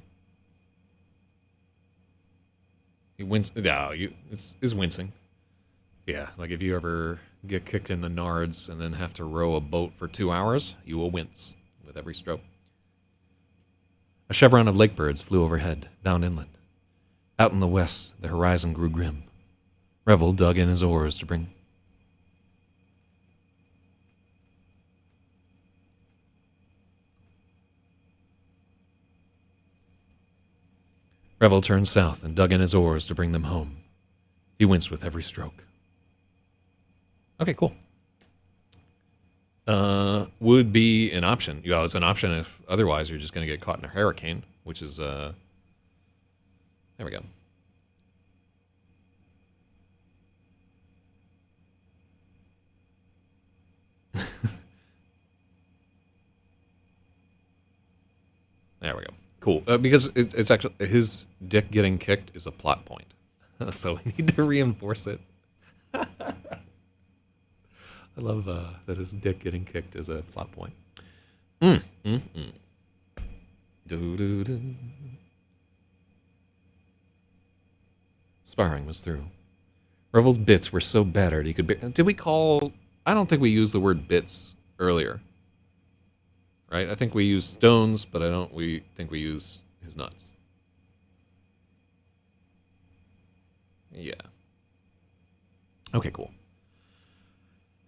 He wins. No, it's wincing. Yeah, like if you ever get kicked in the nards and then have to row a boat for 2 hours, you will wince with every stroke. A chevron of lake birds flew overhead, bound inland. Out in the west, the horizon grew grim. Revel dug in his oars to bring. Revel turned south and dug in his oars to bring them home. He winced with every stroke. Okay, cool. Would be an option. You know, it's an option if otherwise you're just going to get caught in a hurricane, which is, there we go. There we go. Cool. Because it's actually, his dick getting kicked is a plot point. So we need to reinforce it. I love that his dick getting kicked is a plot point. Do-do-do. Sparring was through. Revel's bits were so battered he could be. Did we call. I don't think we used the word bits earlier. Right? I think we used stones, but I don't think we use his nuts. Yeah. Okay, cool.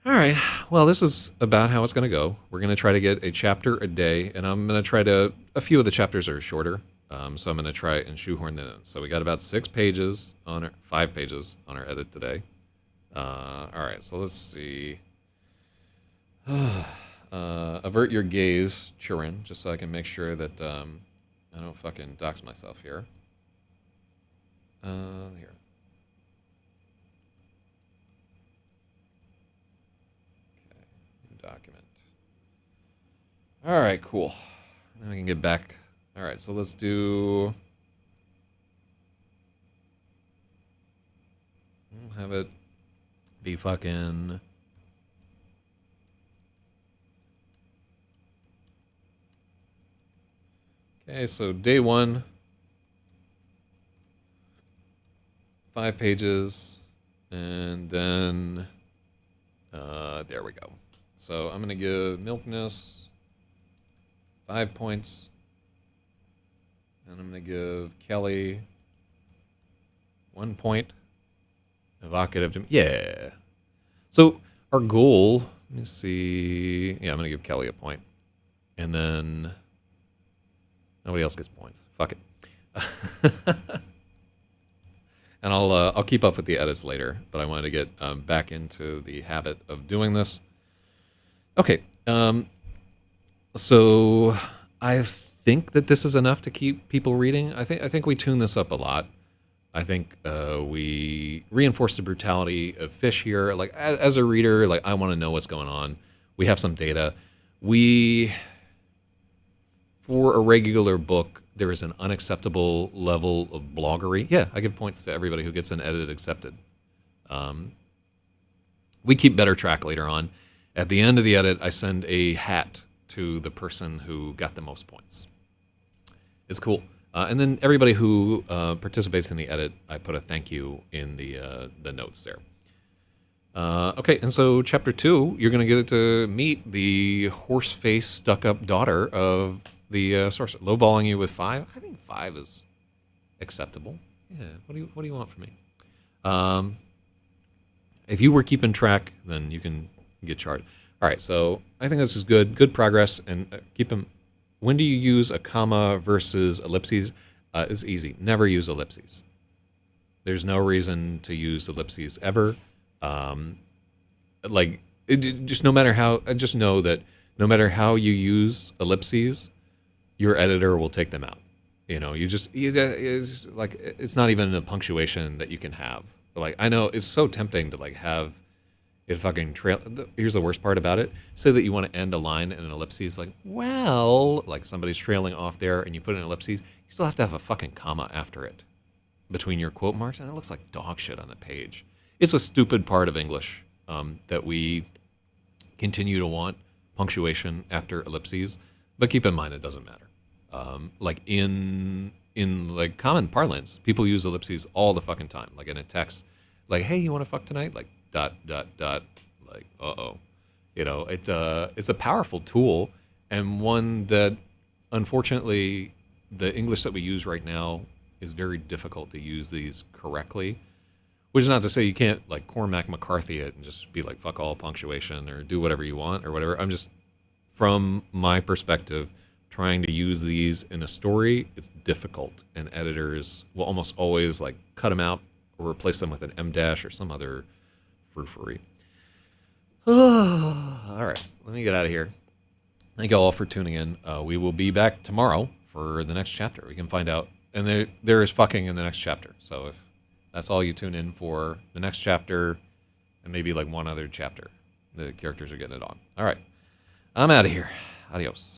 All right. Well, this is about how it's going to go. We're going to try to get a chapter a day, and I'm going to try to. A few of the chapters are shorter, so I'm going to try and shoehorn them in. So we got about 5 pages on our edit today. All right. So let's see. Avert your gaze, Churin, just so I can make sure that I don't fucking dox myself here. Here. Document. All right, cool. Now we can get back. All right, so let's do. We'll have it be fucking. Okay, so day 1. 5 pages, and then there we go. So I'm going to give Milkness 5 points. And I'm going to give Kelly 1 point. Evocative to... Yeah. So our goal... Let me see... Yeah, I'm going to give Kelly a point. And then... Nobody else gets points. Fuck it. And I'll keep up with the edits later, but I wanted to get back into the habit of doing this. Okay, so I think that this is enough to keep people reading. I think we tune this up a lot. I think we reinforce the brutality of fish here. Like as a reader, like I want to know what's going on. We have some data. For a regular book, there is an unacceptable level of bloggery. Yeah, I give points to everybody who gets an edit accepted. We keep better track later on. At the end of the edit, I send a hat to the person who got the most points. It's cool. And then everybody who participates in the edit, I put a thank you in the notes there. Okay, and so chapter 2, you're going to get to meet the horse-faced, stuck-up daughter of the sorcerer. Lowballing you with 5? I think 5 is acceptable. Yeah, what do you want from me? If you were keeping track, then you can get charged. All right, so I think this is good. Good progress, and keep them. When do you use a comma versus ellipses? It's easy. Never use ellipses. There's no reason to use ellipses ever. Just no matter how. Just know that no matter how you use ellipses, your editor will take them out. You know, it's like it's not even a punctuation that you can have. But like I know it's so tempting to like have it fucking trail. Here's the worst part about it: say that you want to end a line in an ellipses, like like somebody's trailing off there, and you put an ellipses, you still have to have a fucking comma after it between your quote marks, and it looks like dog shit on the page. It's a stupid part of English that we continue to want punctuation after ellipses, but keep in mind it doesn't matter. Like in like common parlance, people use ellipses all the fucking time. Like in a text, like, "Hey, you want to fuck tonight?" Like ... Like, you know, it's a powerful tool, and one that unfortunately the English that we use right now is very difficult to use these correctly. Which is not to say you can't like Cormac McCarthy it and just be like fuck all punctuation or do whatever you want or whatever. I'm just, from my perspective, trying to use these in a story, it's difficult, and editors will almost always like cut them out or replace them with an M dash or some other frou-frou. All right, let me get out of here. Thank you all for tuning in. We will be back tomorrow for the next chapter. We can find out, and there is fucking in the next chapter. So if that's all you tune in for, the next chapter, and maybe like one other chapter, the characters are getting it on. All right, I'm out of here. Adios.